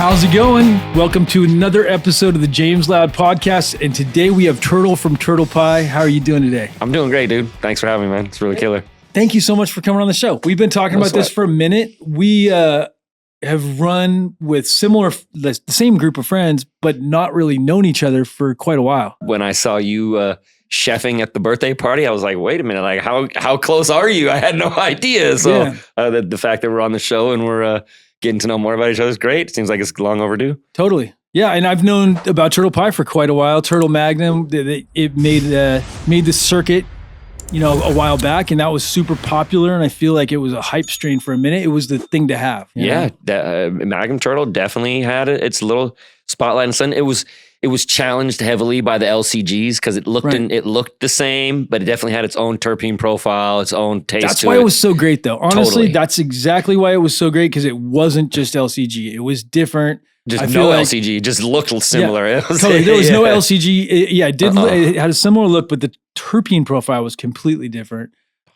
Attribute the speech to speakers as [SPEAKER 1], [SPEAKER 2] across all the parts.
[SPEAKER 1] How's it going? Welcome to another episode of the James Loud Podcast. And today we have Turtle from Turtle Pie. How are you doing today?
[SPEAKER 2] I'm doing great, dude. Thanks for having me, man. It's really killer.
[SPEAKER 1] Thank you so much for coming on the show. We've been talking about this for a minute. We have run with the same group of friends, but not really known each other for quite a while.
[SPEAKER 2] When I saw you chefing at the birthday party, I was like, wait a minute, like how close are you? I had no idea. So the fact that we're on the show and we're getting to know more about each other is great. It seems like it's long overdue.
[SPEAKER 1] Totally. Yeah, and I've known about Turtle Pie for quite a while. Turtle Magnum, it made the circuit, a while back, and that was super popular. And I feel like it was a hype strain for a minute. It was the thing to have.
[SPEAKER 2] Yeah, Magnum Turtle definitely had its little spotlight and sun. It was challenged heavily by the LCGs because it looked the same, but it definitely had its own terpene profile, its own taste.
[SPEAKER 1] That's why it was so great, though. Honestly,
[SPEAKER 2] Totally.
[SPEAKER 1] That's exactly why it was so great, because it wasn't just LCG. It was different.
[SPEAKER 2] Just no LCG, just looked similar.
[SPEAKER 1] Yeah, totally. There was no LCG. It had a similar look, but the terpene profile was completely different.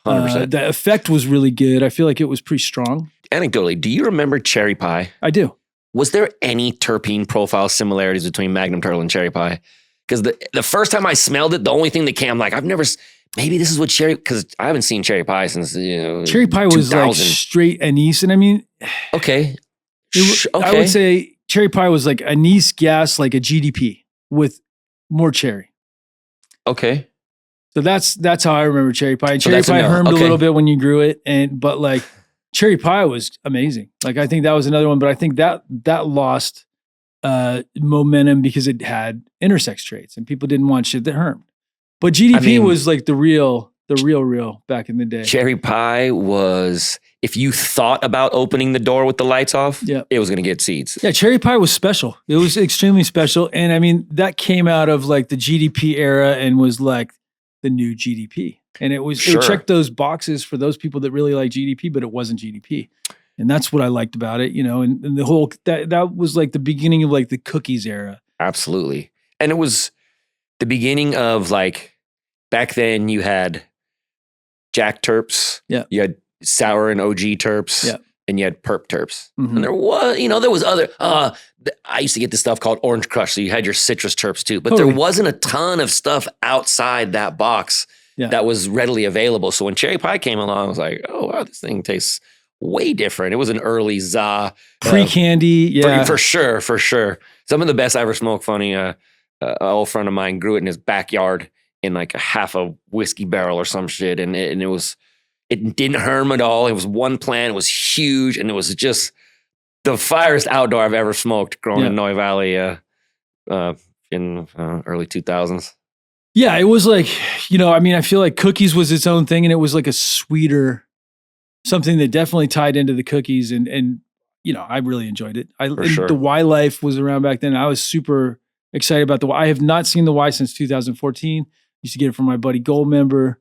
[SPEAKER 2] 100%.
[SPEAKER 1] The effect was really good. I feel like it was pretty strong.
[SPEAKER 2] Anecdotally, do you remember cherry pie?
[SPEAKER 1] I do.
[SPEAKER 2] Was there any terpene profile similarities between Magnum Turtle and cherry pie? Because the first time I smelled it, the only thing that came, I'm like, maybe this is what because I haven't seen cherry pie since,
[SPEAKER 1] Cherry pie was
[SPEAKER 2] 2000.
[SPEAKER 1] like straight anise. And I mean,
[SPEAKER 2] okay.
[SPEAKER 1] I would say cherry pie was like anise gas, like a GDP with more cherry.
[SPEAKER 2] Okay.
[SPEAKER 1] So that's how I remember cherry pie. And cherry pie hermed a little bit when you grew it. But like cherry pie was amazing. Like I think that was another one, but I think that lost momentum because it had intersex traits and people didn't want shit that hermed. But GDP was like the real back in the day.
[SPEAKER 2] Cherry pie was, if you thought about opening the door with the lights off, it was going to get seeds.
[SPEAKER 1] Yeah, cherry pie was special. It was extremely special. And I mean, that came out of like the GDP era and was like the new GDP. And it checked those boxes for those people that really like GDP, but it wasn't GDP. And that's what I liked about it, and the whole, that was like the beginning of like the cookies era.
[SPEAKER 2] Absolutely. And it was the beginning of like, back then you had Jack terps.
[SPEAKER 1] Yeah.
[SPEAKER 2] You had sour and OG terps.
[SPEAKER 1] Yeah.
[SPEAKER 2] And you had perp terps.
[SPEAKER 1] Mm-hmm.
[SPEAKER 2] And there was other, I used to get this stuff called Orange Crush. So you had your citrus terps too, but there wasn't a ton of stuff outside that box that was readily available. So when cherry pie came along, I was like, oh, wow, this thing tastes way different. It was an early za.
[SPEAKER 1] Pre-candy,
[SPEAKER 2] For sure. Some of the best I ever smoked, funny, an old friend of mine grew it in his backyard in like a half a whiskey barrel or some shit. And it didn't herm at all. It was one plant. It was huge. And it was just the firest outdoor I've ever smoked growing in Noy Valley in early 2000s.
[SPEAKER 1] Yeah, it was like, I feel like cookies was its own thing, and it was like a sweeter, something that definitely tied into the cookies. And I really enjoyed it.
[SPEAKER 2] Sure.
[SPEAKER 1] The Y Life was around back then. I was super excited about the Y. I have not seen the Y since 2014. Used to get it from my buddy Goldmember.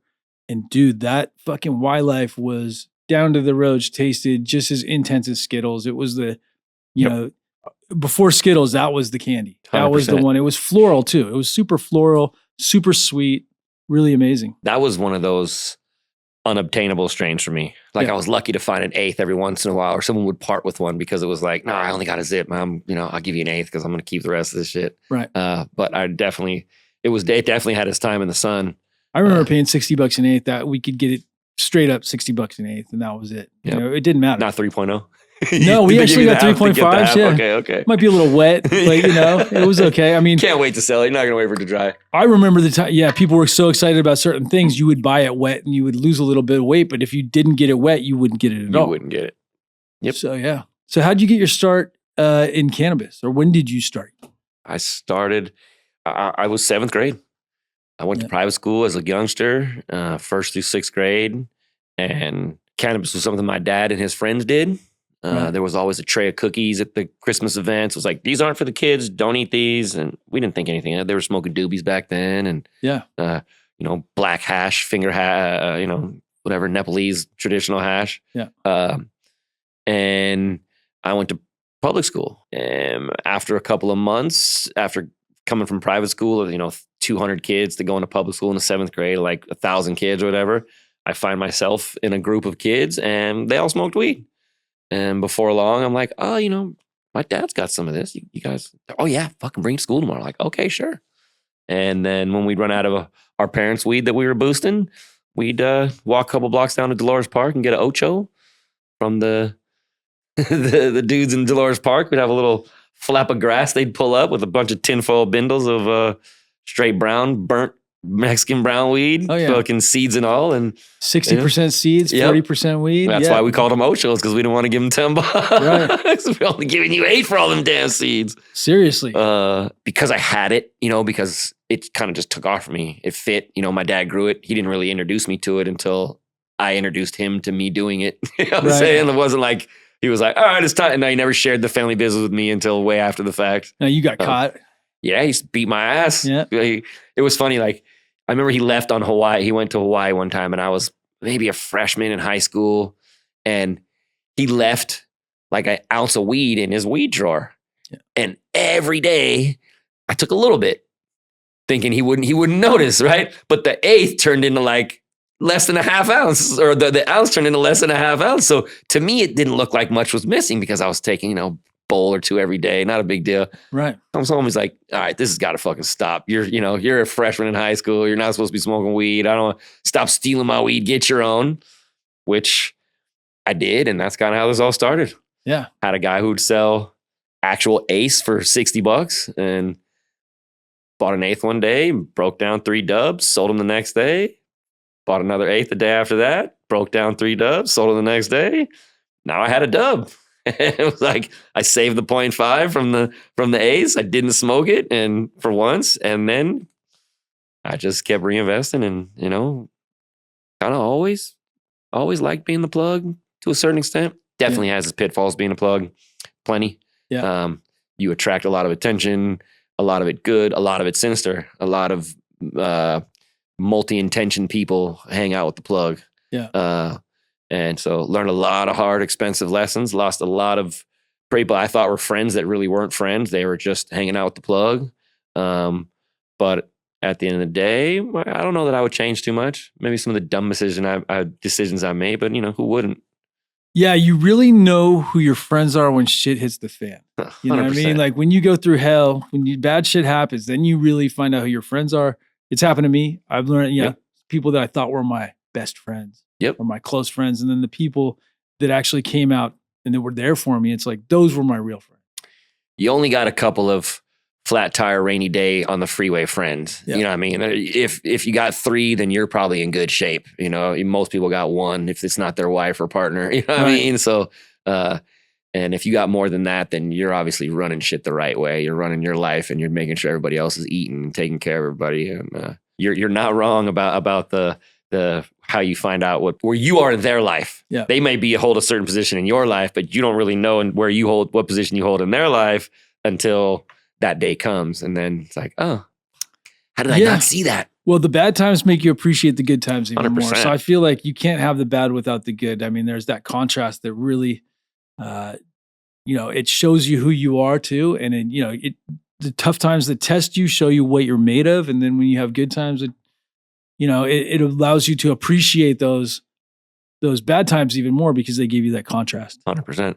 [SPEAKER 1] And dude, that fucking Y Life was down to the roach, tasted just as intense as Skittles. It was before Skittles, that was the candy. That
[SPEAKER 2] 100%.
[SPEAKER 1] was the one. It was floral too. It was super floral, super sweet, really amazing.
[SPEAKER 2] That was one of those unobtainable strains for me. Like I was lucky to find an eighth every once in a while, or someone would part with one because it was like, no, I only got a zip. I'll give you an eighth because I'm going to keep the rest of this shit.
[SPEAKER 1] Right.
[SPEAKER 2] But it definitely had its time in the sun.
[SPEAKER 1] I remember paying $60 an eighth that we could get it straight up $60 an eighth, and that was it. It didn't matter.
[SPEAKER 2] Not 3.0.
[SPEAKER 1] No, we actually got 3.5s. Yeah.
[SPEAKER 2] Okay.
[SPEAKER 1] Might be a little wet, but it was okay. I mean,
[SPEAKER 2] can't wait to sell it. You're not going to wait for it to dry.
[SPEAKER 1] I remember the time. Yeah, people were so excited about certain things. You would buy it wet, and you would lose a little bit of weight. But if you didn't get it wet, you wouldn't get it at all.
[SPEAKER 2] You wouldn't get it. Yep.
[SPEAKER 1] So yeah. So how'd you get your start in cannabis, or when did you start?
[SPEAKER 2] I started. I was 7th grade. I went to private school as a youngster, 1st through 6th grade, and cannabis was something my dad and his friends did. There was always a tray of cookies at the Christmas events. It was like, these aren't for the kids. Don't eat these. And we didn't think anything of it. They were smoking doobies back then. And, black hash, finger hash, whatever, Nepalese traditional hash.
[SPEAKER 1] Yeah.
[SPEAKER 2] And I went to public school. And after a couple of months, after coming from private school, 200 kids to go into public school in the 7th grade, like 1,000 kids or whatever, I find myself in a group of kids and they all smoked weed. And before long, I'm like, my dad's got some of this. You guys, oh yeah, fucking bring it to school tomorrow. Like, okay, sure. And then when we'd run out of our parents' weed that we were boosting, we'd walk a couple blocks down to Dolores Park and get an Ocho from the the dudes in Dolores Park. We'd have a little flap of grass they'd pull up with a bunch of tinfoil bindles of straight brown, burnt Mexican brown weed, fucking seeds and all. And
[SPEAKER 1] 60% seeds, 40% weed.
[SPEAKER 2] That's why we called them Ochos, because we didn't want to give them 10 bucks. Right. We're only giving you 8 for all them damn seeds.
[SPEAKER 1] Seriously.
[SPEAKER 2] Because I had it, because it kind of just took off for me. It fit. My dad grew it. He didn't really introduce me to it until I introduced him to me doing it. You know what I'm saying? It wasn't like he was like, all right, it's time. And he never shared the family business with me until way after the fact.
[SPEAKER 1] Now you got caught.
[SPEAKER 2] Yeah, he beat my ass.
[SPEAKER 1] Yeah.
[SPEAKER 2] It was funny. Like, I remember he left on Hawaii. He went to Hawaii one time, and I was maybe a freshman in high school, and he left like an ounce of weed in his weed drawer. Yeah. And every day I took a little bit, thinking he wouldn't notice, right? But the eighth turned into like less than a half ounce, or the ounce turned into less than a half ounce. So to me, it didn't look like much was missing because I was taking, bowl or two every day. Not a big deal.
[SPEAKER 1] Right.
[SPEAKER 2] I was always like, all right, this has got to fucking stop. You're a freshman in high school. You're not supposed to be smoking weed. I don't stop stealing my weed. Get your own, which I did. And that's kind of how this all started.
[SPEAKER 1] Yeah.
[SPEAKER 2] Had a guy who'd sell actual Ace for $60 and bought an eighth one day, broke down 3 dubs, sold them the next day, bought another eighth the day after that, broke down 3 dubs, sold them the next day. Now I had a dub. It was like I saved the 0.5 from the Ace. I didn't smoke it, and for once, and then I just kept reinvesting, and kind of always liked being the plug to a certain extent. Definitely has its pitfalls being a plug, plenty.
[SPEAKER 1] Yeah.
[SPEAKER 2] You attract a lot of attention, a lot of it good, a lot of it sinister, a lot of multi-intention people hang out with the plug.
[SPEAKER 1] Yeah.
[SPEAKER 2] And so learned a lot of hard, expensive lessons, lost a lot of people I thought were friends that really weren't friends. They were just hanging out with the plug. But at the end of the day, I don't know that I would change too much. Maybe some of the dumb decisions I made, but who wouldn't?
[SPEAKER 1] Yeah, you really know who your friends are when shit hits the fan. You know 100%. What I mean? Like when you go through hell, when bad shit happens, then you really find out who your friends are. It's happened to me. I've learned, people that I thought were my best friends. Or my close friends. And then the people that actually came out and that were there for me, it's like, those were my real friends.
[SPEAKER 2] You only got a couple of flat tire, rainy day on the freeway friends. Yeah. You know what I mean? If you got 3, then you're probably in good shape. Most people got 1 if it's not their wife or partner. You know what I mean? So, and if you got more than that, then you're obviously running shit the right way. You're running your life and you're making sure everybody else is eating and taking care of everybody. And you're not wrong about the how you find out where you are in their life.
[SPEAKER 1] Yeah.
[SPEAKER 2] They may hold a certain position in your life, but you don't really know what position you hold in their life until that day comes. And then it's like, oh, how did I not see that?
[SPEAKER 1] Well, the bad times make you appreciate the good times even
[SPEAKER 2] 100%.
[SPEAKER 1] more. So I feel like you can't have the bad without the good. I mean, there's that contrast that really, it shows you who you are too. And then, the tough times that test you show you what you're made of. And then when you have good times, it allows you to appreciate those bad times even more because they give you that contrast.
[SPEAKER 2] 100%.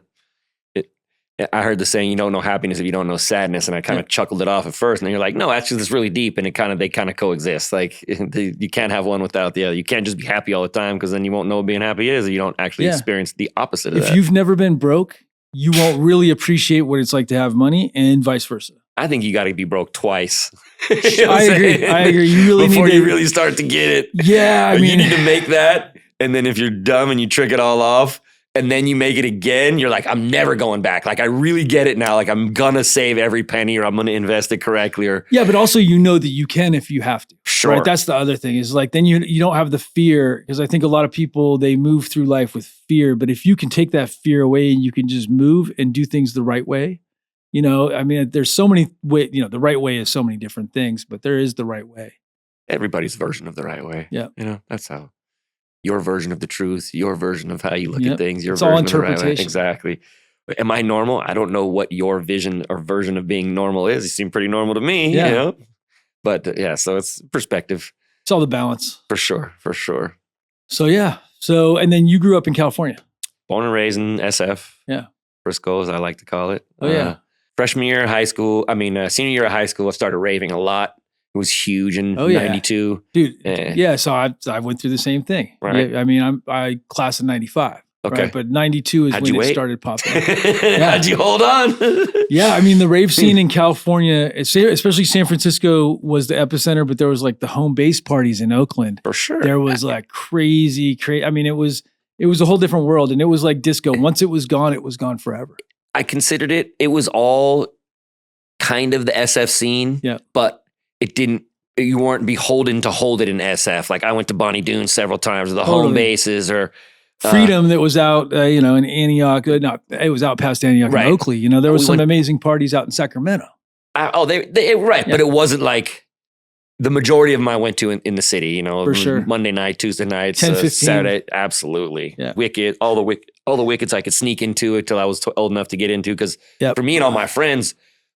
[SPEAKER 2] I heard the saying, you don't know happiness if you don't know sadness. And I kind of chuckled it off at first. And then you're like, no, actually, it's really deep. And they kind of coexist. Like you can't have one without the other. You can't just be happy all the time because then you won't know what being happy is. You don't actually experience the opposite of that.
[SPEAKER 1] If you've never been broke, you won't really appreciate what it's like to have money and vice versa.
[SPEAKER 2] I think you got to be broke twice.
[SPEAKER 1] I agree. You really
[SPEAKER 2] before you really start to get it.
[SPEAKER 1] Yeah,
[SPEAKER 2] you need to make that, and then if you're dumb and you trick it all off, and then you make it again, you're like, I'm never going back. Like I really get it now. Like I'm gonna save every penny, or I'm gonna invest it correctly. Or
[SPEAKER 1] but also that you can if you have to.
[SPEAKER 2] Sure.
[SPEAKER 1] Right. That's the other thing is like then you don't have the fear because I think a lot of people they move through life with fear, but if you can take that fear away and you can just move and do things the right way. There's so many ways, the right way is so many different things, but there is the right way.
[SPEAKER 2] Everybody's version of the right way.
[SPEAKER 1] Yeah.
[SPEAKER 2] That's how your version of the truth, your version of how you look at things, your
[SPEAKER 1] it's
[SPEAKER 2] version
[SPEAKER 1] all
[SPEAKER 2] of the right way.
[SPEAKER 1] interpretation.
[SPEAKER 2] Exactly. Am I normal? I don't know what your vision or version of being normal is. You seem pretty normal to me, But so it's perspective.
[SPEAKER 1] It's all the balance.
[SPEAKER 2] For sure.
[SPEAKER 1] So, and then you grew up in California.
[SPEAKER 2] Born and raised in SF.
[SPEAKER 1] Yeah.
[SPEAKER 2] Frisco, as I like to call it.
[SPEAKER 1] Oh, yeah.
[SPEAKER 2] Freshman year of high school, senior year of high school, I started raving a lot. It was huge in 92.
[SPEAKER 1] Dude, yeah, so I went through the same thing.
[SPEAKER 2] Right.
[SPEAKER 1] Yeah, I class of 95.
[SPEAKER 2] Okay.
[SPEAKER 1] Right? But 92 is when it started popping up. Yeah.
[SPEAKER 2] How'd you hold on?
[SPEAKER 1] Yeah, the rave scene in California, especially San Francisco, was the epicenter, but there was like the home base parties in Oakland.
[SPEAKER 2] For sure.
[SPEAKER 1] There was like crazy. It was a whole different world, and it was like disco. Once it was gone forever.
[SPEAKER 2] I considered it was all kind of the SF scene, but you weren't beholden to hold it in SF. Like I went to Bonnie Doon several times, or the home bases, or
[SPEAKER 1] Freedom that was out, in Antioch. It was out past Antioch and Oakley. There was some amazing parties out in Sacramento.
[SPEAKER 2] They right, but it wasn't like the majority of them I went to in the city.
[SPEAKER 1] For sure.
[SPEAKER 2] Monday night, Tuesday nights,
[SPEAKER 1] 10, 15.
[SPEAKER 2] Saturday, absolutely. Yeah. Wicked, all the wickets I could sneak into it till I was old enough to get into. Because for me and all my friends,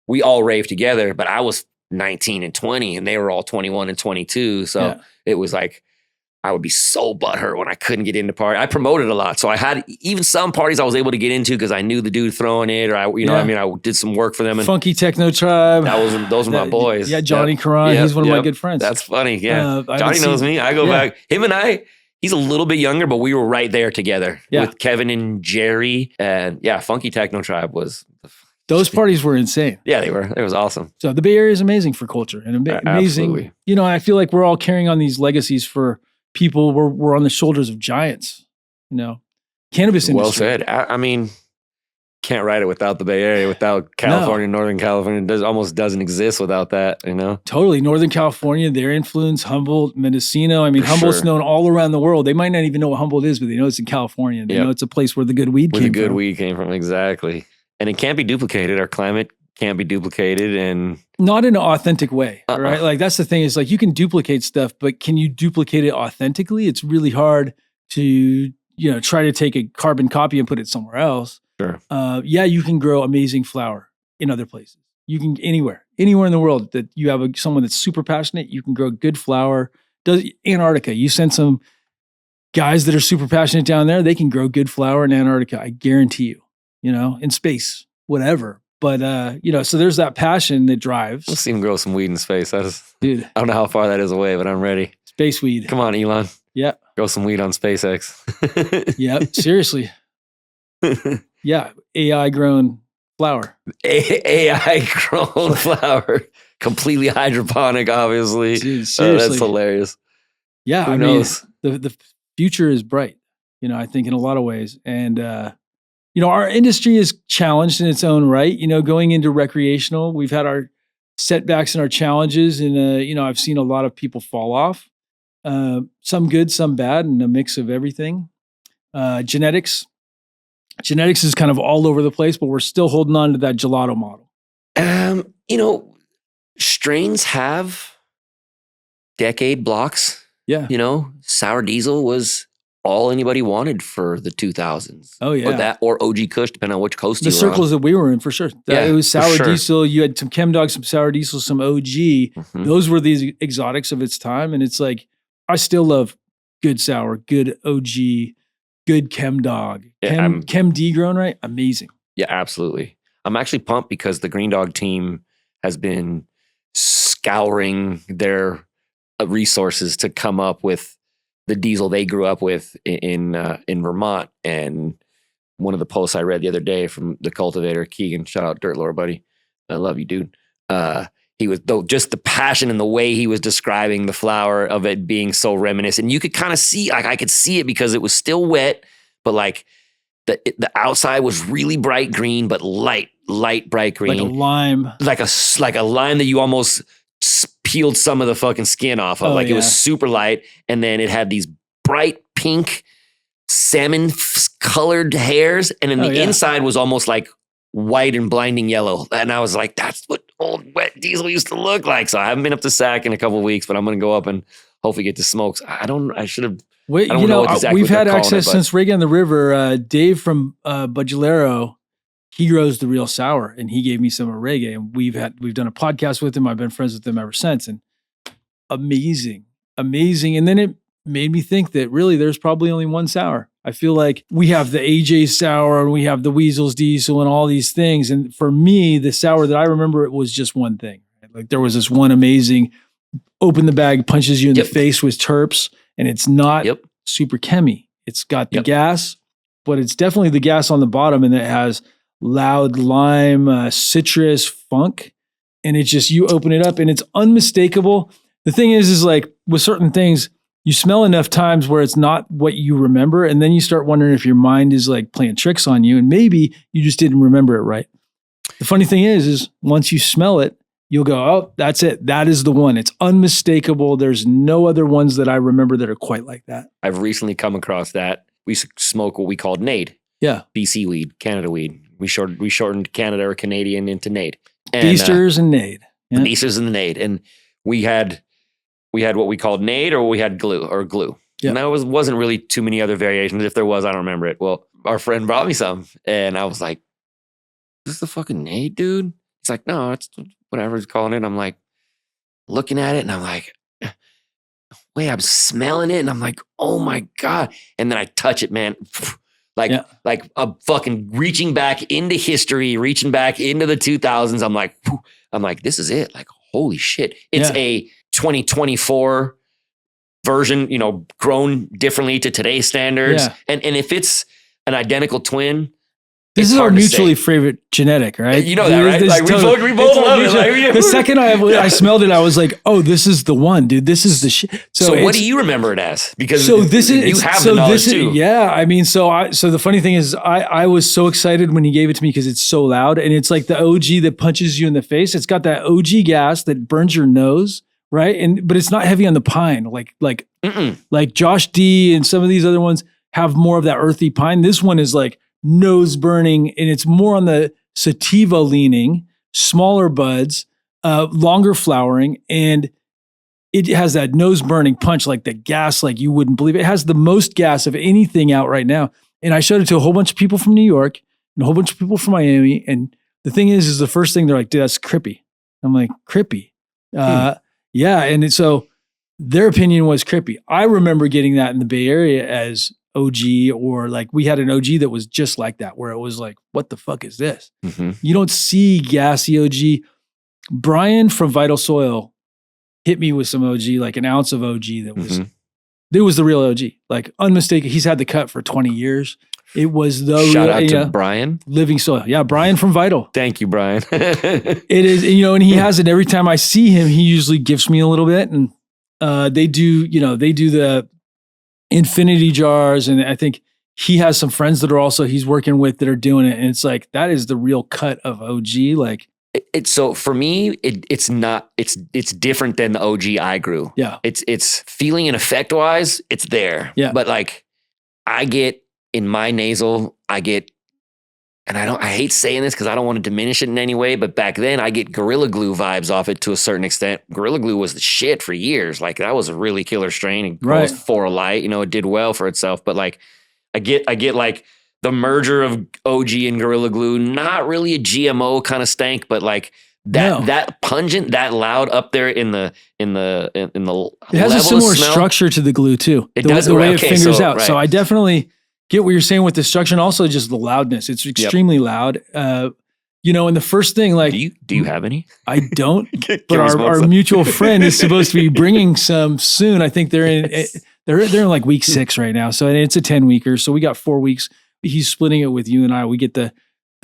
[SPEAKER 2] we all raved together, but I was 19 and 20, and they were all 21 and 22. So it was like, I would be so butthurt when I couldn't get into party. I promoted a lot. So I had even some parties I was able to get into because I knew the dude throwing it, or I did some work for them. And
[SPEAKER 1] Funky Techno Tribe.
[SPEAKER 2] Those were my boys.
[SPEAKER 1] Yeah, Johnny Karan. He's one of my good friends.
[SPEAKER 2] That's funny. Yeah. Johnny knows me. I go back. Him and I, he's a little bit younger, but we were right there together with Kevin and Jerry. And Funky Techno Tribe was...
[SPEAKER 1] Those parties were insane.
[SPEAKER 2] Yeah, they were. It was awesome.
[SPEAKER 1] So the Bay Area is amazing for culture and amazing.
[SPEAKER 2] Absolutely.
[SPEAKER 1] I feel like we're all carrying on these legacies for people. We're on the shoulders of giants. Cannabis industry.
[SPEAKER 2] Well said. Can't write it without the Bay Area, without California, Northern California. It almost doesn't exist without that.
[SPEAKER 1] Totally. Northern California, their influence, Humboldt, Mendocino. Humboldt's known all around the world. They might not even know what Humboldt is, but they know it's in California. They know it's a place where the good weed came from. Exactly. And it can't be duplicated. Our climate can't be duplicated, and not in an authentic way, right? Like that's the thing is like you can duplicate stuff, but can you duplicate it authentically? It's really hard to try to take a carbon copy and put it somewhere else.
[SPEAKER 2] Sure.
[SPEAKER 1] You can grow amazing flower in other places. You can anywhere in the world that you have someone that's super passionate. You can grow good flower. Antarctica? You send some guys that are super passionate down there. They can grow good flower in Antarctica. I guarantee you. In space, whatever. But, so there's that passion that drives.
[SPEAKER 2] Let's see him grow some weed in space.
[SPEAKER 1] Dude.
[SPEAKER 2] I don't know how far that is away, but I'm ready.
[SPEAKER 1] Space weed.
[SPEAKER 2] Come on, Elon.
[SPEAKER 1] Yeah.
[SPEAKER 2] Grow some weed on SpaceX.
[SPEAKER 1] Yeah, seriously. Yeah, AI grown flower.
[SPEAKER 2] AI grown flower. Completely hydroponic, obviously.
[SPEAKER 1] Dude, seriously.
[SPEAKER 2] That's hilarious.
[SPEAKER 1] Yeah,
[SPEAKER 2] Who knows?
[SPEAKER 1] The future is bright, I think in a lot of ways. And, our industry is challenged in its own right. Going into recreational, we've had our setbacks and our challenges. And, I've seen a lot of people fall off. Some good, some bad, and a mix of everything. Genetics is kind of all over the place, but we're still holding on to that gelato model.
[SPEAKER 2] Strains have decade blocks.
[SPEAKER 1] Yeah.
[SPEAKER 2] Sour Diesel was all anybody wanted for the 2000s.
[SPEAKER 1] Oh, yeah.
[SPEAKER 2] Or OG Kush, depending on which coast you were on.
[SPEAKER 1] The circles that we were in, for sure. It was Sour Diesel. You had some Chem Dog, some Sour Diesel, some OG. Mm-hmm. Those were these exotics of its time. And it's like, I still love good sour, good OG, good Chem Dog. Chem D grown right? Amazing.
[SPEAKER 2] Yeah, absolutely. I'm actually pumped because the Green Dog team has been scouring their resources to come up with the diesel they grew up with in Vermont. And one of the posts I read the other day from the cultivator, Keegan, shout out Dirt Lore buddy. I love you, dude. He was just the passion and the way he was describing the flower of it being so reminiscent. You could kind of see, like I could see it because it was still wet, but like the outside was really bright green, but light bright green.
[SPEAKER 1] Like a lime.
[SPEAKER 2] Like a lime that you almost peeled some of the fucking skin off of. It was super light. And then it had these bright pink salmon colored hairs. And then the inside was almost like white and blinding yellow. And I was like, that's what old wet diesel used to look like. So I haven't been up to Sac in a couple of weeks, but I'm going to go up and hopefully get the smokes. I should have.
[SPEAKER 1] Wait, we've had access since Reggae on the River. Dave from Budgelero, he grows the real sour, and he gave me some of Reggae, and we've done a podcast with him. I've been friends with him ever since, and amazing. And then it made me think that really there's probably only one sour. I feel like we have the AJ sour and we have the Weasel's Diesel and all these things. And for me, the sour that I remember, it was just one thing. Right? Like there was this one amazing, open the bag, punches you in the face with terps, and it's not super chemi. It's got the gas, but it's definitely the gas on the bottom, and it has loud lime, citrus, funk. And it's just, you open it up and it's unmistakable. The thing is like with certain things, you smell enough times where it's not what you remember. And then you start wondering if your mind is like playing tricks on you. And maybe you just didn't remember it right. The funny thing is once you smell it, you'll go, oh, that's it. That is the one. It's unmistakable. There's no other ones that I remember that are quite like that.
[SPEAKER 2] I've recently come across that. We smoke what we called Nade.
[SPEAKER 1] Yeah.
[SPEAKER 2] BC weed, Canada weed. We shortened Canada or Canadian into Nade.
[SPEAKER 1] Beasters and Nade.
[SPEAKER 2] Yeah. Beasters and the Nade. And we had what we called Nade, or we had glue. Yeah. And that wasn't really too many other variations. If there was, I don't remember it. Well, our friend brought me some and I was like, is this the fucking Nade, dude? He's like, no, it's whatever he's calling it. I'm like looking at it and I'm like, wait, I'm smelling it. And I'm like, oh my God. And then I touch it, man. Like a fucking reaching back into history, reaching back into the 2000s. I'm like, this is it. Like, holy shit. It's a 2024 version, grown differently to today's standards. Yeah. And if it's an identical twin,
[SPEAKER 1] this is our mutually favorite genetic, right?
[SPEAKER 2] You know that, right? Like we both love it. Like,
[SPEAKER 1] the second I smelled it, I was like, "Oh, this is the one, dude. This is the shit."
[SPEAKER 2] So what do you remember it as? Because you have the knowledge too.
[SPEAKER 1] Yeah, I mean, so the funny thing is, I was so excited when he gave it to me because it's so loud, and it's like the OG that punches you in the face. It's got that OG gas that burns your nose, right? But it's not heavy on the pine, like Josh D and some of these other ones have more of that earthy pine. This one is like nose burning, and it's more on the sativa leaning, smaller buds, longer flowering, and it has that nose burning punch, like the gas, like you wouldn't believe. It has the most gas of anything out right now. And I showed it to a whole bunch of people from New York and a whole bunch of people from Miami. And the thing is the first thing they're like, dude, that's crippy. I'm like, crippy. Yeah. And so their opinion was crippy. I remember getting that in the Bay Area as OG, or like we had an OG that was just like that, where it was like, what the fuck is this? Mm-hmm. You don't see gassy OG. Brian from Vital Soil hit me with some OG, like an ounce of OG that was, it was the real OG, like unmistakable. He's had the cut for 20 years. It was the
[SPEAKER 2] shout out to Brian.
[SPEAKER 1] Living Soil. Yeah, Brian from Vital.
[SPEAKER 2] Thank you, Brian.
[SPEAKER 1] It is, and he has it every time I see him, he usually gives me a little bit. And they do the infinity jars, and I think he has some friends that are also he's working with that are doing it, and it's like that is the real cut of OG. Like
[SPEAKER 2] it's so for me, it's not it's different than the OG I grew.
[SPEAKER 1] Yeah,
[SPEAKER 2] it's feeling and effect wise, it's there.
[SPEAKER 1] Yeah,
[SPEAKER 2] but like I get in my nasal, and I hate saying this because I don't want to diminish it in any way, but back then I get Gorilla Glue vibes off it to a certain extent. Gorilla Glue was the shit for years. Like that was a really killer strain. It grows for a light, it did well for itself. But like I get like the merger of OG and Gorilla Glue, not really a GMO kind of stank, but like that pungent, that loud up there in the
[SPEAKER 1] it has a similar structure to the glue too.
[SPEAKER 2] It does
[SPEAKER 1] the way it fingers out. Right. So I definitely get what you're saying with the structure, and also just the loudness. It's extremely loud. And the first thing, like,
[SPEAKER 2] do you have any?
[SPEAKER 1] I don't. But our mutual friend is supposed to be bringing some soon. I think they're in like week 6 right now. So it's a 10-weeker. So we got 4 weeks. He's splitting it with you and I. We get the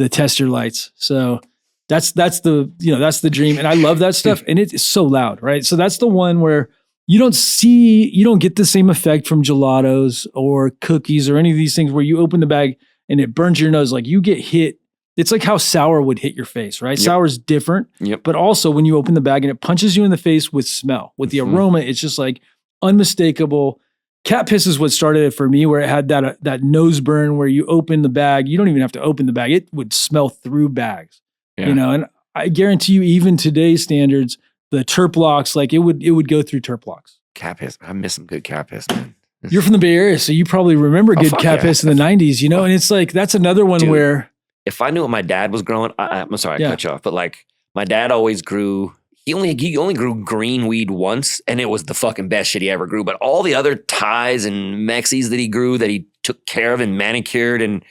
[SPEAKER 1] tester lights. So that's the dream. And I love that stuff. And it's so loud, right? So that's the one where you don't get the same effect from gelatos or cookies or any of these things where you open the bag and it burns your nose. Like you get hit. It's like how sour would hit your face, right? Yep. Sour is different.
[SPEAKER 2] Yep.
[SPEAKER 1] But also when you open the bag and it punches you in the face with smell, with the aroma, it's just like unmistakable. Cat piss is what started it for me, where it had that nose burn where you open the bag. You don't even have to open the bag. It would smell through bags, and I guarantee you, even today's standards, the terp locks, like it would go through terp locks.
[SPEAKER 2] Cat piss. I miss some good cat piss, man.
[SPEAKER 1] You're from the Bay Area, so you probably remember good cat piss in the 90s, and it's like, that's another one. Dude, where
[SPEAKER 2] if I knew what my dad was growing, I'm sorry, I cut you off, but like my dad always grew, he only grew green weed once, and it was the fucking best shit he ever grew. But all the other ties and Mexis that he grew, that he took care of and manicured, and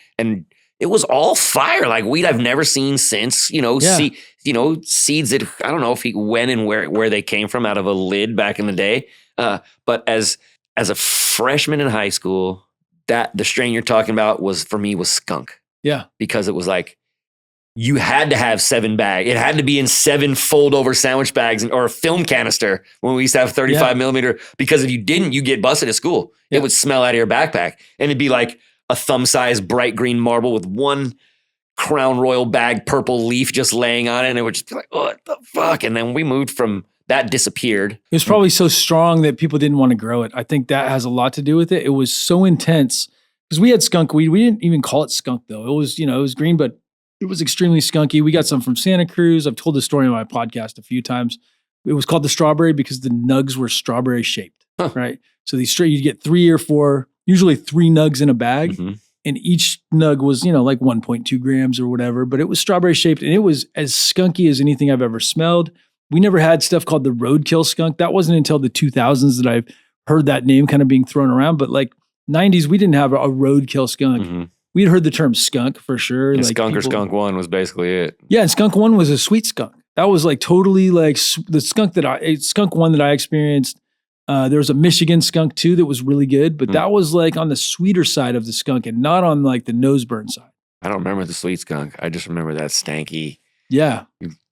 [SPEAKER 2] it was all fire, like weed I've never seen since. You know, seeds that I don't know if when and where they came from out of a lid back in the day. But as a freshman in high school, that the strain you're talking about was skunk.
[SPEAKER 1] Yeah,
[SPEAKER 2] because it was like, you had to have 7 bags. It had to be in 7 fold over sandwich bags or a film canister when we used to have 35 millimeter, because if you didn't, you get busted at school. Yeah. It would smell out of your backpack, and it'd be like a thumb size bright green marble with one Crown Royal bag purple leaf just laying on it. And it would just be like, what the fuck? And then we moved from that, disappeared.
[SPEAKER 1] It was probably so strong that people didn't want to grow it. I think that has a lot to do with it. It was so intense because we had skunk weed. We didn't even call it skunk though. It was, it was green, but it was extremely skunky. We got some from Santa Cruz. I've told the story on my podcast a few times. It was called the strawberry because the nugs were strawberry shaped, right? So you'd get 3 or 4, usually 3 nugs in a bag. Mm-hmm. And each nug was, like 1.2 grams or whatever, but it was strawberry shaped, and it was as skunky as anything I've ever smelled. We never had stuff called the roadkill skunk. That wasn't until the 2000s that I've heard that name kind of being thrown around. But like 90s, we didn't have a roadkill skunk. Mm-hmm. We'd heard the term skunk for sure.
[SPEAKER 2] Like skunk or skunk one was basically it.
[SPEAKER 1] Yeah, and skunk one was a sweet skunk. That was like totally like the skunk one that I experienced. There was a Michigan skunk too that was really good, but that was like on the sweeter side of the skunk and not on like the nose burn side.
[SPEAKER 2] I don't remember the sweet skunk. I just remember that stanky,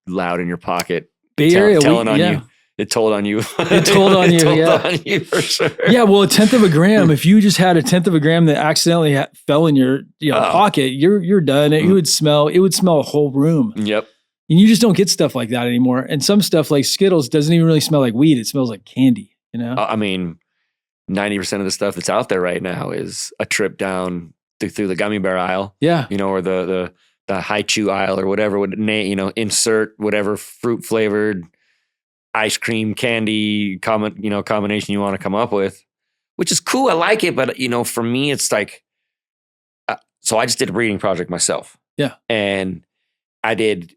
[SPEAKER 2] loud in your pocket,
[SPEAKER 1] Bay Area,
[SPEAKER 2] telling on you. It told on you.
[SPEAKER 1] It told on you.
[SPEAKER 2] On you for sure.
[SPEAKER 1] Yeah, well, 1/10 of a gram. If you just had 1/10 of a gram that accidentally fell in your pocket, you're done. It would smell. It would smell a whole room.
[SPEAKER 2] Yep.
[SPEAKER 1] And you just don't get stuff like that anymore. And some stuff like Skittles doesn't even really smell like weed. It smells like candy.
[SPEAKER 2] I mean, 90% of the stuff that's out there right now is a trip down through the gummy bear aisle.
[SPEAKER 1] Yeah.
[SPEAKER 2] Or the high chew aisle or whatever would insert whatever fruit flavored ice cream candy combination you want to come up with, which is cool. I like it, but for me, it's like, so I just did a breeding project myself.
[SPEAKER 1] Yeah.
[SPEAKER 2] And I did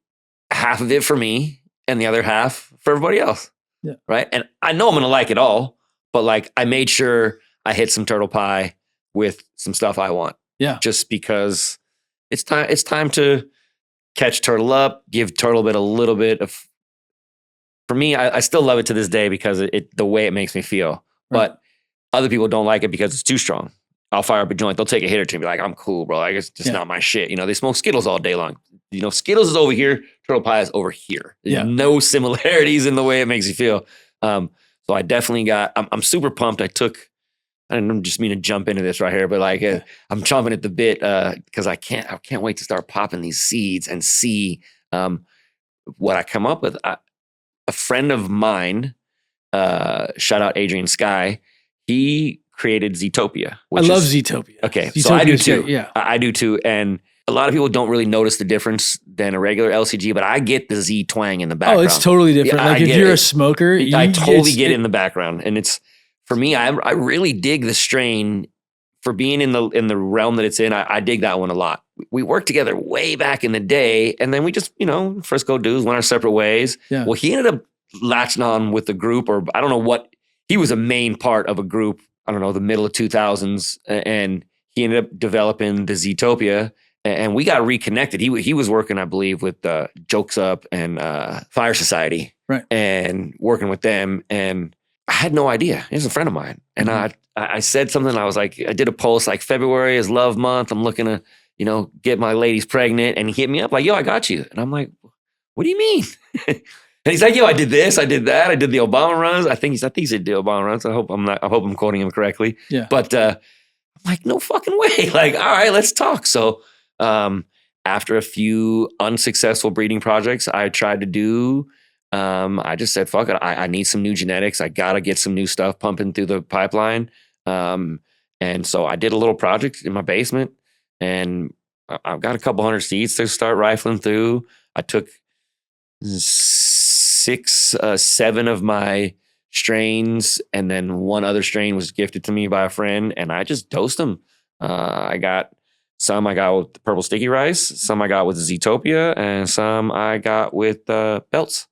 [SPEAKER 2] half of it for me and the other half for everybody else.
[SPEAKER 1] Yeah.
[SPEAKER 2] Right. And I know I'm going to like it all, but like I made sure I hit some turtle pie with some stuff I want.
[SPEAKER 1] Yeah.
[SPEAKER 2] Just because it's time to catch turtle up, give turtle bit a little bit of, for me, I still love it to this day because the way it makes me feel, but other people don't like it because it's too strong. I'll fire up a joint. They'll take a hit or two and be like, I'm cool, bro. Like, it's just not my shit. They smoke Skittles all day long. Skittles is over here. Turtle pie is over here. There's no similarities in the way it makes you feel. So I definitely I'm super pumped. I don't just mean to jump into this right here, but like I'm chomping at the bit because I can't wait to start popping these seeds and see what I come up with. A friend of mine, shout out Adrian Sky, he created Zetopia.
[SPEAKER 1] I love Zetopia.
[SPEAKER 2] Okay,
[SPEAKER 1] Zetopia
[SPEAKER 2] so I do too.
[SPEAKER 1] Yeah,
[SPEAKER 2] I do too. And a lot of people don't really notice the difference than a regular LCG, but I get the Z twang in the background.
[SPEAKER 1] Oh, it's totally different.
[SPEAKER 2] Yeah,
[SPEAKER 1] like if you're a smoker,
[SPEAKER 2] I totally get it in the background. And it's, for me, I really dig the strain for being in the realm that it's in. I dig that one a lot. We worked together way back in the day, and then we just, Frisco dudes went our separate ways.
[SPEAKER 1] Yeah.
[SPEAKER 2] Well, he ended up latching on with the group, or I don't know what, he was a main part of a group, I don't know, the middle of 2000s, and he ended up developing the Zetopia, and we got reconnected. He was working, I believe, with Jokes Up and Fire Society,
[SPEAKER 1] right?
[SPEAKER 2] And working with them, and I had no idea. He was a friend of mine, and I said something. I was like, I did a post like, February is love month. I'm looking to, get my ladies pregnant, and he hit me up like, yo, I got you, and I'm like, what do you mean? And he's like, yo, I did this, I did that, I did the Obama runs. I think he said the Obama runs. I hope I'm quoting him correctly.
[SPEAKER 1] Yeah.
[SPEAKER 2] But I'm like, no fucking way. Like, all right, let's talk. So after a few unsuccessful breeding projects I tried to do, I just said, fuck it. I need some new genetics. I got to get some new stuff pumping through the pipeline. And so I did a little project in my basement, and I've got a couple hundred seeds to start rifling through. I took 7 of my strains, and then one other strain was gifted to me by a friend, and I just dosed them. I got with the purple sticky rice, some I got with Zetopia, and some I got with belts.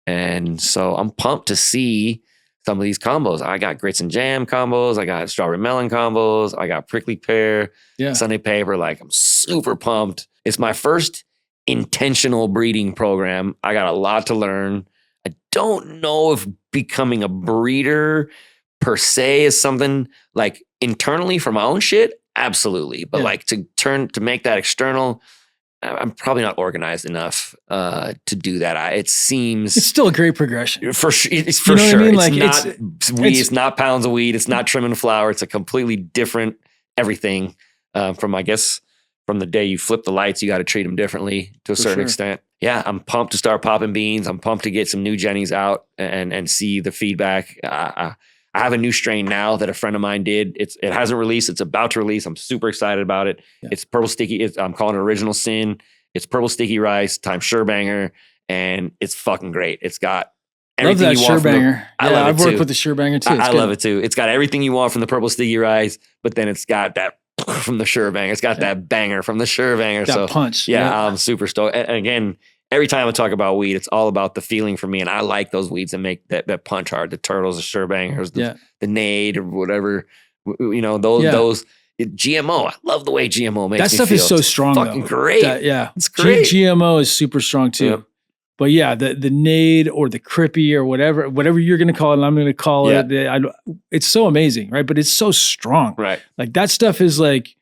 [SPEAKER 2] And so I'm pumped to see some of these combos. I got grits and jam combos. I got strawberry melon combos. I got prickly pear, Sunday paper. Like, I'm super pumped. It's my first intentional breeding program. I got a lot to learn. I don't know if becoming a breeder per se is something like internally for my own shit. Absolutely. But like to make that external, I'm probably not organized enough to do that. It seems
[SPEAKER 1] it's still a great progression
[SPEAKER 2] for sure. It's for sure. I mean? Like, it's not weed. It's not pounds of weed. It's not trimming flower. It's a completely different everything. From the day you flip the lights, you got to treat them differently to a certain extent. Yeah, I'm pumped to start popping beans. I'm pumped to get some new Jennies out and see the feedback. I have a new strain now that a friend of mine did. It hasn't released. It's about to release. I'm super excited about it. Yeah. It's purple sticky. I'm calling it Original Sin. It's purple sticky rice times Surebanger, and it's fucking great. It's got everything you want.
[SPEAKER 1] Surebanger. I've worked with the Surebanger too.
[SPEAKER 2] I love it too. It's got everything you want from the purple sticky rice, but then it's got that from the Surebanger. It's got that banger from the Surebanger.
[SPEAKER 1] That punch.
[SPEAKER 2] Yeah, I'm super stoked. And again, every time I talk about weed, it's all about the feeling for me. And I like those weeds that make that punch hard. The Turtles, the Surebangers, the Nade, or whatever. Those GMO. I love the way GMO makes
[SPEAKER 1] that
[SPEAKER 2] me
[SPEAKER 1] stuff
[SPEAKER 2] feel.
[SPEAKER 1] Is so strong.
[SPEAKER 2] Fucking great.
[SPEAKER 1] It's
[SPEAKER 2] great.
[SPEAKER 1] GMO is super strong too. Yep. But yeah, the Nade or the Crippy or whatever you're going to call it, and I'm going to call it. It's so amazing, right? But it's so strong,
[SPEAKER 2] right?
[SPEAKER 1] Like that stuff is like,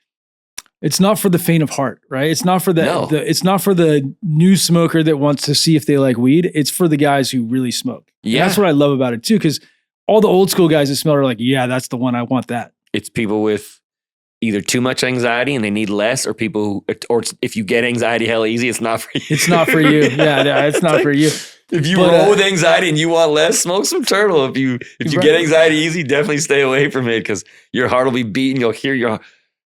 [SPEAKER 1] it's not for the faint of heart, right? It's not for it's not for the new smoker that wants to see if they like weed. It's for the guys who really smoke. Yeah, and that's what I love about it too, because all the old school guys that smell are like, yeah, that's the one I want. That
[SPEAKER 2] it's people with either too much anxiety and they need less, or people or if you get anxiety hella easy, it's not for you.
[SPEAKER 1] It's not for you. Yeah, it's not for you.
[SPEAKER 2] If you roll with anxiety and you want less, smoke some Turtle. If you get anxiety easy, definitely stay away from it, because your heart will be beating. You'll hear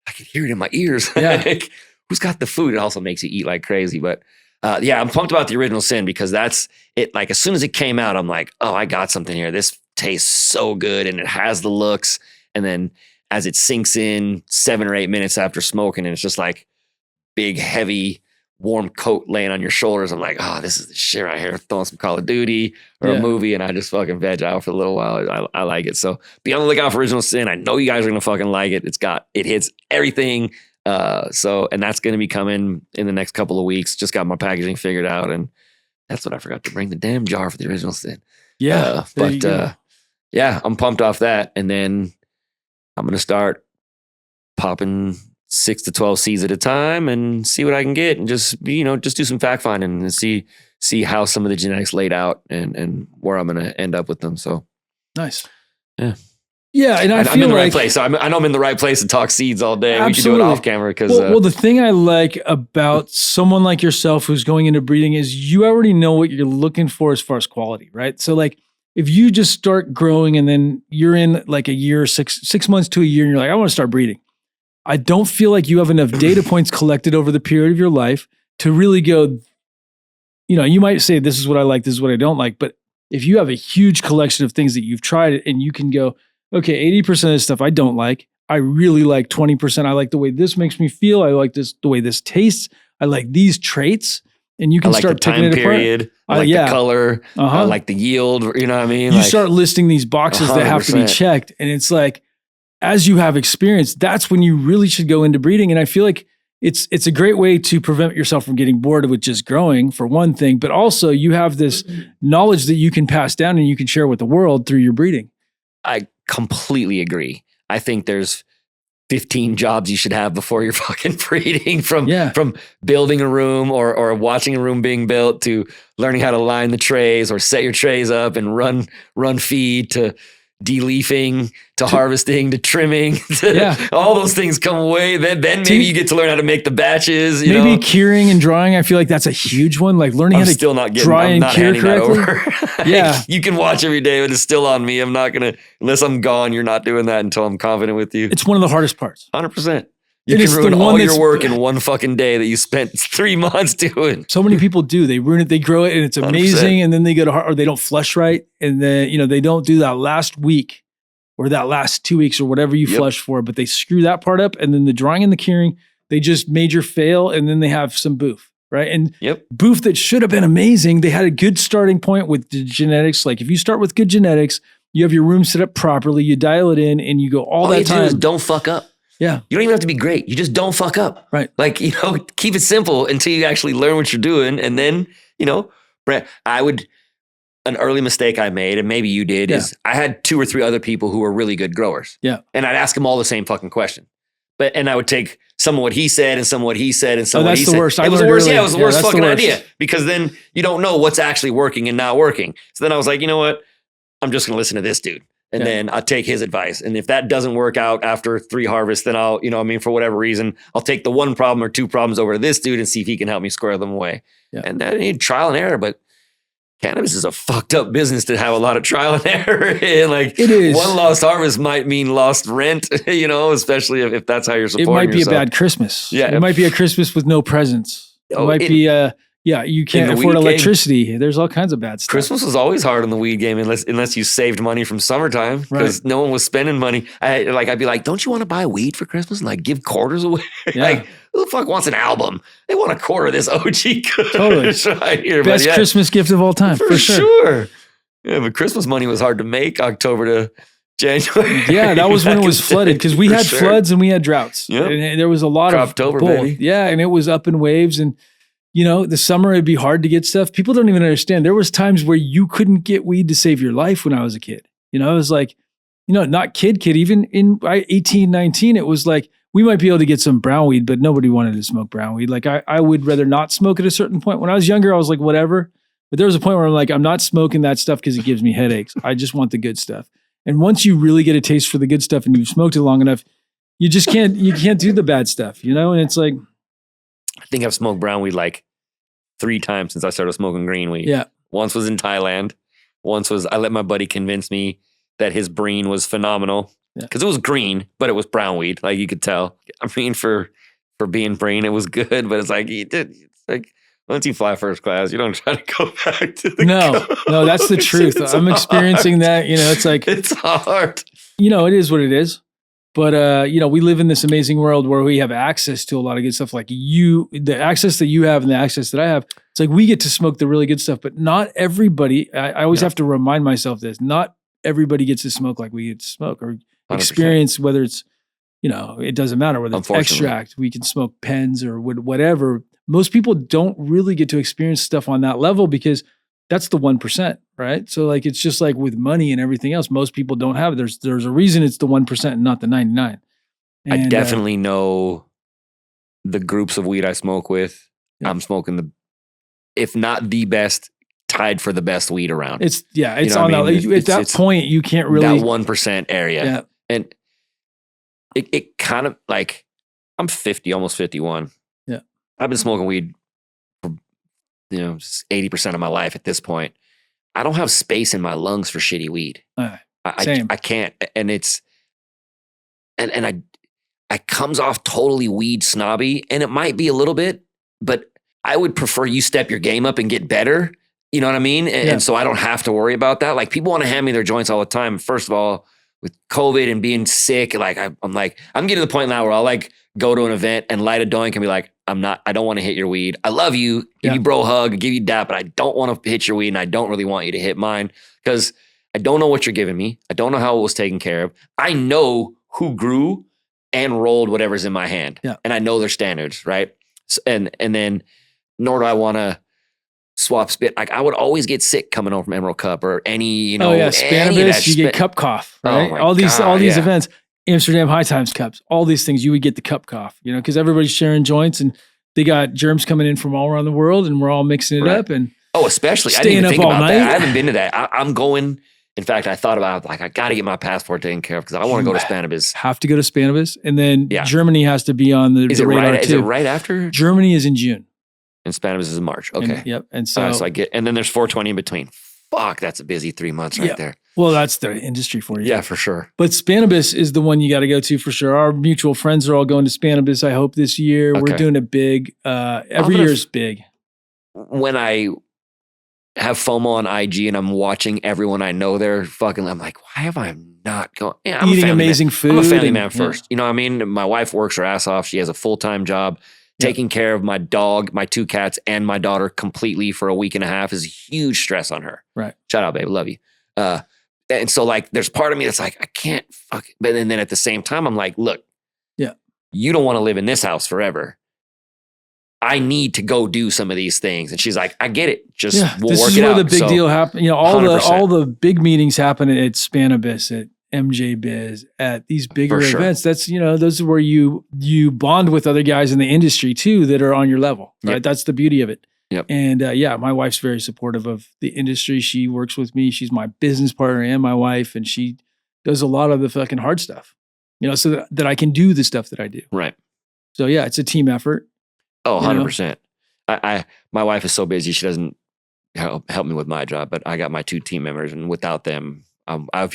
[SPEAKER 2] I can hear it in my ears.
[SPEAKER 1] Yeah.
[SPEAKER 2] Like, who's got the food? It also makes you eat like crazy. But I'm pumped about the Original Sin, because that's it. Like, as soon as it came out, I'm like, oh, I got something here. This tastes so good, and it has the looks. And then as it sinks in 7 or 8 minutes after smoking, and it's just like big, heavy, warm coat laying on your shoulders, I'm like, oh, this is the shit right here. Throwing some Call of Duty or a movie, and I just fucking veg out for a little while. I like it. So be on the lookout for Original Sin. I know you guys are gonna fucking like it. It hits everything. And that's gonna be coming in the next couple of weeks. Just got my packaging figured out, and that's what I forgot to bring, the damn jar for the Original Sin.
[SPEAKER 1] Yeah.
[SPEAKER 2] I'm pumped off that. And then I'm gonna start popping 6 to 12 seeds at a time and see what I can get, and just do some fact finding and see how some of the genetics laid out and where I'm going to end up with them. So
[SPEAKER 1] nice.
[SPEAKER 2] Yeah.
[SPEAKER 1] Yeah. And
[SPEAKER 2] I'm in the right place. So I know I'm in the right place to talk seeds all day.
[SPEAKER 1] Absolutely.
[SPEAKER 2] We can do it off camera.
[SPEAKER 1] Well, the thing I like about someone like yourself who's going into breeding is you already know what you're looking for as far as quality, right? So like, if you just start growing and then you're in like a year, 6 months to a year, and you're like, I want to start breeding, I don't feel like you have enough data points collected over the period of your life to really go, you might say, this is what I like, this is what I don't like. But if you have a huge collection of things that you've tried, and you can go, okay, 80% of this stuff I don't like. I really like 20%. I like the way this makes me feel. I like the way this tastes. I like these traits. And you can start picking it apart.
[SPEAKER 2] I like the color. I like the yield. You know what I mean?
[SPEAKER 1] You start listing these boxes 100%. That have to be checked. And it's like, as you have experience, that's when you really should go into breeding. And I feel like it's a great way to prevent yourself from getting bored with just growing, for one thing, but also you have this knowledge that you can pass down and you can share with the world through your breeding.
[SPEAKER 2] I completely agree. I think there's 15 jobs you should have before you're fucking breeding, from building a room or watching a room being built, to learning how to line the trays or set your trays up and run feed, to de-leafing, to harvesting, to trimming, all those things come away. Then maybe you get to learn how to make the batches.
[SPEAKER 1] Maybe curing and drying. I feel like that's a huge one. Like learning how to dry and cure correctly.
[SPEAKER 2] Yeah, you can watch every day, but it's still on me. I'm not gonna, unless I'm gone. You're not doing that until I'm confident with you.
[SPEAKER 1] It's one of the hardest parts.
[SPEAKER 2] 100%. You can ruin all your work in one fucking day that you spent 3 months doing.
[SPEAKER 1] So many people do. They ruin it. They grow it and it's amazing. 100%. And then they go to or they don't flush right. And then, they don't do that last week or that last 2 weeks or whatever you flush for, but they screw that part up. And then the drying and the curing, they just major fail. And then they have some boof. right? And booth that should have been amazing, they had a good starting point with the genetics. Like if you start with good genetics, you have your room set up properly, you dial it in, and you go all that time.
[SPEAKER 2] All you do is don't fuck up.
[SPEAKER 1] Yeah.
[SPEAKER 2] You don't even have to be great. You just don't fuck up.
[SPEAKER 1] Right.
[SPEAKER 2] Like, keep it simple until you actually learn what you're doing. And then, an early mistake I made, and maybe you did, is I had 2 or 3 other people who were really good growers.
[SPEAKER 1] Yeah.
[SPEAKER 2] And I'd ask them all the same fucking question. And I would take some of what he said and some of what he said and some of what he said.
[SPEAKER 1] Worst.
[SPEAKER 2] It was the worst. Yeah, it was the worst fucking idea, because then you don't know what's actually working and not working. So then I was like, you know what? I'm just going to listen to this dude. And then I'll take his advice. And if that doesn't work out after 3 harvests, then I'll, for whatever reason, I'll take the 1 problem or 2 problems over to this dude and see if he can help me square them away. Yeah. And that ain't trial and error, but cannabis is a fucked up business to have a lot of trial and error in. Like,
[SPEAKER 1] it is.
[SPEAKER 2] 1 lost harvest might mean lost rent, especially if that's how you're supporting yourself.
[SPEAKER 1] It might be a bad Christmas.
[SPEAKER 2] Yeah.
[SPEAKER 1] It might be a Christmas with no presents. It might be you can't afford electricity. There's all kinds of bad stuff.
[SPEAKER 2] Christmas was always hard in the weed game unless you saved money from summertime, because no one was spending money. I'd be like, don't you want to buy weed for Christmas and like give quarters away?
[SPEAKER 1] Yeah.
[SPEAKER 2] Like, who the fuck wants an album? They want a quarter of this OG
[SPEAKER 1] totally
[SPEAKER 2] right here.
[SPEAKER 1] Best Christmas gift of all time, for
[SPEAKER 2] sure. Yeah, but Christmas money was hard to make October to January.
[SPEAKER 1] Yeah, that was when it was flooded, because we had floods and we had droughts. Yep. And there was a lot of both. Baby. Yeah, and it was up in waves, and the summer it'd be hard to get stuff. People don't even understand. There was times where you couldn't get weed to save your life when I was a kid. It was like, not kid, even in 18, 19, it was like, we might be able to get some brown weed, but nobody wanted to smoke brown weed. Like I would rather not smoke at a certain point. When I was younger, I was like, whatever. But there was a point where I'm like, I'm not smoking that stuff because it gives me headaches. I just want the good stuff. And once you really get a taste for the good stuff and you've smoked it long enough, you can't do the bad stuff, And it's like,
[SPEAKER 2] I think I've smoked brown weed like 3 times since I started smoking green weed.
[SPEAKER 1] Yeah. Once
[SPEAKER 2] was in Thailand. Once was, I let my buddy convince me that his breen was phenomenal. Because it was green, but it was brown weed. Like, you could tell. I mean, for being breen, it was good. But it's like once you fly first class, you don't try to go back to the
[SPEAKER 1] No, that's the truth. I'm experiencing that. It's like,
[SPEAKER 2] it's hard.
[SPEAKER 1] It is what it is. But, we live in this amazing world where we have access to a lot of good stuff. Like the access that you have and the access that I have, it's like we get to smoke the really good stuff, but not everybody, I always have to remind myself this, not everybody gets to smoke like we get to smoke or 100%. Experience, whether it's, it doesn't matter whether it's extract, we can smoke pens or whatever. Most people don't really get to experience stuff on that level because that's the 1%, right? So like, it's just like with money and everything else, most people don't have it. There's a reason it's the 1% and not the 99. And,
[SPEAKER 2] I definitely know the groups of weed I smoke with. Yeah. I'm smoking if not the best, tied for the best weed around.
[SPEAKER 1] It's on that point, you can't really.
[SPEAKER 2] That 1% area.
[SPEAKER 1] Yeah.
[SPEAKER 2] And it kind of like, I'm 50, almost 51.
[SPEAKER 1] Yeah.
[SPEAKER 2] I've been smoking weed 80% of my life at this point. I don't have space in my lungs for shitty weed.
[SPEAKER 1] Same.
[SPEAKER 2] I can't. And it's, and I comes off totally weed snobby, and it might be a little bit, but I would prefer you step your game up and get better. You know what I mean? And so I don't have to worry about that. Like, people want to hand me their joints all the time. First of all, with COVID and being sick, like I'm getting to the point now where I'll like go to an event and light a doink and be like, I don't want to hit your weed. I love you, give you bro hug, give you dap, but I don't want to hit your weed, and I don't really want you to hit mine because I don't know what you're giving me. I don't know how it was taken care of. I know who grew and rolled whatever's in my hand.
[SPEAKER 1] Yeah.
[SPEAKER 2] And I know their standards, right? And then nor do I want to swap spit. Like, I would always get sick coming home from Emerald Cup or any,
[SPEAKER 1] Spannabis, you get cup cough, right? All these events, Amsterdam High Times cups, all these things, you would get the cup cough, because everybody's sharing joints and they got germs coming in from all around the world and we're all mixing it up. And
[SPEAKER 2] especially, I didn't even think about that. I haven't been to that. I'm going. In fact, I thought about like, I got to get my passport taken care of because I want to go to Spannabis.
[SPEAKER 1] Have to go to Spannabis, and then Germany has to be on the radar too.
[SPEAKER 2] Is it right after?
[SPEAKER 1] Germany is in June.
[SPEAKER 2] And Spannabis is in March. Okay.
[SPEAKER 1] And so
[SPEAKER 2] I get, and then there's 420 in between. Fuck, that's a busy 3 months right there.
[SPEAKER 1] Well, that's the industry for you.
[SPEAKER 2] Yeah, for sure.
[SPEAKER 1] But Spannabis is the one you got to go to for sure. Our mutual friends are all going to Spannabis, I hope, this year. Okay. We're doing it big. Every year's big.
[SPEAKER 2] When I have FOMO on IG and I'm watching everyone I know there fucking, I'm like, why have I not gone? Yeah, I'm
[SPEAKER 1] eating amazing food.
[SPEAKER 2] I'm a family man first. You know what I mean? My wife works her ass off. She has a full-time job. Taking care of my dog, my 2 cats, and my daughter completely for a week and a half is huge stress on her.
[SPEAKER 1] Right.
[SPEAKER 2] Shout out, babe. Love you. And so like, there's part of me that's like, I can't fuck it. But then at the same time, I'm like, look, you don't want to live in this house forever. I need to go do some of these things. And she's like, I get it. Just we'll
[SPEAKER 1] this
[SPEAKER 2] work
[SPEAKER 1] is
[SPEAKER 2] it
[SPEAKER 1] where
[SPEAKER 2] out.
[SPEAKER 1] the big deal happen. You know,
[SPEAKER 2] $100%.
[SPEAKER 1] all the big meetings happen at Spannabis, at MJ Biz, at these bigger events. That's, you know, those are where you bond with other guys in the industry too that are on your level. Right.
[SPEAKER 2] Yep.
[SPEAKER 1] That's the beauty of it.
[SPEAKER 2] Yep.
[SPEAKER 1] And my wife's very supportive of the industry. She works with me. She's my business partner and my wife, and she does a lot of the fucking hard stuff, you know, so that I can do the stuff that I do.
[SPEAKER 2] Right.
[SPEAKER 1] So yeah, it's a team effort.
[SPEAKER 2] Oh, 100%. My wife is so busy. She doesn't help me with my job, but I got my 2 team members, and without them, I've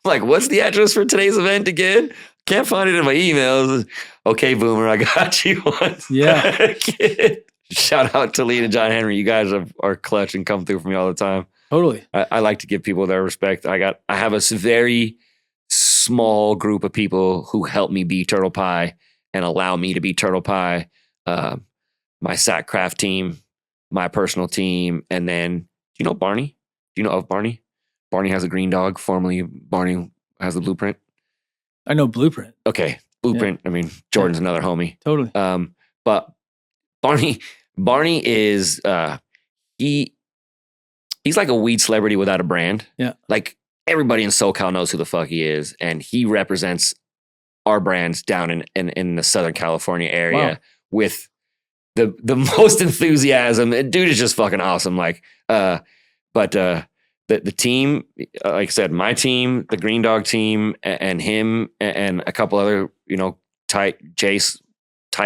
[SPEAKER 2] like, what's the address for today's event again? Can't find it in my emails. Okay, Boomer, I got you one.
[SPEAKER 1] Yeah.
[SPEAKER 2] Shout out to Lee and John Henry. You guys are clutch and come through for me all the time.
[SPEAKER 1] Totally.
[SPEAKER 2] I like to give people their respect. I have a very small group of people who help me be Turtle Pie and allow me to be Turtle Pie. My Sack Craft team, my personal team, and then, do you know Barney? Do you know of Barney? Barney has a green dog. Formerly, Barney has the Blueprint.
[SPEAKER 1] I know Blueprint.
[SPEAKER 2] Okay, Blueprint. Yeah. I mean, Jordan's another homie.
[SPEAKER 1] Totally.
[SPEAKER 2] But Barney is he's like a weed celebrity without a brand.
[SPEAKER 1] Yeah. Like
[SPEAKER 2] everybody in SoCal knows who the fuck he is, and he represents our brands down in the Southern California area with the most enthusiasm. Dude is just fucking awesome. Like, the team, like I said, my team, the Green Dog team, and him, and a couple other, you know, tight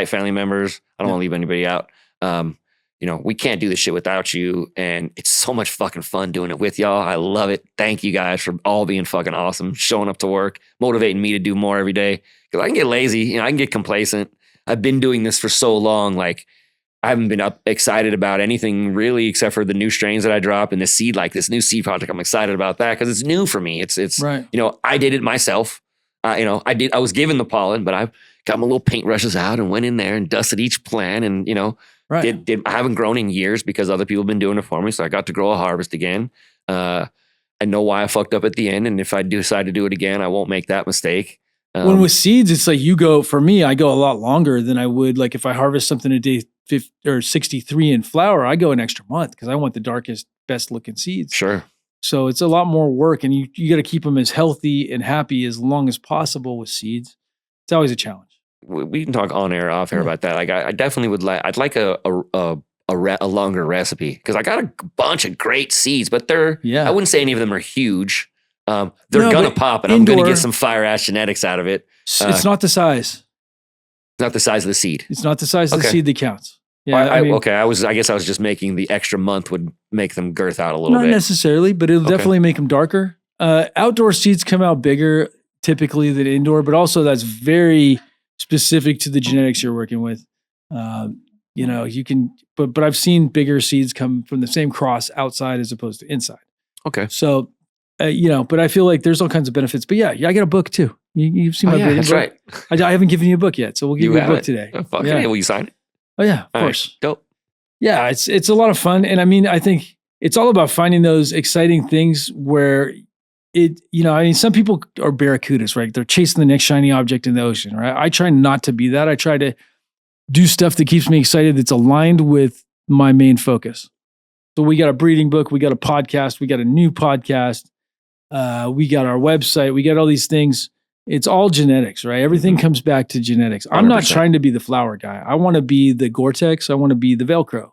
[SPEAKER 2] family members. I don't want to leave anybody out. You know, we can't do this shit without you. And it's so much fucking fun doing it with y'all. I love it. Thank you guys for all being fucking awesome, showing up to work, motivating me to do more every day. Because I can get lazy, you know, I can get complacent. I've been doing this for so long. Like, I haven't been excited about anything really, except for the new strains that I drop and this new seed project. I'm excited about that because it's new for me. It's right. You know, I did it myself. You know, I was given the pollen, but I got my little paintbrushes out and went in there and dusted each plant, and, you know, I haven't grown in years because other people have been doing it for me. So I got to grow a harvest again. I know why I fucked up at the end. And if I decide to do it again, I won't make that mistake.
[SPEAKER 1] When with seeds, it's like I go a lot longer than I would. Like if I harvest something a day 50 or 63 in flower, I go an extra month because I want the darkest, best looking seeds.
[SPEAKER 2] Sure.
[SPEAKER 1] So it's a lot more work, and you got to keep them as healthy and happy as long as possible with seeds. It's always a challenge.
[SPEAKER 2] We can talk on air, off air about that. Like I definitely would like. I'd like a longer recipe because I got a bunch of great seeds, but I wouldn't say any of them are huge. They're gonna pop, and I'm gonna get some fire ass genetics out of it.
[SPEAKER 1] It's not the size.
[SPEAKER 2] It's not the size of the seed.
[SPEAKER 1] It's not the size of the seed that counts. Yeah,
[SPEAKER 2] I guess I was just making the extra month would make them girth out a little bit.
[SPEAKER 1] Not necessarily, but it'll definitely make them darker. Outdoor seeds come out bigger typically than indoor, but also that's very specific to the genetics you're working with. You know, you can, but I've seen bigger seeds come from the same cross outside as opposed to inside.
[SPEAKER 2] Okay.
[SPEAKER 1] So, you know, but I feel like there's all kinds of benefits. But yeah, I got a book too. You've seen my book.
[SPEAKER 2] That's right.
[SPEAKER 1] I haven't given you a book yet, so we'll give you a book today.
[SPEAKER 2] Oh, fuck yeah. Will you sign it?
[SPEAKER 1] Oh yeah, of course.
[SPEAKER 2] Right. Dope.
[SPEAKER 1] Yeah, it's a lot of fun, and I mean, I think it's all about finding those exciting things where some people are barracudas, right? They're chasing the next shiny object in the ocean, right? I try not to be that. I try to do stuff that keeps me excited, that's aligned with my main focus. So we got a breeding book, we got a podcast, we got a new podcast, we got our website, we got all these things. It's all genetics, right? Everything comes back to genetics. 100%. I'm not trying to be the flower guy. I want to be the Gore-Tex. I want to be the Velcro.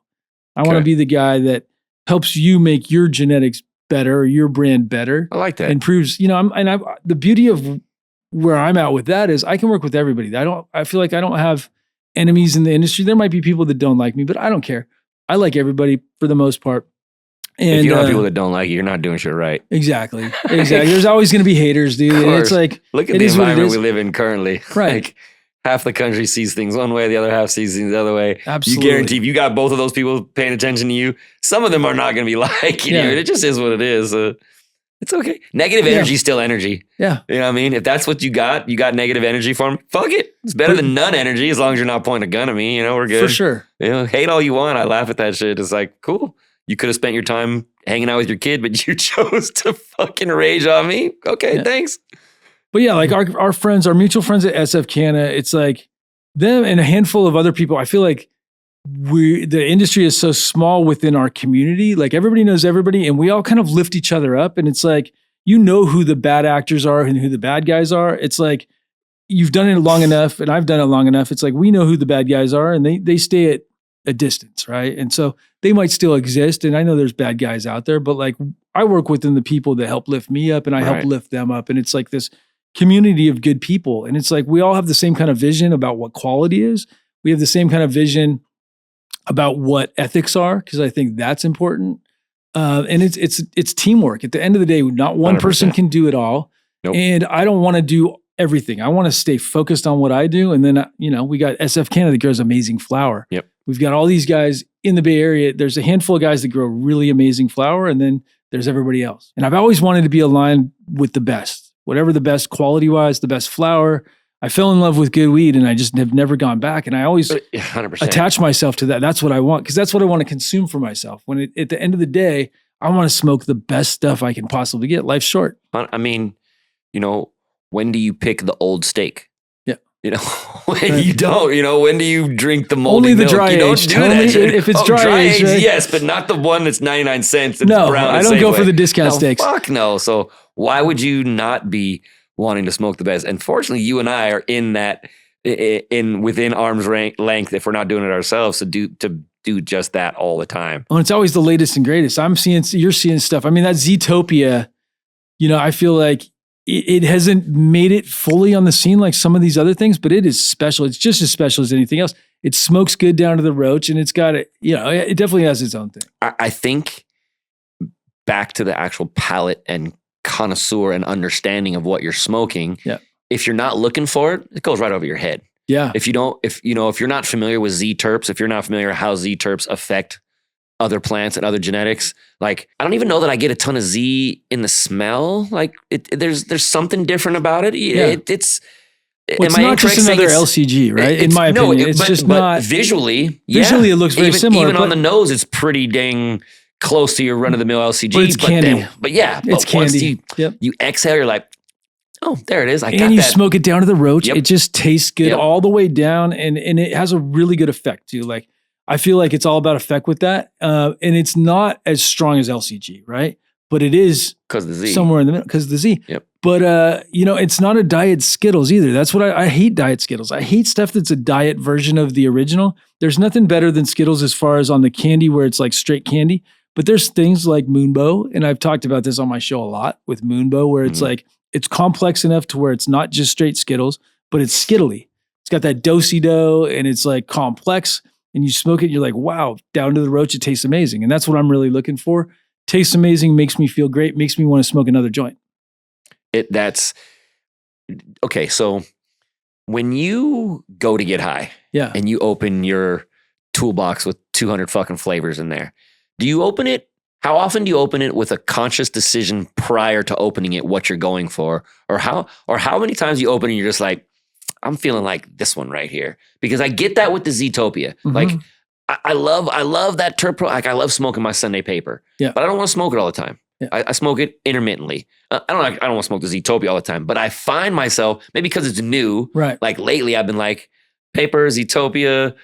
[SPEAKER 1] I want to be the guy that helps you make your genetics better, or your brand better.
[SPEAKER 2] I like that.
[SPEAKER 1] Improves, the beauty of where I'm at with that is I can work with everybody. I feel like I don't have enemies in the industry. There might be people that don't like me, but I don't care. I like everybody for the most part. And
[SPEAKER 2] if you don't have people that don't like you, you're not doing shit right.
[SPEAKER 1] Exactly. There's always going to be haters, dude. And it's like,
[SPEAKER 2] look at the environment we live in currently.
[SPEAKER 1] Right.
[SPEAKER 2] Like, half the country sees things one way, the other half sees things the other way.
[SPEAKER 1] Absolutely.
[SPEAKER 2] You guarantee if you got both of those people paying attention to you, some of them are not going to be liking you. It just is what it is. It's okay. Negative energy is still energy.
[SPEAKER 1] Yeah.
[SPEAKER 2] You know what I mean? If that's what you got negative energy from, fuck it. It's better than none energy as long as you're not pointing a gun at me. You know, we're good.
[SPEAKER 1] For sure.
[SPEAKER 2] You know, hate all you want. I laugh at that shit. It's like, cool. You could have spent your time hanging out with your kid, but you chose to fucking rage on me. Okay, thanks.
[SPEAKER 1] But yeah, like our friends, our mutual friends at SF Canna, it's like them and a handful of other people. I feel like the industry is so small within our community. Like everybody knows everybody and we all kind of lift each other up. And it's like, you know who the bad actors are and who the bad guys are. It's like, you've done it long enough and I've done it long enough. It's like, we know who the bad guys are and they stay at a distance, right? And so they might still exist. And I know there's bad guys out there, but like I work within the people that help lift me up and I help lift them up. And it's like this community of good people. And it's like, we all have the same kind of vision about what quality is. We have the same kind of vision about what ethics are, because I think that's important. And it's teamwork. At the end of the day, not one 100%. Person can do it all. Nope. And I don't want to do everything. I want to stay focused on what I do. And then, we got SF Canada that grows amazing flower.
[SPEAKER 2] Yep.
[SPEAKER 1] We've got all these guys in the Bay Area. There's a handful of guys that grow really amazing flower. And then there's everybody else. And I've always wanted to be aligned with the best, whatever the best quality wise, the best flower. I fell in love with good weed and I just have never gone back. And I always
[SPEAKER 2] 100%.
[SPEAKER 1] Attach myself to that. That's what I want. Because that's what I want to consume for myself. At the end of the day, I want to smoke the best stuff I can possibly get. Life's short.
[SPEAKER 2] I mean, when do you pick the old steak?
[SPEAKER 1] Yeah.
[SPEAKER 2] When you don't, when do you drink the moldy
[SPEAKER 1] Only the
[SPEAKER 2] milk?
[SPEAKER 1] dry
[SPEAKER 2] You don't
[SPEAKER 1] aged.
[SPEAKER 2] do that shit.
[SPEAKER 1] If it's dry aged, right?
[SPEAKER 2] Yes, but not the one that's 99 cents.
[SPEAKER 1] No, I don't go for the discount steaks.
[SPEAKER 2] Fuck no. So why would you not be wanting to smoke the best? And fortunately, you and I are in that, within arm's length, if we're not doing it ourselves, to do just that all the time.
[SPEAKER 1] Oh, it's always the latest and greatest. You're seeing stuff. I mean, that Zootopia, I feel like it hasn't made it fully on the scene like some of these other things, but it is special. It's just as special as anything else. It smokes good down to the roach and it's got it definitely has its own thing.
[SPEAKER 2] I think back to the actual palate and connoisseur and understanding of what you're smoking.
[SPEAKER 1] Yeah.
[SPEAKER 2] If you're not looking for it, it goes right over your head.
[SPEAKER 1] Yeah.
[SPEAKER 2] If you're not familiar with Z terps, if you're not familiar with how Z terps affect other plants and other genetics, like I don't even know that I get a ton of Z in the smell. Like there's something different about it. It's
[SPEAKER 1] not just another LCG, right? In my opinion, it's just not
[SPEAKER 2] visually.
[SPEAKER 1] Visually, it looks very similar.
[SPEAKER 2] Even on the nose, it's pretty dang close to your run-of-the-mill LCG.
[SPEAKER 1] But it's candy.
[SPEAKER 2] It's candy. You exhale, you're like, oh, there it is.
[SPEAKER 1] And you smoke it down to the roach. Yep. It just tastes good all the way down. And it has a really good effect too. Like, I feel like it's all about effect with that. And it's not as strong as LCG, right? But it is
[SPEAKER 2] because the Z
[SPEAKER 1] somewhere in the middle because of the Z.
[SPEAKER 2] Yep.
[SPEAKER 1] But it's not a diet Skittles either. That's what I hate diet Skittles. I hate stuff that's a diet version of the original. There's nothing better than Skittles as far as on the candy where it's like straight candy. But there's things like Moonbow, and I've talked about this on my show a lot with Moonbow, where it's like it's complex enough to where it's not just straight Skittles, but it's Skittly. It's got that do-si-do, and it's like complex. And you smoke it, and you're like, wow, down to the roach, it tastes amazing. And that's what I'm really looking for. Tastes amazing, makes me feel great, makes me want to smoke another joint.
[SPEAKER 2] That's okay. So when you go to get high, and you open your toolbox with 200 fucking flavors in there, do you open it? How often do you open it with a conscious decision prior to opening it, what you're going for? Or how many times you open it and you're just like, I'm feeling like this one right here? Because I get that with the Zootopia. Mm-hmm. Like I love that terp. Like I love smoking my Sunday paper, but I don't want to smoke it all the time. Yeah. I smoke it intermittently. I don't want to smoke the Zootopia all the time, but I find myself, maybe because it's new, right? Like lately I've been like paper, Zootopia,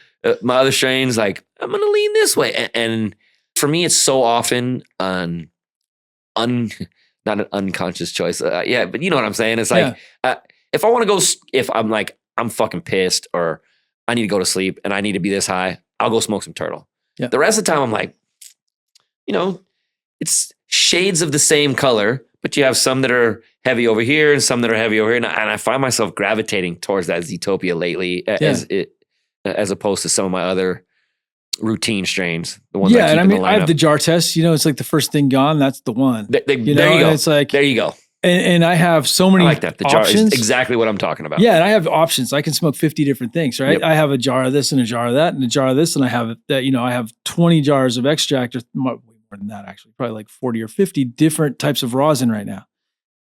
[SPEAKER 2] my other strains, like I'm going to lean this way. And for me, it's so often not an unconscious choice. But you know what I'm saying? It's like, if I want to go, if I'm like, I'm fucking pissed or I need to go to sleep and I need to be this high, I'll go smoke some turtle. Yeah. The rest of the time I'm like, it's shades of the same color, but you have some that are heavy over here and some that are heavy over here. And I find myself gravitating towards that Zootopia lately as opposed to some of my other routine strains. The ones I keep in the lineup.
[SPEAKER 1] I have the jar test, it's like the first thing gone. That's the one.
[SPEAKER 2] There you go. It's like, there you go.
[SPEAKER 1] And I have so many options. I like that. The jar is
[SPEAKER 2] exactly what I'm talking about.
[SPEAKER 1] Yeah, and I have options. I can smoke 50 different things, right? Yep. I have a jar of this and a jar of that and a jar of this, and I have that. I have 20 jars of extract or more than that actually, probably like 40 or 50 different types of rosin right now.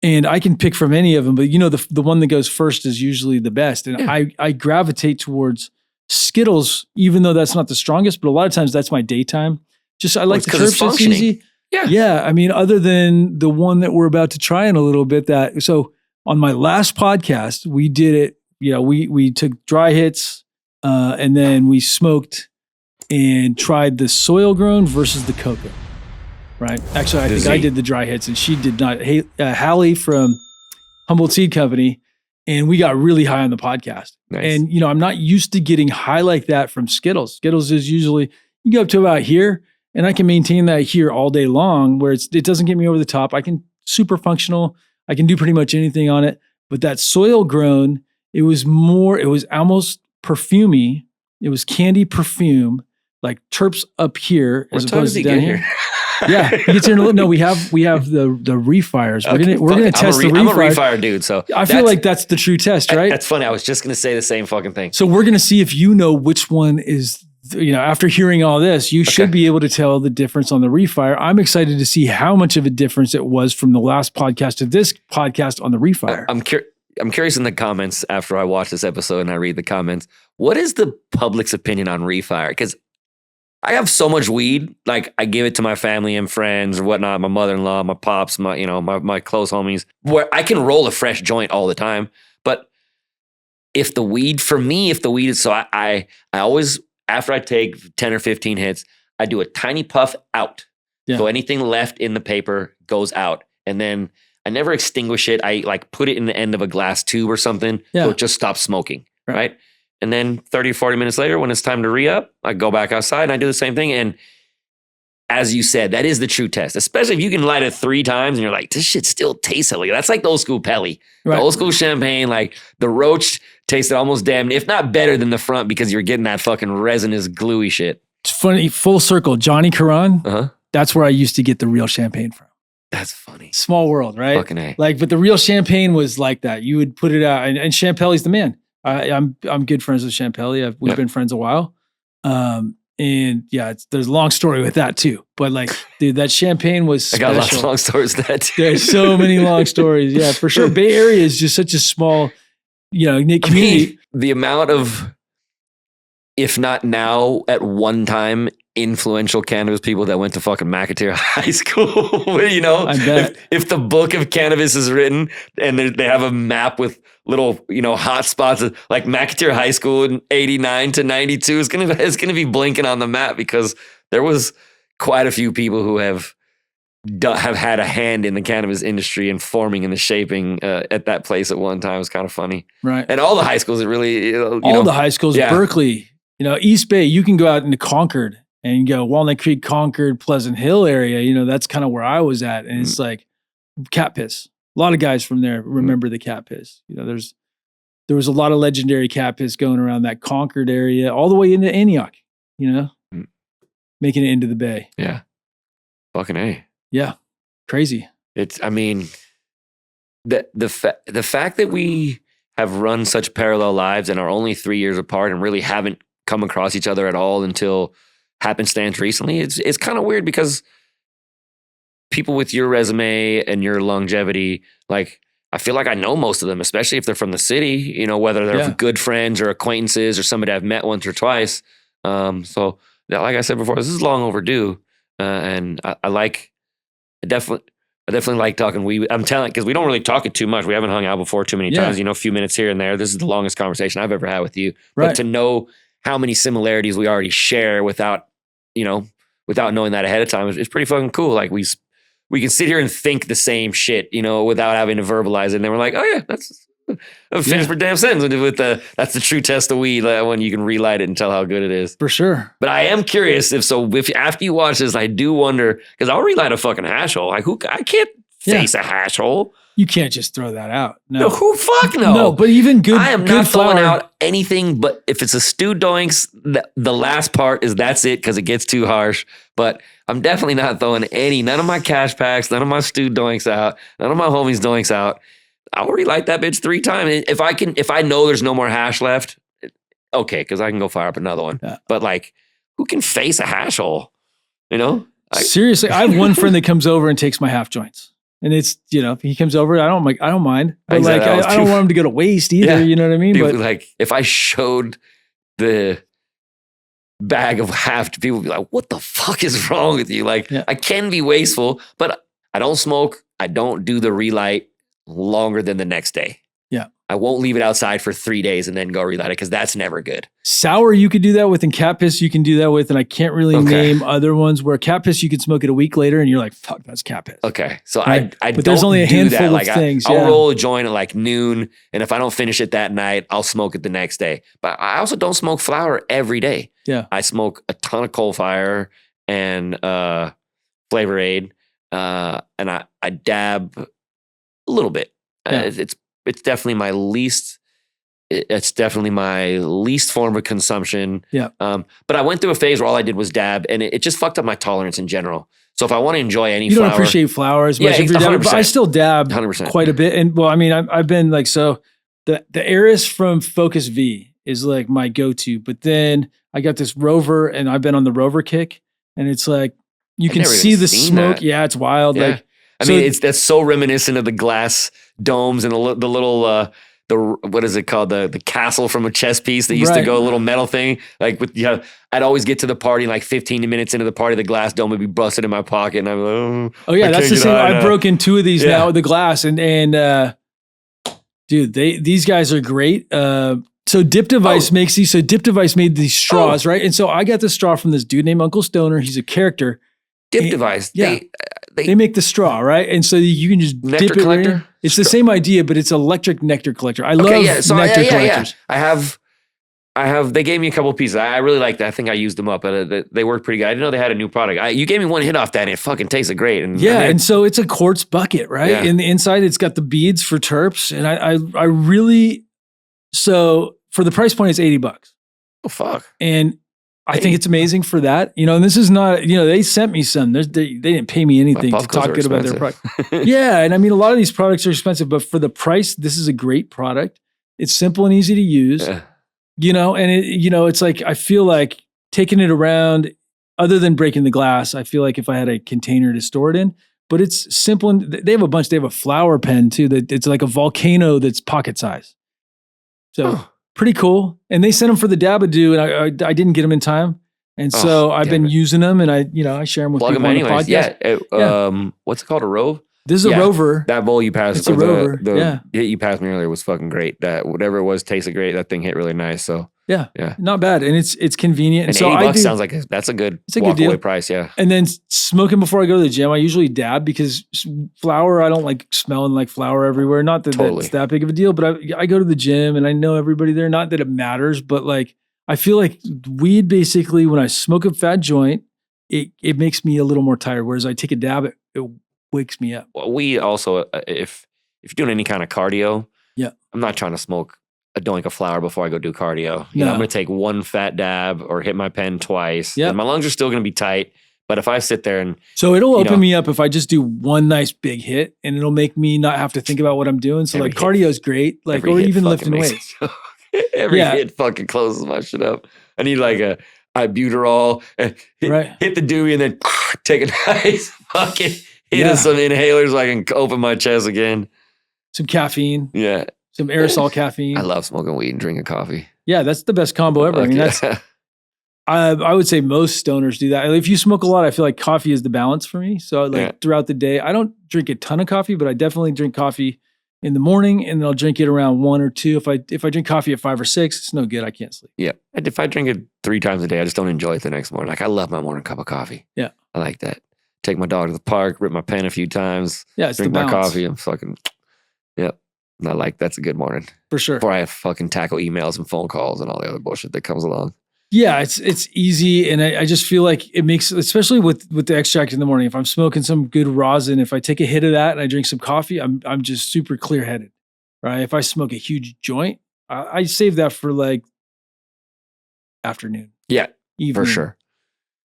[SPEAKER 1] And I can pick from any of them, but the one that goes first is usually the best. And I gravitate towards Skittles, even though that's not the strongest, but a lot of times that's my daytime. Just I like the terps, it's easy. Yeah. I mean, other than the one that we're about to try in a little bit, so on my last podcast, we did it, we took dry hits and then we smoked and tried the soil grown versus the cocoa. Right. Actually, I think I did the dry hits and she did not. Hallie from Humboldt Seed Company. And we got really high on the podcast. Nice. And, I'm not used to getting high like that from Skittles. Skittles is usually, you go up to about here and I can maintain that here all day long where it doesn't get me over the top. I can super functional. I can do pretty much anything on it. But that soil grown, it was almost perfumey. It was candy perfume, like terps up here as opposed to down here. Yeah, he gets here. No, we have the refires. We're gonna test the refire.
[SPEAKER 2] I'm a refire dude, so
[SPEAKER 1] I feel like that's the true test, right?
[SPEAKER 2] That's funny. I was just gonna say the same fucking thing.
[SPEAKER 1] So we're gonna see if you know which one is. After hearing all this, you should be able to tell the difference on the refire. I'm excited to see how much of a difference it was from the last podcast to this podcast on the refire.
[SPEAKER 2] I'm curious in the comments after I watch this episode and I read the comments. What is the public's opinion on refire? Because I have so much weed, like I give it to my family and friends or whatnot, my mother-in-law, my pops, my close homies, where I can roll a fresh joint all the time. But if the weed is, so I always, after I take 10 or 15 hits, I do a tiny puff out. Yeah. So anything left in the paper goes out. And then I never extinguish it. I like put it in the end of a glass tube or something. So it just stops smoking, right? And then 30 or 40 minutes later, when it's time to re-up, I go back outside and I do the same thing. And as you said, that is the true test, especially if you can light it 3 times and you're like, this shit still tastes like that's like the old school Pelly. Right. The old school champagne, like the Roach tasted almost damn, if not better than the front because you're getting that fucking resinous, gluey shit.
[SPEAKER 1] It's funny, full circle, Johnny Caron, that's where I used to get the real champagne from.
[SPEAKER 2] That's funny.
[SPEAKER 1] Small world, right?
[SPEAKER 2] Fucking A.
[SPEAKER 1] Like, but the real champain was like that. You would put it out, and Champelli's the man. I'm good friends with Champelli. We've been friends a while. And yeah, there's a long story with that too. But like, dude, that champagne was special.
[SPEAKER 2] I got lots of long stories with that too.
[SPEAKER 1] There's so many long stories. Yeah, for sure. Bay Area is just such a small, knit community.
[SPEAKER 2] I mean, the amount of, if not now, at one time, influential cannabis people that went to fucking McAteer High School,
[SPEAKER 1] I bet.
[SPEAKER 2] If the book of cannabis is written and they have a map with little, hot spots like McAteer High School in 89 to 92 is going to be blinking on the map because there was quite a few people who have had a hand in the cannabis industry and forming and the shaping at that place at one time. It was kind of funny.
[SPEAKER 1] Right.
[SPEAKER 2] And all the high schools, it really,
[SPEAKER 1] all the high schools, Berkeley, East Bay, you can go out into Concord and go Walnut Creek, Concord, Pleasant Hill area. That's kind of where I was at. And it's like cat piss. A lot of guys from there remember the cat piss. There was a lot of legendary cat piss going around that Concord area, all the way into Antioch, making it into the Bay.
[SPEAKER 2] Yeah. Fucking A.
[SPEAKER 1] Yeah. Crazy.
[SPEAKER 2] The fact that we have run such parallel lives and are only 3 years apart and really haven't come across each other at all until happenstance recently, it's kind of weird because people with your resume and your longevity, like I feel like I know most of them, especially if they're from the city, whether they're good friends or acquaintances or somebody I've met once or twice. So like I said before, this is long overdue. And I definitely like talking weed. I'm telling, because we don't really talk it too much. We haven't hung out before too many times, a few minutes here and there. This is the longest conversation I've ever had with you. Right. But to know how many similarities we already share without knowing that ahead of time is pretty fucking cool. Like we can sit here and think the same shit, without having to verbalize it. And then we're like, oh yeah, that's a finish for damn sentence. That's the true test of weed, when you can relight it and tell how good it is.
[SPEAKER 1] For sure.
[SPEAKER 2] But I am curious if after you watch this, I do wonder, because I'll relight a fucking hash hole. Like I can't face a hash hole.
[SPEAKER 1] You can't just throw that out.
[SPEAKER 2] No, who fuck no.
[SPEAKER 1] No, but even good.
[SPEAKER 2] I am not throwing out anything, but if it's a stewed doinks, the last part is that's it because it gets too harsh. But I'm definitely not throwing none of my cash packs, none of my stewed doinks out, none of my homies doinks out. I'll relight that bitch 3 times. If I know there's no more hash left, okay, because I can go fire up another one. Yeah. But like, who can face a hash hole?
[SPEAKER 1] Seriously, I have one friend that comes over and takes my half joints. And it's, he comes over, I don't mind. But I don't want him to go to waste either, you know what I mean?
[SPEAKER 2] But like, if I showed the bag of half to people, be like, what the fuck is wrong with you? Like, I can be wasteful, but I don't smoke. I don't do the relight longer than the next day.
[SPEAKER 1] Yeah.
[SPEAKER 2] I won't leave it outside for 3 days and then go relight it because that's never good.
[SPEAKER 1] Sour you could do that with, and cat piss you can do that with, and I can't really name other ones where cat piss you can smoke it a week later and you're like, fuck, that's cat piss.
[SPEAKER 2] Okay. So right?
[SPEAKER 1] But there's only a handful of things.
[SPEAKER 2] I'll roll a joint at like noon, and if I don't finish it that night, I'll smoke it the next day. But I also don't smoke flower every day.
[SPEAKER 1] Yeah.
[SPEAKER 2] I smoke a ton of Coalfire and Flavor Aid, and I dab a little bit. It's definitely my least. It's definitely my least form of consumption.
[SPEAKER 1] Yeah.
[SPEAKER 2] But I went through a phase where all I did was dab, and it just fucked up my tolerance in general. So if I want to enjoy any
[SPEAKER 1] you
[SPEAKER 2] flower,
[SPEAKER 1] don't appreciate flower as much. But I still dab
[SPEAKER 2] 100%.
[SPEAKER 1] quite a bit. And well, I mean, I've been like, so the Eris from Focus V is like my go-to, but then I got this Rover and I've been on the Rover kick, and it's like, you can see the smoke.
[SPEAKER 2] That.
[SPEAKER 1] Yeah. It's wild.
[SPEAKER 2] Yeah.
[SPEAKER 1] Like,
[SPEAKER 2] I mean, that's so reminiscent of the glass domes and the little, what is it called? The castle from a chess piece that used to go a little metal thing. Like I'd always get to the party, like 15 minutes into the party, the glass dome would be busted in my pocket, and I'm like,
[SPEAKER 1] oh yeah, that's the same. I broke in 2 of these now with the glass, and dude, these guys are great. So Dip Device makes these. So Dip Device made these straws, right? And so I got the straw from this dude named Uncle Stoner. He's a character.
[SPEAKER 2] Dip Device,
[SPEAKER 1] they make the straw, right? And so you can just
[SPEAKER 2] nectar
[SPEAKER 1] dip it
[SPEAKER 2] collector?
[SPEAKER 1] in. It's the same idea, but it's electric nectar collector. I love nectar collectors.
[SPEAKER 2] Yeah. They gave me a couple of pieces. I really like that. I think I used them up, but they worked pretty good. I didn't know they had a new product. You gave me one hit off that, and it fucking tasted great. And
[SPEAKER 1] and so it's a quartz bucket, right?
[SPEAKER 2] Yeah.
[SPEAKER 1] In the inside, it's got the beads for terps, and I really, so for the price point, it's $80.
[SPEAKER 2] Oh fuck!
[SPEAKER 1] And I think it's amazing for that. And this is not, they sent me some. They didn't pay me anything to talk good about their product. Yeah. And I mean, a lot of these products are expensive, but for the price, this is a great product. It's simple and easy to use, and it's like, I feel like taking it around, other than breaking the glass, I feel like if I had a container to store it in, but it's simple. And they have a flower pen too, that it's like a volcano that's pocket size. So pretty cool. And they sent them for the Dabadoo, and I didn't get them in time. And so I've been using them, and I share them with people on the podcast.
[SPEAKER 2] Yeah. What's it called? A Rove?
[SPEAKER 1] This is a Rover.
[SPEAKER 2] That bowl you passed.
[SPEAKER 1] It's a Rover.
[SPEAKER 2] The hit you passed me earlier was fucking great. That whatever it was tasted great. That thing hit really nice. So
[SPEAKER 1] yeah, not bad, and it's convenient.
[SPEAKER 2] And
[SPEAKER 1] so
[SPEAKER 2] $80 sounds like that's a good walk-away price. Yeah.
[SPEAKER 1] And then smoking before I go to the gym, I usually dab because flower, I don't like smelling like flower everywhere. Not that that's that big of a deal, but I go to the gym and I know everybody there. Not that it matters, but like I feel like weed basically, when I smoke a fat joint, it makes me a little more tired. Whereas I take a dab, it wakes me up.
[SPEAKER 2] Well, weed also, if you're doing any kind of cardio, I'm not trying to smoke a doink of flower before I go do cardio. I'm going to take one fat dab or hit my pen twice. And my lungs are still going to be tight. But if I sit there and...
[SPEAKER 1] So it'll open me up if I just do one nice big hit, and it'll make me not have to think about what I'm doing. So like cardio is great. Like, or even lifting weights.
[SPEAKER 2] Every hit fucking closes my shit up. I need like a ibuterol, hit the Dewey, and then take a nice fucking hit of some inhalers so I can open my chest again.
[SPEAKER 1] Some caffeine.
[SPEAKER 2] Yeah.
[SPEAKER 1] Some aerosol caffeine.
[SPEAKER 2] I love smoking weed and drinking coffee.
[SPEAKER 1] Yeah, that's the best combo ever. I mean, that's... I would say most stoners do that. If you smoke a lot, I feel like coffee is the balance for me. So throughout the day, I don't drink a ton of coffee, but I definitely drink coffee in the morning, and then I'll drink it around 1 or 2. If I drink coffee at 5 or 6, it's no good. I can't sleep.
[SPEAKER 2] Yeah. If I drink it 3 times a day, I just don't enjoy it the next morning. Like, I love my morning cup of coffee.
[SPEAKER 1] Yeah.
[SPEAKER 2] I like that. Take my dog to the park, rip my pen a few times.
[SPEAKER 1] Yeah, it's
[SPEAKER 2] drink
[SPEAKER 1] the
[SPEAKER 2] my
[SPEAKER 1] balance.
[SPEAKER 2] coffee. I'm fucking, that's a good morning.
[SPEAKER 1] For sure.
[SPEAKER 2] Before I have fucking tackle emails and phone calls and all the other bullshit that comes along.
[SPEAKER 1] Yeah, it's easy, and I just feel like it makes, especially with the extract in the morning, if I'm smoking some good rosin, if I take a hit of that and I drink some coffee, I'm just super clear-headed, right? If I smoke a huge joint, I save that for like afternoon.
[SPEAKER 2] Yeah,
[SPEAKER 1] evening,
[SPEAKER 2] for sure.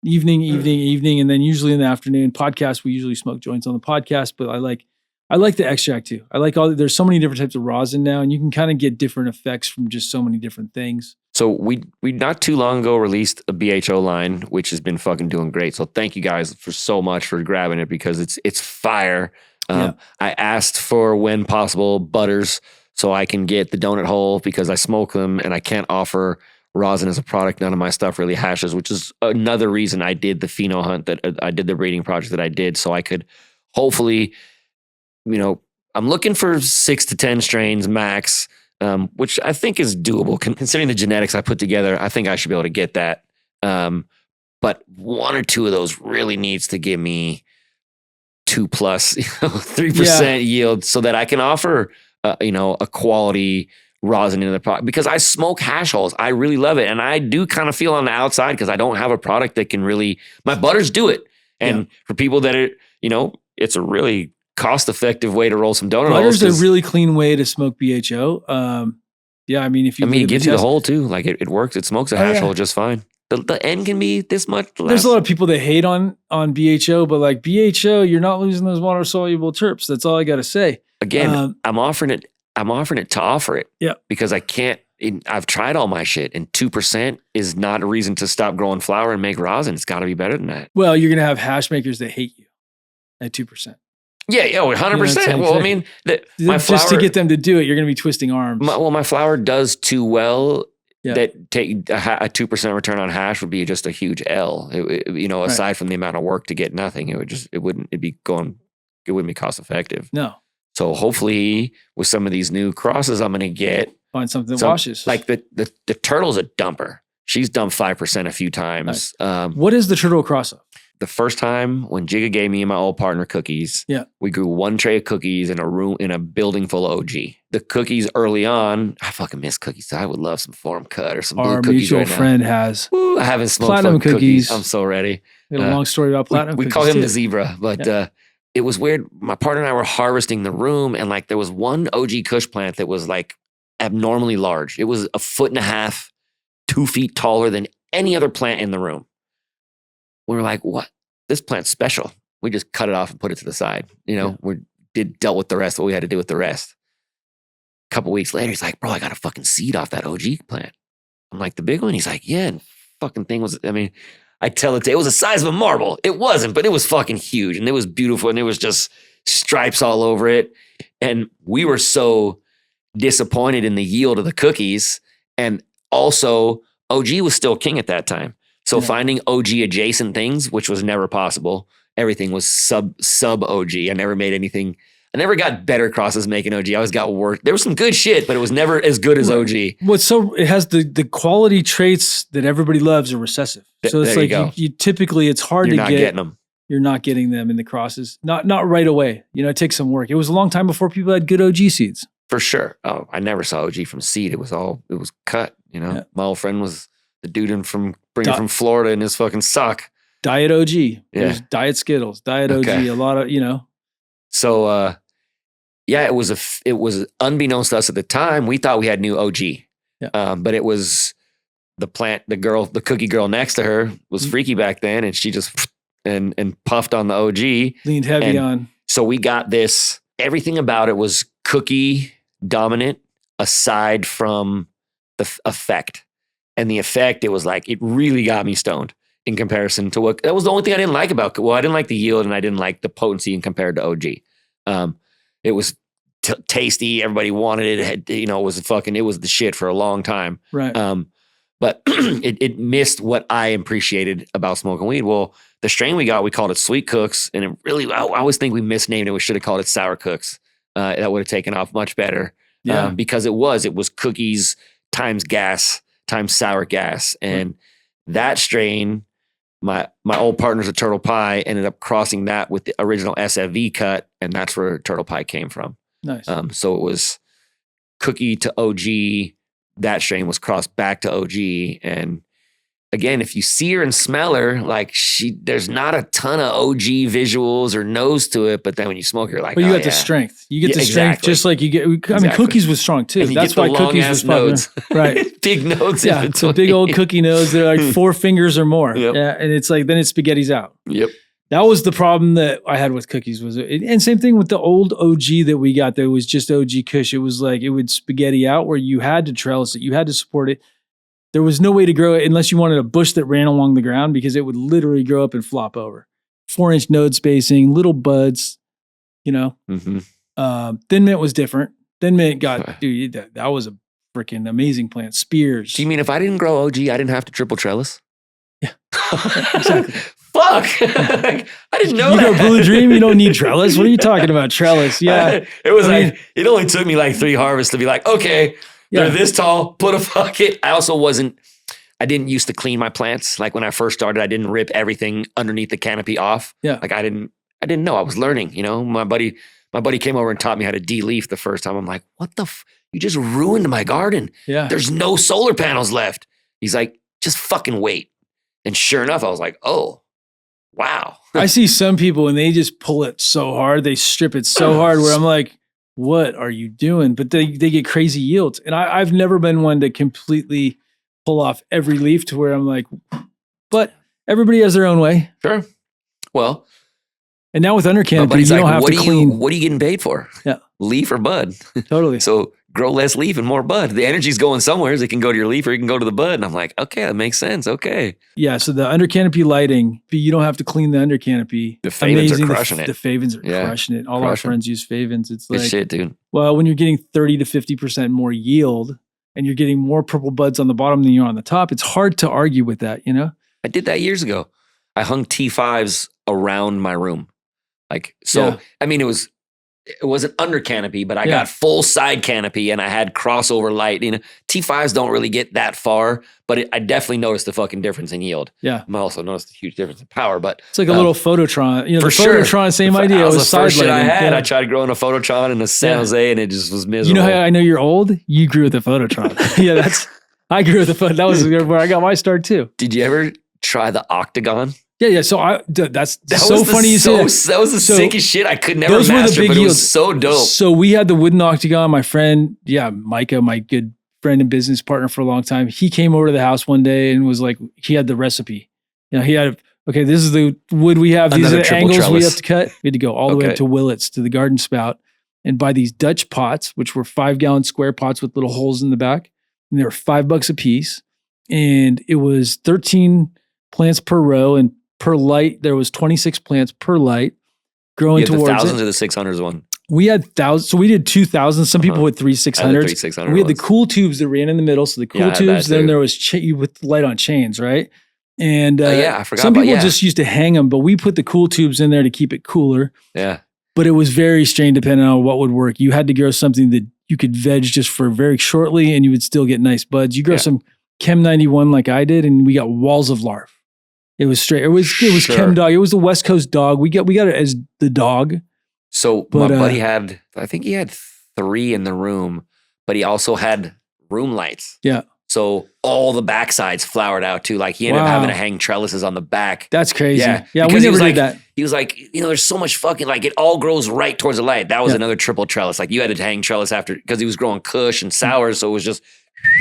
[SPEAKER 1] Evening, and then usually in the afternoon. Podcast, we usually smoke joints on the podcast, but I like I like the extract too. I like there's so many different types of rosin now, and you can kind of get different effects from just so many different things.
[SPEAKER 2] So we not too long ago released a BHO line, which has been fucking doing great. So thank you guys for so much for grabbing it because it's fire. I asked for, when possible, butters so I can get the donut hole because I smoke them and I can't offer rosin as a product. None of my stuff really hashes, which is another reason I did the pheno hunt, that I did the breeding project that I did, so I could hopefully, I'm looking for 6 to 10 strains max, which I think is doable. Considering the genetics I put together, I think I should be able to get that. But 1 or 2 of those really needs to give me 2 plus 3% yield so that I can offer, a quality rosin into the product, because I smoke hash holes. I really love it. And I do kind of feel on the outside because I don't have a product that can really, my butters do it. And for people that are, it's a really cost-effective way to roll some donut holes.
[SPEAKER 1] Butters a really clean way to smoke BHO. It
[SPEAKER 2] gives you the hole too. Like it works. It smokes a hash hole just fine. The end can be this much less.
[SPEAKER 1] There's a lot of people that hate on BHO, but like BHO, you're not losing those water soluble terps. That's all I got to say.
[SPEAKER 2] Again, I'm offering it to offer it.
[SPEAKER 1] Yeah.
[SPEAKER 2] Because I can't. I've tried all my shit, and 2% is not a reason to stop growing flower and make rosin. It's got to be better than that.
[SPEAKER 1] Well, you're gonna have hash makers that hate you at 2%.
[SPEAKER 2] Yeah, 100%. Well, I mean, my flower,
[SPEAKER 1] just to get them to do it, you're gonna be twisting arms.
[SPEAKER 2] My flower does too well. Yeah. That take a 2% return on hash would be just a huge L. Aside from the amount of work to get nothing, it wouldn't be cost effective.
[SPEAKER 1] No.
[SPEAKER 2] So hopefully with some of these new crosses I'm going to get,
[SPEAKER 1] find something that washes.
[SPEAKER 2] Like the turtle's a dumper. She's dumped 5% a few times.
[SPEAKER 1] Nice. What is the turtle cross of?
[SPEAKER 2] The first time when Jigga gave me and my old partner cookies, we grew 1 tray of cookies in a room in a building full of OG. The cookies early on, I fucking miss cookies. So I would love some Farm Cut or some blue cookies. Our
[SPEAKER 1] mutual friend has.
[SPEAKER 2] Ooh, I haven't smoked
[SPEAKER 1] platinum cookies.
[SPEAKER 2] I'm so ready.
[SPEAKER 1] We got a long story about platinum cookies.
[SPEAKER 2] We call him the zebra, but it was weird. My partner and I were harvesting the room, and like there was one OG Kush plant that was like abnormally large. It was 1.5 feet, 2 feet taller than any other plant in the room. We were like, what? This plant's special. We just cut it off and put it to the side. We dealt with the rest, what we had to do with the rest. A couple weeks later, he's like, bro, I got a fucking seed off that OG plant. I'm like, the big one? He's like, yeah, and fucking thing was, I tell it was the size of a marble. It wasn't, but it was fucking huge and it was beautiful and there was just stripes all over it. And we were so disappointed in the yield of the cookies. And also OG was still king at that time. So finding OG adjacent things, which was never possible, everything was sub OG. I never made anything. I never got better crosses making OG. I always got worse. There was some good shit, but it was never as good as OG.
[SPEAKER 1] It has the quality traits that everybody loves are recessive. So it's like you typically, it's hard to get. You're not getting them. You're not getting them in the crosses. Not right away. It takes some work. It was a long time before people had good OG seeds.
[SPEAKER 2] For sure. Oh, I never saw OG from seed. It was cut. My old friend was the dude from Florida in his fucking sock.
[SPEAKER 1] Diet OG. There's Diet Skittles, Diet OG, a lot of,
[SPEAKER 2] So, it was unbeknownst to us at the time. We thought we had new OG, but it was the plant, the cookie girl next to her was freaky back then. And she just, and puffed on the OG.
[SPEAKER 1] Leaned heavy on.
[SPEAKER 2] So we got this, everything about it was cookie dominant aside from the effect. And the effect, it was like, it really got me stoned in comparison to that was the only thing I didn't like about, I didn't like the yield and I didn't like the potency in compared to OG. It was tasty. Everybody wanted it. It was it was the shit for a long time.
[SPEAKER 1] Right.
[SPEAKER 2] But it missed what I appreciated about smoking weed. Well, the strain we got, we called it Sweet Cooks. And it really, I always think we misnamed it. We should have called it Sour Cooks. That would have taken off much better. Because it was cookies times gas times sour gas. And that strain, my old partners at Turtle Pie ended up crossing that with the original SFV cut. And that's where Turtle Pie came from.
[SPEAKER 1] Nice.
[SPEAKER 2] So it was cookie to OG. That strain was crossed back to OG. And again, if you see her and smell her, like there's not a ton of OG visuals or nose to it, but then when you smoke, you're like,
[SPEAKER 1] but you got the strength. You get the strength, just like you get. I mean, cookies was strong too. That's why cookies was popular. Right,
[SPEAKER 2] big nodes.
[SPEAKER 1] Yeah, it's a big old cookie nose. They're like 4 fingers or more. Yep. Yeah, and it's like then it's spaghetti's out.
[SPEAKER 2] Yep.
[SPEAKER 1] That was the problem that I had with cookies and same thing with the old OG that we got that was just OG Kush. It was like, it would spaghetti out where you had to trellis it. You had to support it. There was no way to grow it unless you wanted a bush that ran along the ground because it would literally grow up and flop over. 4-inch node spacing, little buds, you know. Thin Mint was different. Thin Mint got, dude, that was a freaking amazing plant. Spears.
[SPEAKER 2] Do you mean if I didn't grow OG, I didn't have to triple trellis?
[SPEAKER 1] Yeah, exactly.
[SPEAKER 2] Fuck. I didn't know
[SPEAKER 1] you
[SPEAKER 2] that.
[SPEAKER 1] You go Blue Dream, you don't need trellis. What are you talking about? Trellis. Yeah.
[SPEAKER 2] It was it only took me like 3 harvests to be like, okay, they're this tall, put a bucket. I didn't used to clean my plants. Like when I first started, I didn't rip everything underneath the canopy off.
[SPEAKER 1] Yeah.
[SPEAKER 2] Like I didn't know. I was learning, you know. My buddy came over and taught me how to de-leaf the first time. I'm like, what the you just ruined my garden.
[SPEAKER 1] Yeah.
[SPEAKER 2] There's no solar panels left. He's like, just fucking wait. And sure enough, I was like, oh, wow.
[SPEAKER 1] I see some people and they just pull it so hard. They strip it so hard where I'm like, what are you doing? But they get crazy yields. And I've never been one to completely pull off every leaf to where I'm like, but everybody has their own way.
[SPEAKER 2] Sure. Well.
[SPEAKER 1] And now with under canopy, you don't have to clean.
[SPEAKER 2] What are you getting paid for?
[SPEAKER 1] Yeah.
[SPEAKER 2] Leaf or bud?
[SPEAKER 1] Totally.
[SPEAKER 2] So grow less leaf and more bud. The energy's going somewhere. It can go to your leaf or it can go to the bud. And I'm like, okay, that makes sense. Okay.
[SPEAKER 1] Yeah. So the under canopy lighting, you don't have to clean the under canopy.
[SPEAKER 2] The Favens are crushing it.
[SPEAKER 1] The Favens are crushing it. All our friends use Favens. It's like,
[SPEAKER 2] good shit, dude.
[SPEAKER 1] Well, when you're getting 30 to 50% more yield and you're getting more purple buds on the bottom than you're on the top, it's hard to argue with that, you know?
[SPEAKER 2] I did that years ago. I hung T5s around my room. I mean, it wasn't under canopy, but I got full side canopy and I had crossover light. You know, T5s don't really get that far, but I definitely noticed the fucking difference in yield.
[SPEAKER 1] Yeah.
[SPEAKER 2] I also noticed a huge difference in power, but
[SPEAKER 1] it's like a little phototron. You know,
[SPEAKER 2] for
[SPEAKER 1] the phototron, same idea.
[SPEAKER 2] That was the
[SPEAKER 1] side
[SPEAKER 2] first shit I had.
[SPEAKER 1] Yeah.
[SPEAKER 2] I tried growing a phototron in a San Jose and it just was miserable.
[SPEAKER 1] You know how I know you're old? You grew with a phototron. I grew with a phototron. That was where I got my start too.
[SPEAKER 2] Did you ever try the octagon?
[SPEAKER 1] Yeah. So that's so funny you say that.
[SPEAKER 2] That was the sickest shit. I could never master, but it was so dope.
[SPEAKER 1] So we had the wooden octagon. My friend, Micah, my good friend and business partner for a long time, he came over to the house one day and was like, he had the recipe. You know, he had, okay, this is the wood we have. These are the angles we have to cut. We had to go all the way up to Willits, to the garden spout, and buy these Dutch pots, which were 5-gallon square pots with little holes in the back. And they were $5 a piece. And it was 13 plants per row, and per light, there was 26 plants per light growing towards
[SPEAKER 2] the thousands or the 600s one?
[SPEAKER 1] We had thousands. So we did 2,000. Some people had 3,600s. We had the cool tubes that ran in the middle. So the cool tubes, then there was with light on chains, right? And
[SPEAKER 2] I forgot
[SPEAKER 1] some people just used to hang them, but we put the cool tubes in there to keep it cooler.
[SPEAKER 2] Yeah.
[SPEAKER 1] But it was very strain dependent on what would work. You had to grow something that you could veg just for very shortly and you would still get nice buds. You grow some Chem 91 like I did, and we got walls of larvae. It was straight. It was Chem Dog. It was the West Coast dog. We got it as the dog.
[SPEAKER 2] So my buddy I think he had 3 in the room, but he also had room lights.
[SPEAKER 1] Yeah.
[SPEAKER 2] So all the backsides flowered out too. Like he ended up having to hang trellises on the back.
[SPEAKER 1] That's crazy. Yeah,
[SPEAKER 2] we
[SPEAKER 1] never did that.
[SPEAKER 2] He was like, you know, there's so much fucking, like it all grows right towards the light. That was another triple trellis. Like you had to hang trellis after, because he was growing Kush and sours. So it was just,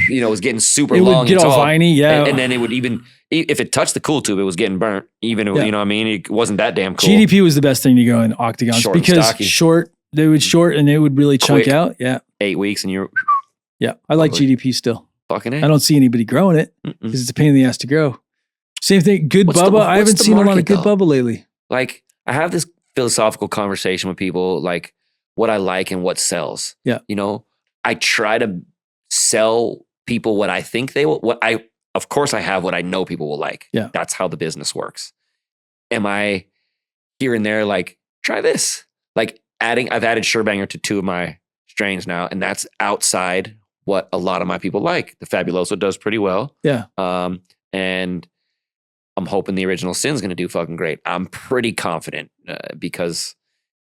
[SPEAKER 2] you know, it was getting super long.
[SPEAKER 1] It would get all viney,
[SPEAKER 2] and then it would even, if it touched the cool tube, it was getting burnt. Even, you know what I mean? It wasn't that damn cool.
[SPEAKER 1] GDP was the best thing to go in octagons because they would short and they would really chunk out. Yeah.
[SPEAKER 2] 8 weeks and you're.
[SPEAKER 1] Yeah. I like GDP still.
[SPEAKER 2] Fucking A.
[SPEAKER 1] I don't see anybody growing it because it's a pain in the ass to grow. Same thing. Good Bubba. I haven't seen a lot of good Bubba lately.
[SPEAKER 2] Like I have this philosophical conversation with people, like what I like and what sells.
[SPEAKER 1] Yeah.
[SPEAKER 2] You know, I try to sell people what I think they will, of course I have what I know people will like.
[SPEAKER 1] Yeah.
[SPEAKER 2] That's how the business works. Am I here and there like, try this? Like I've added Surebanger to 2 of my strains now, and that's outside what a lot of my people like. The Fabuloso does pretty well.
[SPEAKER 1] Yeah.
[SPEAKER 2] And I'm hoping the Original Sin's going to do fucking great. I'm pretty confident because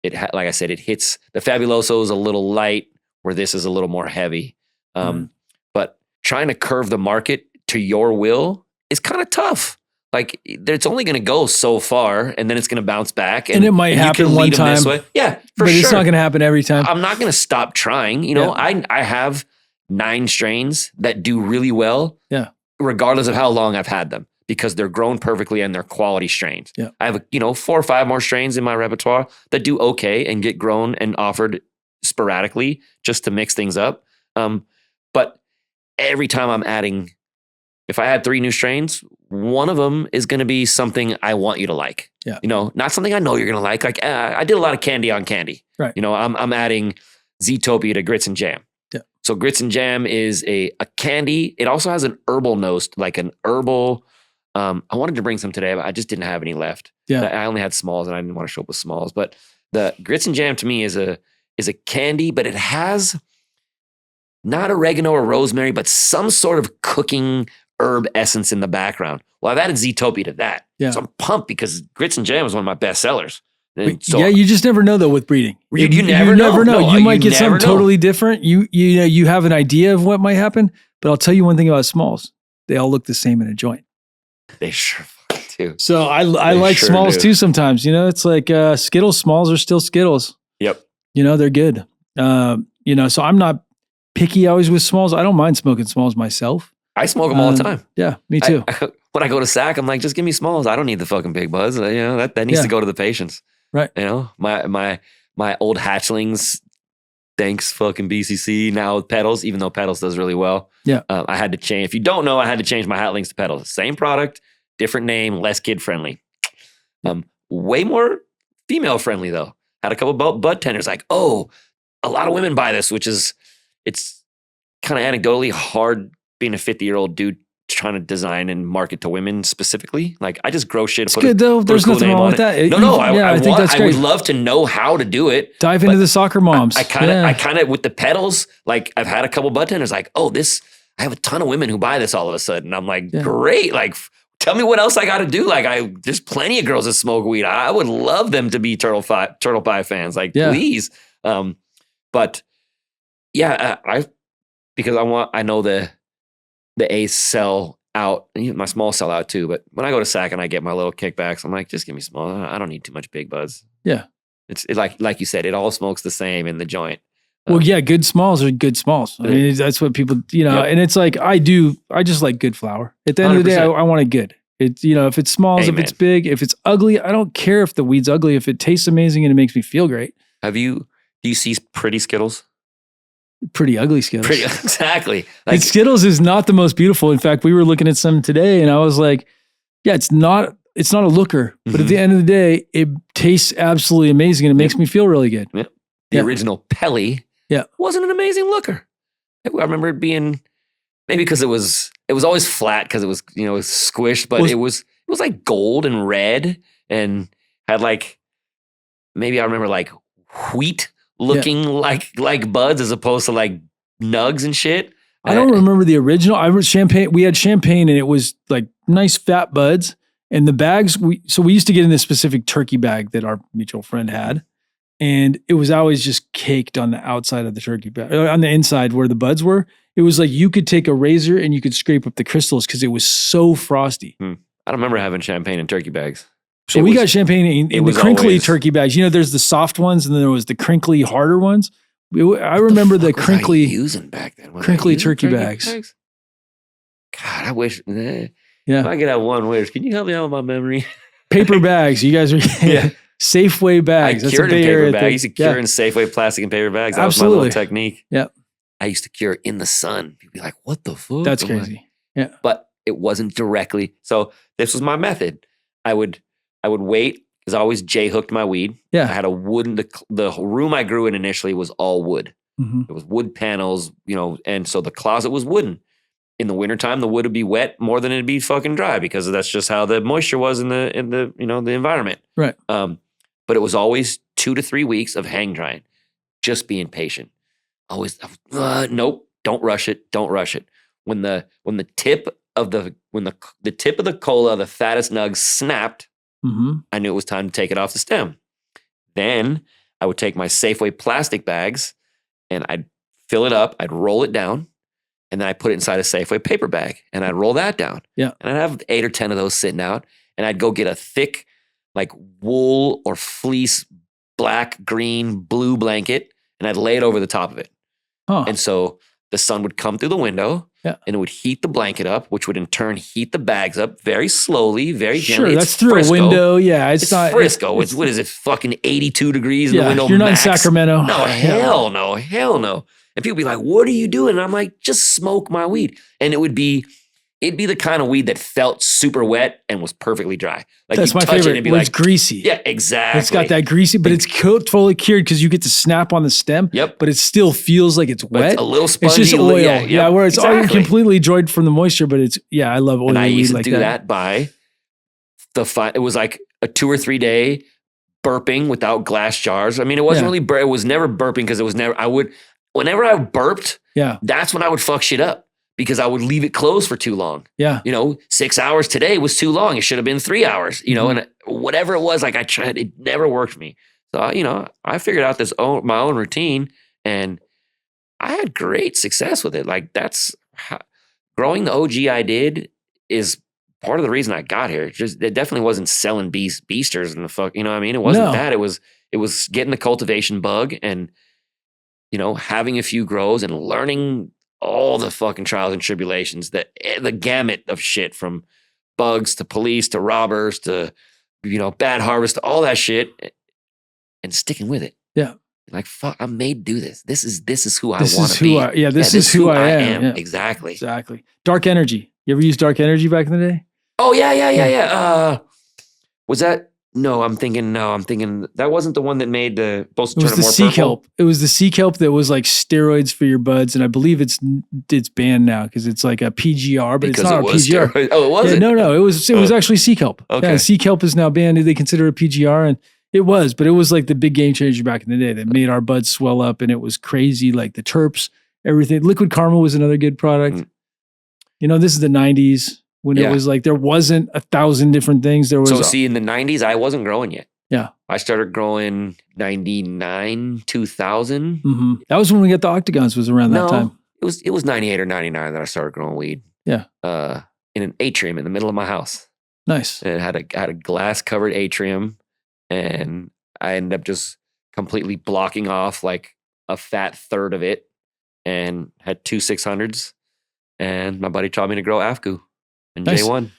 [SPEAKER 2] like I said, it hits, the Fabuloso is a little light where this is a little more heavy. But trying to curve the market to your will is kind of tough. Like it's only going to go so far and then it's going to bounce back. And
[SPEAKER 1] it might happen one time.
[SPEAKER 2] Yeah,
[SPEAKER 1] but it's not going to happen every time.
[SPEAKER 2] I'm not going to stop trying. You know, I have 9 strains that do really well.
[SPEAKER 1] Yeah.
[SPEAKER 2] Regardless of how long I've had them. because they're grown perfectly and they're quality strains.
[SPEAKER 1] Yeah.
[SPEAKER 2] I have 4 or 5 more strains in my repertoire that do okay and get grown and offered sporadically just to mix things up. But every time I'm adding, if I add 3 new strains, one of them is going to be something I want you to like.
[SPEAKER 1] Yeah.
[SPEAKER 2] Not something I know you're going to like. Like I did a lot of candy on candy.
[SPEAKER 1] Right.
[SPEAKER 2] I'm adding Zootopia to grits and jam.
[SPEAKER 1] Yeah.
[SPEAKER 2] So grits and jam is a candy. It also has an herbal nose, like an herbal. I wanted to bring some today, but I just didn't have any left.
[SPEAKER 1] Yeah.
[SPEAKER 2] I only had smalls and I didn't want to show up with smalls. But the grits and jam to me is a candy, but it has not oregano or rosemary, but some sort of cooking herb essence in the background. Well, I've added Zootopia to that.
[SPEAKER 1] Yeah.
[SPEAKER 2] So I'm pumped because grits and jam is one of my best sellers.
[SPEAKER 1] So, yeah, you just never know though with breeding.
[SPEAKER 2] You never know.
[SPEAKER 1] No, you might get something totally different. You have an idea of what might happen, but I'll tell you one thing about smalls. They all look the same in a joint.
[SPEAKER 2] They sure fucking do.
[SPEAKER 1] So I like sure smalls too sometimes. It's like Skittles. Smalls are still Skittles.
[SPEAKER 2] Yep.
[SPEAKER 1] They're good. So I'm not picky always with smalls. I don't mind smoking smalls myself.
[SPEAKER 2] I smoke them all the time.
[SPEAKER 1] Yeah, me too.
[SPEAKER 2] When I go to SAC, I'm like, just give me smalls. I don't need the fucking big buds. That needs to go to the patients.
[SPEAKER 1] Right.
[SPEAKER 2] My old hatchlings, thanks fucking BCC, now with Petals, even though Petals does really well.
[SPEAKER 1] Yeah.
[SPEAKER 2] I had to change. If you don't know, I had to change my hatchlings to Petals. Same product, different name, less kid friendly. Way more female friendly though. Had a couple bud tenders like, oh, a lot of women buy this, it's kind of anecdotally hard being a 50-year-old dude trying to design and market to women specifically. Like I just grow shit.
[SPEAKER 1] It's good though. There's nothing wrong with that.
[SPEAKER 2] I
[SPEAKER 1] think that's great.
[SPEAKER 2] I would love to know how to do it.
[SPEAKER 1] Dive into the soccer moms.
[SPEAKER 2] I kind of with the Petals, like I've had a couple bud tenders like, oh, I have a ton of women who buy this all of a sudden. I'm like, great. Like, tell me what else I got to do. Like there's plenty of girls that smoke weed. I would love them to be Turtle Pie fans. Like, please. But yeah, because I know the A's sell out. My small sell out too. But when I go to SAC and I get my little kickbacks, I'm like, just give me small. I don't need too much big buds.
[SPEAKER 1] Yeah.
[SPEAKER 2] It's like you said, it all smokes the same in the joint.
[SPEAKER 1] Well, yeah, good smalls are good smalls. I mean, that's what people, and it's like, I just like good flower. At the end 100%. Of the day, I want it good. It's, if it's smalls, Amen. If it's big, if it's ugly, I don't care if the weed's ugly. If it tastes amazing and it makes me feel great.
[SPEAKER 2] Do you see pretty Skittles?
[SPEAKER 1] Pretty ugly Skittles.
[SPEAKER 2] Exactly.
[SPEAKER 1] Like, Skittles is not the most beautiful. In fact, we were looking at some today and I was like, yeah, it's not a looker, but at the end of the day, it tastes absolutely amazing and it makes me feel really good.
[SPEAKER 2] Yeah. The original Pelly wasn't an amazing looker. I remember it being, maybe because it was always flat because it was, it was squished, but it was like gold and red and had like, maybe I remember like wheat looking like buds as opposed to like nugs and shit.
[SPEAKER 1] I don't remember the original. I was champagne. We had champagne and it was like nice fat buds. And the bags, we used to get in this specific turkey bag that our mutual friend had. And it was always just caked on the outside of the turkey bag, on the inside where the buds were. It was like you could take a razor and you could scrape up the crystals because it was so frosty.
[SPEAKER 2] I don't remember having champagne in turkey bags.
[SPEAKER 1] So we got champagne in the crinkly turkey bags. There's the soft ones and then there was the crinkly harder ones. I remember the crinkly
[SPEAKER 2] using back then.
[SPEAKER 1] Crinkly turkey bags.
[SPEAKER 2] God, I wish. If I could have one wish, can you help me out with my memory?
[SPEAKER 1] Paper bags. You guys are Safeway bags.
[SPEAKER 2] I cured in paper bags. I used to cure in Safeway plastic and paper bags. That was my little technique.
[SPEAKER 1] Yep.
[SPEAKER 2] I used to cure in the sun. People be like, "What the fuck?"
[SPEAKER 1] That's crazy. Yeah.
[SPEAKER 2] But it wasn't directly. So this was my method. I would wait because I always J-hooked my weed.
[SPEAKER 1] Yeah.
[SPEAKER 2] I had a wooden, the room I grew in initially was all wood.
[SPEAKER 1] Mm-hmm.
[SPEAKER 2] It was wood panels, and so the closet was wooden. In the wintertime, the wood would be wet more than it'd be fucking dry because that's just how the moisture was in the the environment.
[SPEAKER 1] Right.
[SPEAKER 2] But it was always 2 to 3 weeks of hang drying, just being patient. Always, nope, don't rush it. Don't rush it. When the tip of the tip of the cola, the fattest nug snapped, I knew it was time to take it off the stem. Then I would take my Safeway plastic bags and I'd fill it up. I'd roll it down. And then I put it inside a Safeway paper bag and I'd roll that down.
[SPEAKER 1] Yeah.
[SPEAKER 2] And I'd have 8 or 10 of those sitting out and I'd go get a thick like wool or fleece, black, green, blue blanket and I'd lay it over the top of it.
[SPEAKER 1] Huh.
[SPEAKER 2] And so the sun would come through the window
[SPEAKER 1] Yeah.
[SPEAKER 2] And it would heat the blanket up, which would in turn heat the bags up very slowly, very gently.
[SPEAKER 1] Sure, that's through Frisco. A window. Yeah,
[SPEAKER 2] it's not Frisco. It's what is it? Fucking 82 degrees in the window.
[SPEAKER 1] You're not
[SPEAKER 2] max.
[SPEAKER 1] in Sacramento.
[SPEAKER 2] No, hell no. And people be like, "What are you doing?" And I'm like, "Just smoke my weed." And it'd be the kind of weed that felt super wet and was perfectly dry. Like
[SPEAKER 1] that's my favorite.
[SPEAKER 2] It'd be like,
[SPEAKER 1] it's greasy.
[SPEAKER 2] Yeah, exactly.
[SPEAKER 1] It's got that greasy, but it's totally cured because you get to snap on the stem.
[SPEAKER 2] Yep.
[SPEAKER 1] But it still feels like it's wet.
[SPEAKER 2] It's a little spongy.
[SPEAKER 1] It's just oil. Yeah, where it's all completely droid from the moisture, but it's, I love oil.
[SPEAKER 2] And I used to
[SPEAKER 1] like
[SPEAKER 2] do that by it was like a 2 or 3 day burping without glass jars. I mean, it wasn't really, it was never burping because it was never, whenever I burped, that's when I would fuck shit up. Because I would leave it closed for too long.
[SPEAKER 1] Yeah.
[SPEAKER 2] 6 hours today was too long. It should have been 3 hours, and whatever it was, like I tried, it never worked for me. So, I figured out my own routine and I had great success with it. Like growing the OG I did is part of the reason I got here. It definitely wasn't selling beasters and the fuck, you know what I mean? It wasn't that. It was getting the cultivation bug and, having a few grows and learning all the fucking trials and tribulations, the gamut of shit from bugs to police to robbers to, bad harvest to all that shit and sticking with it.
[SPEAKER 1] Yeah.
[SPEAKER 2] Like, fuck, I'm made to do this. This is who I want to be.
[SPEAKER 1] This is who I am. Yeah.
[SPEAKER 2] Exactly.
[SPEAKER 1] Dark energy. You ever use dark energy back in the day?
[SPEAKER 2] Oh, yeah. Was that? No, I'm thinking that wasn't the one that made supposed to turn it more purple.
[SPEAKER 1] Kelp. It was the sea kelp that was like steroids for your buds, and I believe it's banned now because it's like a PGR, but it's not a PGR.
[SPEAKER 2] Steroid. Oh, it wasn't.
[SPEAKER 1] No. It was actually sea kelp.
[SPEAKER 2] Okay.
[SPEAKER 1] Yeah, sea kelp is now banned. They consider it PGR, and it was, but it was like the big game changer back in the day that made our buds swell up, and it was crazy. Like the terps, everything. Liquid Karma was another good product. This is the 90s. When it was like, there wasn't 1,000 different things. There was.
[SPEAKER 2] So see, in the 90s, I wasn't growing yet.
[SPEAKER 1] Yeah.
[SPEAKER 2] I started growing 99, 2000.
[SPEAKER 1] Mm-hmm. That was when we got the octagons, was around that time.
[SPEAKER 2] It was 98 or 99 that I started growing weed.
[SPEAKER 1] Yeah.
[SPEAKER 2] In an atrium in the middle of my house.
[SPEAKER 1] Nice.
[SPEAKER 2] And it had a glass covered atrium. And I ended up just completely blocking off like a fat third of it and had 2 600s. And my buddy taught me to grow Afku. And
[SPEAKER 1] nice.
[SPEAKER 2] J1.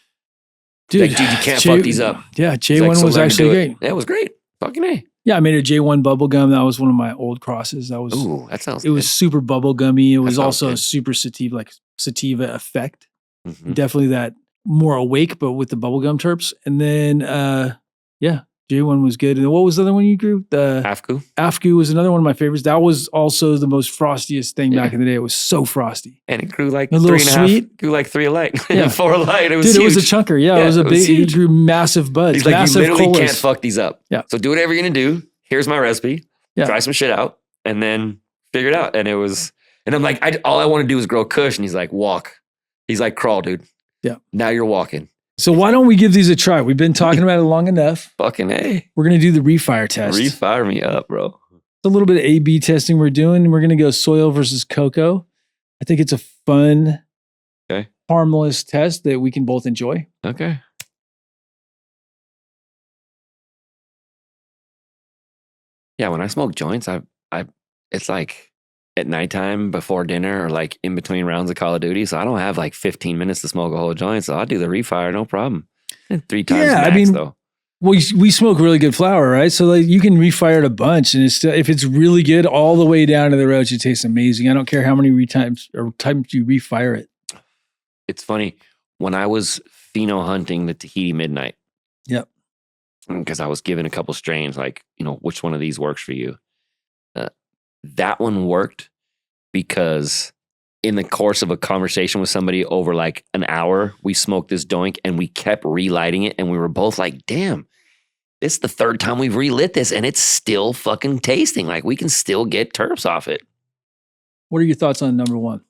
[SPEAKER 1] Dude,
[SPEAKER 2] you can't fuck these up.
[SPEAKER 1] Yeah, J1 was actually great.
[SPEAKER 2] Yeah, it was great. Fucking A.
[SPEAKER 1] Yeah, I made a J1 bubble gum. That was one of my old crosses.
[SPEAKER 2] Ooh, that sounds
[SPEAKER 1] good. It was super bubble gummy. It was also a super sativa effect. Mm-hmm. Definitely that more awake, but with the bubblegum terps. And then, J1 was good. And what was the other one you grew? The
[SPEAKER 2] Afku.
[SPEAKER 1] Afku was another one of my favorites. That was also the most frostiest thing back in the day. It was so frosty.
[SPEAKER 2] And it grew like
[SPEAKER 1] a little sweet.
[SPEAKER 2] Grew like 3 alike. 4 alike. It was
[SPEAKER 1] huge.
[SPEAKER 2] It
[SPEAKER 1] was a chunker. Yeah, it was a big, it grew massive buds.
[SPEAKER 2] He's like,
[SPEAKER 1] massive
[SPEAKER 2] you literally
[SPEAKER 1] colas.
[SPEAKER 2] can't fuck these up.
[SPEAKER 1] Yeah.
[SPEAKER 2] So do whatever you're going to do. Here's my recipe.
[SPEAKER 1] Yeah.
[SPEAKER 2] Try some shit out. And then figure it out. And I'm like, all I want to do is grow kush. And he's like, walk. He's like, crawl, dude.
[SPEAKER 1] Yeah.
[SPEAKER 2] Now you're walking.
[SPEAKER 1] So why don't we give these a try? We've been talking about it long enough.
[SPEAKER 2] Fucking A.
[SPEAKER 1] We're going to do the refire test.
[SPEAKER 2] Refire me up, bro.
[SPEAKER 1] It's a little bit of A/B testing we're doing. We're going to go soil versus cocoa. I think it's a fun, harmless test that we can both enjoy.
[SPEAKER 2] Okay. Yeah, when I smoke joints, it's like at nighttime before dinner or like in between rounds of Call of Duty. So I don't have like 15 minutes to smoke a whole joint. So I'll do the refire, no problem. And 3 times max, though.
[SPEAKER 1] We smoke really good flower, right? So like you can refire it a bunch, and if it's really good, all the way down to the roach, it tastes amazing. I don't care how many times you refire it.
[SPEAKER 2] It's funny when I was pheno hunting the Tahiti Midnight.
[SPEAKER 1] Yep.
[SPEAKER 2] Because I was given a couple strains, like which one of these works for you. That one worked because in the course of a conversation with somebody over like an hour, we smoked this doink and we kept relighting it. And we were both like, damn, this is the 3rd time we've relit this and it's still fucking tasting. Like we can still get terps off it.
[SPEAKER 1] What are your thoughts on number 1?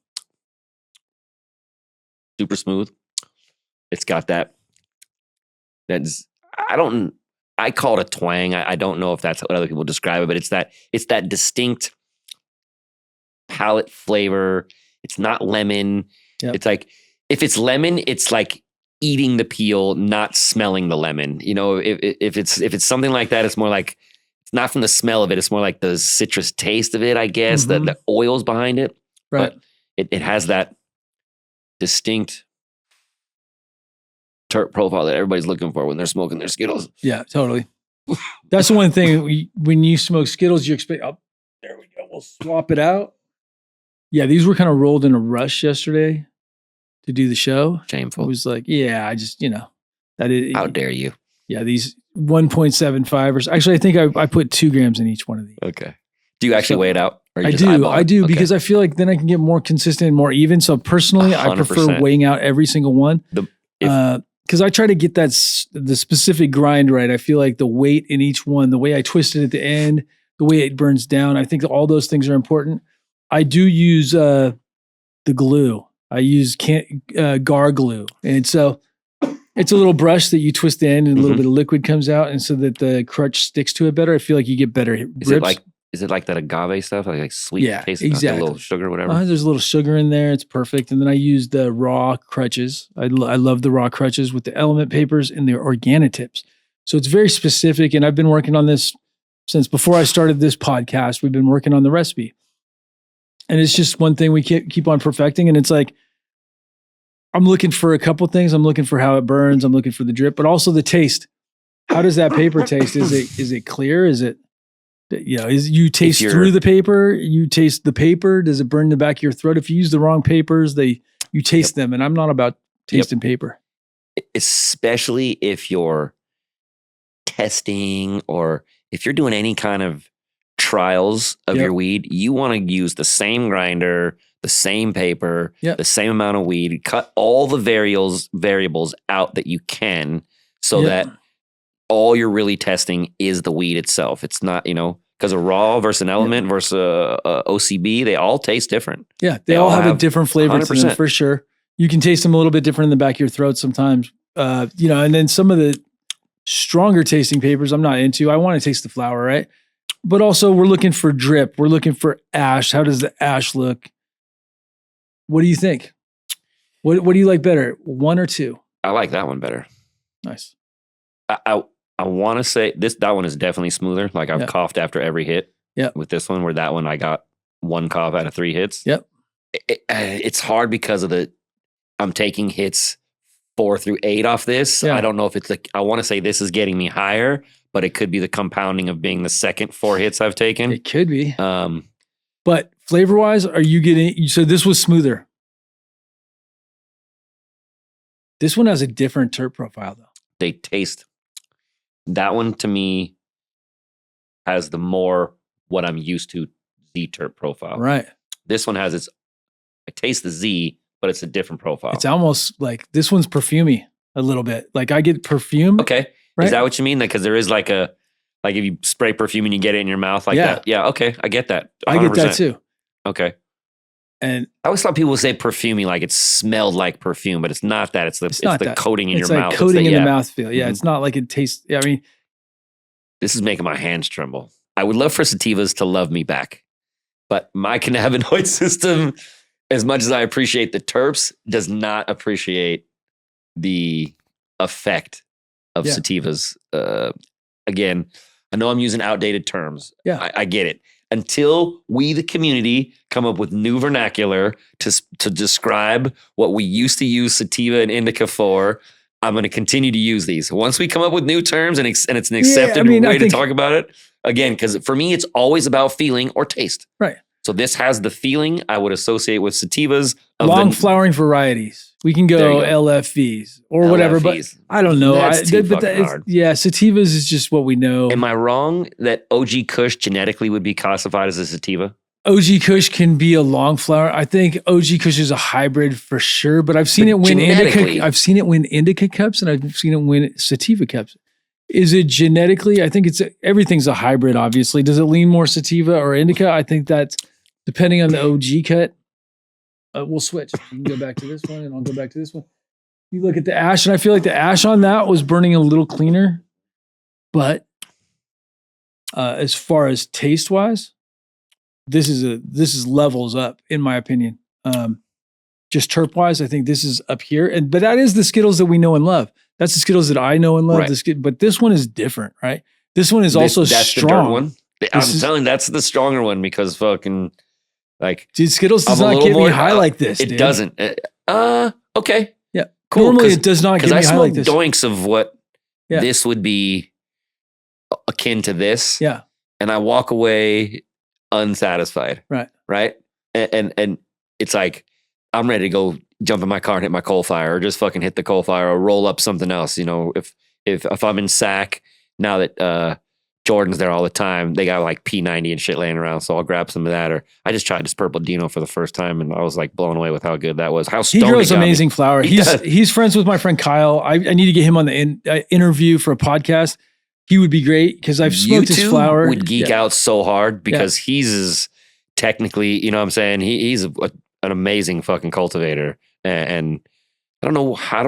[SPEAKER 2] Super smooth. It's got I call it a twang. I don't know if that's what other people describe it, but it's that distinct palate flavor. It's not lemon. Yep. It's like, if it's lemon, it's like eating the peel, not smelling the lemon. If it's something like that, it's more like, it's not from the smell of it. It's more like the citrus taste of it, I guess, the oils behind it.
[SPEAKER 1] Right.
[SPEAKER 2] But it has that distinct terp profile that everybody's looking for when they're smoking their Skittles.
[SPEAKER 1] Yeah, totally. That's the one thing. When you smoke Skittles, you expect, oh, there we go. We'll swap it out. Yeah, these were kind of rolled in a rush yesterday to do the show.
[SPEAKER 2] Shameful.
[SPEAKER 1] It was like, yeah, I just, that is.
[SPEAKER 2] How dare you?
[SPEAKER 1] Yeah, these 1.75 or actually, I think I put 2 grams in each one of these.
[SPEAKER 2] Okay. Do you actually weigh it out? Or you
[SPEAKER 1] I
[SPEAKER 2] just
[SPEAKER 1] do.
[SPEAKER 2] eyeball it?
[SPEAKER 1] I do
[SPEAKER 2] Okay.
[SPEAKER 1] because I feel like then I can get more consistent and more even. So personally, I prefer
[SPEAKER 2] 100%.
[SPEAKER 1] weighing out every single one. Because I try to get the specific grind right. I feel like the weight in each one, the way I twist it at the end, the way it burns down, I think all those things are important. I do use the glue. I use gar glue. And so it's a little brush that you twist the end and a little bit of liquid comes out. And so that the crutch sticks to it better. I feel like you get better grips.
[SPEAKER 2] Is it like that agave stuff? Like sweet taste?
[SPEAKER 1] Exactly.
[SPEAKER 2] A little sugar, whatever?
[SPEAKER 1] There's a little sugar in there. It's perfect. And then I use the raw crutches. I love the raw crutches with the element papers and the organotips. So it's very specific. And I've been working on this since before I started this podcast. We've been working on the recipe. And it's just one thing we keep on perfecting. And it's like, I'm looking for a couple things. I'm looking for how it burns. I'm looking for the drip, but also the taste. How does that paper taste? Is it clear? Is it, you taste through the paper? You taste the paper. Does it burn the back of your throat? If you use the wrong papers, you taste them. And I'm not about tasting paper.
[SPEAKER 2] Especially if you're testing or if you're doing any kind of trials of your weed, you want to use the same grinder, the same paper, the same amount of weed, cut all the variables out that you can so that all you're really testing is the weed itself. It's not, because a raw versus an element versus a OCB, they all taste different. Yeah,
[SPEAKER 1] they all have a different flavor to them, for sure. You can taste them a little bit different in the back of your throat sometimes. And then some of the stronger tasting papers I'm not into. I want to taste the flower, right? But also we're looking for drip. We're looking for ash. How does the ash look? What do you think? What do you like better, 1 or 2?
[SPEAKER 2] I like that one better.
[SPEAKER 1] Nice.
[SPEAKER 2] I want to say that one is definitely smoother. Like I've coughed after every hit. Yeah. With this one, where that one I got 1 cough out of 3 hits.
[SPEAKER 1] Yep.
[SPEAKER 2] It's hard because of I'm taking hits 4 through 8 off this. Yeah. I don't know if it's I want to say this is getting me higher, but it could be the compounding of being the second 4 hits I've taken.
[SPEAKER 1] It could be. But flavor wise, are you getting? So this was smoother. This one has a different terp profile though.
[SPEAKER 2] They taste. That one to me has the more what I'm used to Z terp profile.
[SPEAKER 1] Right.
[SPEAKER 2] This one has I taste the Z, but it's a different profile.
[SPEAKER 1] It's almost like this one's perfumey a little bit. Like I get perfume.
[SPEAKER 2] Okay. Right? Is that what you mean? Because there is like if you spray perfume and you get it in your mouth like that. Yeah. Okay. I get that. 100%.
[SPEAKER 1] I get that too.
[SPEAKER 2] Okay.
[SPEAKER 1] And
[SPEAKER 2] I always thought people would say perfumey like it smelled like perfume, but it's not that. It's the coating in your mouth.
[SPEAKER 1] It's like coating in the mouthfeel. Yeah. It's not like it tastes. I mean,
[SPEAKER 2] this is making my hands tremble. I would love for sativas to love me back, but my cannabinoid system, as much as I appreciate the terps, does not appreciate the effect of sativas. Again, I know I'm using outdated terms.
[SPEAKER 1] Yeah.
[SPEAKER 2] I get it. Until we, the community, come up with new vernacular to describe what we used to use sativa and indica for, I'm going to continue to use these. Once we come up with new terms and it's an accepted way to talk about it, again, because for me, it's always about feeling or taste.
[SPEAKER 1] Right.
[SPEAKER 2] So this has the feeling I would associate with sativas.
[SPEAKER 1] Long flowering varieties. We can go LFVs or whatever, but I don't know.
[SPEAKER 2] That's too fucking hard.
[SPEAKER 1] Yeah, sativas is just what we know.
[SPEAKER 2] Am I wrong that OG Kush genetically would be classified as a sativa?
[SPEAKER 1] OG Kush can be a long flower. I think OG Kush is a hybrid for sure, but I've seen it win indica. I've seen it win indica cups, and I've seen it win sativa cups. Is it genetically? I think everything's a hybrid. Obviously, does it lean more sativa or indica? I think that's depending on the OG cut. We'll switch. You can go back to this one, and I'll go back to this one. You look at the ash, and I feel like the ash on that was burning a little cleaner, but as far as taste wise, this is levels up in my opinion. Just terp wise, I think this is up here, but that is the Skittles that we know and love. That's the Skittles that I know and love. Right. But this one is different, right? This one is also
[SPEAKER 2] that's
[SPEAKER 1] strong.
[SPEAKER 2] The one. I'm telling you, that's the stronger one because fucking Like,
[SPEAKER 1] dude, Skittles does not get me high like this.
[SPEAKER 2] It
[SPEAKER 1] dude.
[SPEAKER 2] doesn't. Okay.
[SPEAKER 1] Yeah.
[SPEAKER 2] Cool.
[SPEAKER 1] Normally it does not get me high like this.
[SPEAKER 2] Because I smoke doinks of what this would be akin to this.
[SPEAKER 1] Yeah.
[SPEAKER 2] And I walk away unsatisfied.
[SPEAKER 1] Right.
[SPEAKER 2] Right. And it's like, I'm ready to go jump in my car and hit my coal fire, or just fucking hit the coal fire, or roll up something else. You know, if I'm in SAC, now that Jordan's there all the time, they got like P90 and shit laying around, so I'll grab some of that. Or I just tried this purple Dino for the first time, and I was like blown away with how good that was. How stoned
[SPEAKER 1] he grows amazing flower. He's friends with my friend Kyle. I need to get him on the interview for a podcast. He would be great because I've smoked his flower.
[SPEAKER 2] Would geek out so hard because he's technically, you know what I'm saying? He's an amazing fucking cultivator, and I don't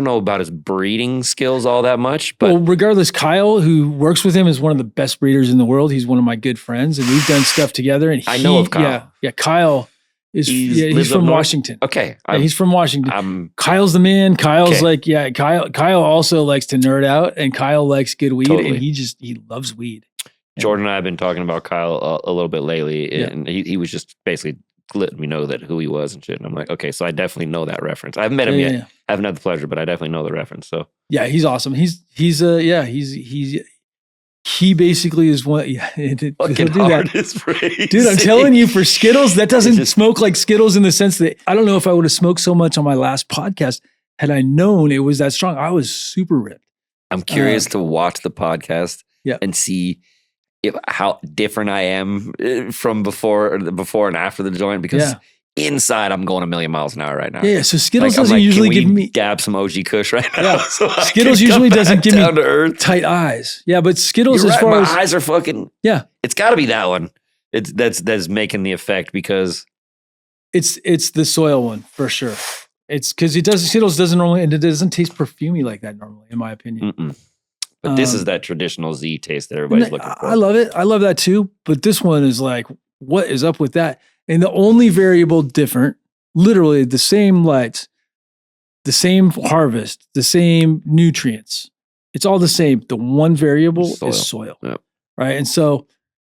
[SPEAKER 2] know about his breeding skills all that much, but
[SPEAKER 1] regardless, Kyle, who works with him, is one of the best breeders in the world. He's one of my good friends, and we've done stuff together. And
[SPEAKER 2] I know of Kyle.
[SPEAKER 1] Yeah, Kyle is he's from Washington.
[SPEAKER 2] Okay,
[SPEAKER 1] he's from Washington. Kyle's the man. Kyle's Kyle also likes to nerd out, and Kyle likes good weed, and he loves weed.
[SPEAKER 2] Jordan and I have been talking about Kyle a little bit lately, and he was just basically letting me know that who he was and shit. And I'm like, okay, so I definitely know that reference. I haven't met him yet. Yeah. I haven't had the pleasure, but I definitely know the reference. So
[SPEAKER 1] yeah, he's awesome. He basically is one. Yeah,
[SPEAKER 2] fucking hard is crazy.
[SPEAKER 1] Dude, I'm telling you, for Skittles, that doesn't smoke like Skittles in the sense that I don't know if I would have smoked so much on my last podcast had I known it was that strong. I was super ripped.
[SPEAKER 2] I'm curious to watch the podcast and see how different I am from before and after the joint, because inside I'm going a million miles an hour right now.
[SPEAKER 1] Yeah. So Skittles doesn't usually give me
[SPEAKER 2] dab some OG Kush right now. Yeah.
[SPEAKER 1] So Skittles usually doesn't give me tight eyes. Yeah, but Skittles, as far as
[SPEAKER 2] my eyes are fucking it's got to be that one. It's that's making the effect, because
[SPEAKER 1] it's the soil one for sure. It's because Skittles doesn't normally, and it doesn't taste perfumey like that normally, in my opinion.
[SPEAKER 2] Mm-mm. But this is that traditional Z taste that everybody's looking for.
[SPEAKER 1] I love it. I love that too. But this one is like, what is up with that? And the only variable different, literally the same lights, the same harvest, the same nutrients. It's all the same. The one variable is soil. Yep. Right. And so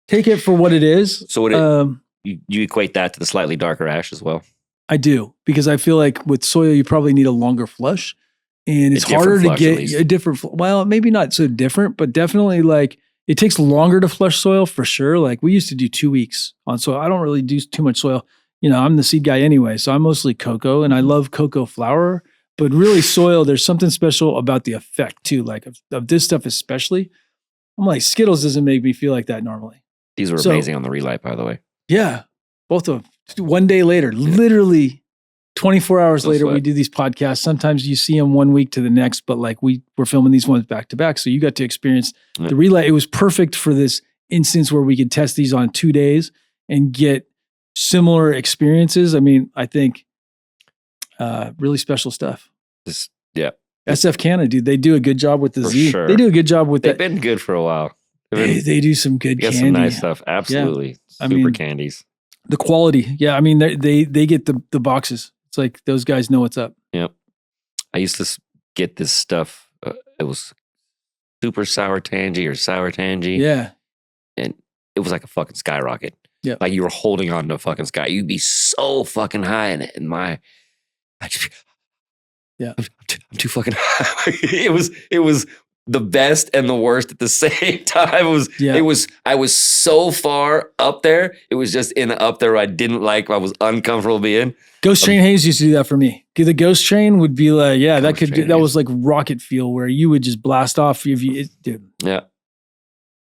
[SPEAKER 1] take it for what it is.
[SPEAKER 2] So you equate that to the slightly darker ash as well?
[SPEAKER 1] I do, because I feel like with soil, you probably need a longer flush. And it's harder to get a different, well, maybe not so different, but definitely like it takes longer to flush soil for sure. Like we used to do 2 weeks on soil. I don't really do too much soil. You know, I'm the seed guy anyway, so I'm mostly cocoa, and I love cocoa flower, but really soil, there's something special about the effect too. Like of this stuff especially. I'm like, Skittles doesn't make me feel like that normally.
[SPEAKER 2] These were amazing on the relight, by the way.
[SPEAKER 1] Yeah, both of them. 1 day later, literally 24 hours later, we do these podcasts. Sometimes you see them 1 week to the next, but like we're filming these ones back to back. So you got to experience the relay. It was perfect for this instance where we could test these on 2 days and get similar experiences. I mean, I think really special stuff. SF Canada, dude, they do a good job with the Z. Sure. They do a good job with that.
[SPEAKER 2] They've been good for a while.
[SPEAKER 1] They do some good candy.
[SPEAKER 2] Some nice stuff. Absolutely. Yeah. Super candies.
[SPEAKER 1] The quality. Yeah. I mean, they get the boxes. It's like those guys know what's up.
[SPEAKER 2] Yep. I used to get this stuff. It was super sour tangy or sour tangy.
[SPEAKER 1] Yeah.
[SPEAKER 2] And it was like a fucking skyrocket.
[SPEAKER 1] Yeah.
[SPEAKER 2] Like you were holding on to a fucking sky. You'd be so fucking high in it. And I'm too fucking high. It was the best and the worst at the same time. I was so far up there. It was just in the up there where I didn't like, I was uncomfortable being.
[SPEAKER 1] Ghost Train Haze used to do that for me. The Ghost Train would be like, that was like rocket fuel where you would just blast off dude.
[SPEAKER 2] Yeah.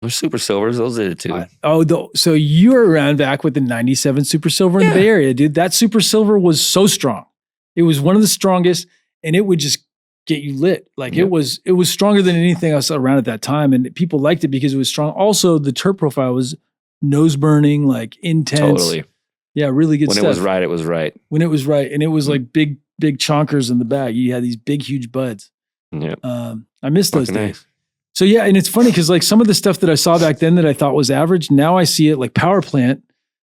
[SPEAKER 2] Those Super Silvers, those did it too.
[SPEAKER 1] So you were around back with the 97 Super Silver in the Bay Area, dude. That Super Silver was so strong. It was one of the strongest, and it would just get you lit. Like it was stronger than anything else around at that time. And people liked it because it was strong. Also, the terp profile was nose burning, like intense. Totally. Yeah, really good stuff.
[SPEAKER 2] When it was right, it was right.
[SPEAKER 1] When it was right. And it was like big chonkers in the bag. You had these big, huge buds.
[SPEAKER 2] Yeah.
[SPEAKER 1] I miss those days. Nice. So yeah, and it's funny because like some of the stuff that I saw back then that I thought was average, now I see it like Power Plant.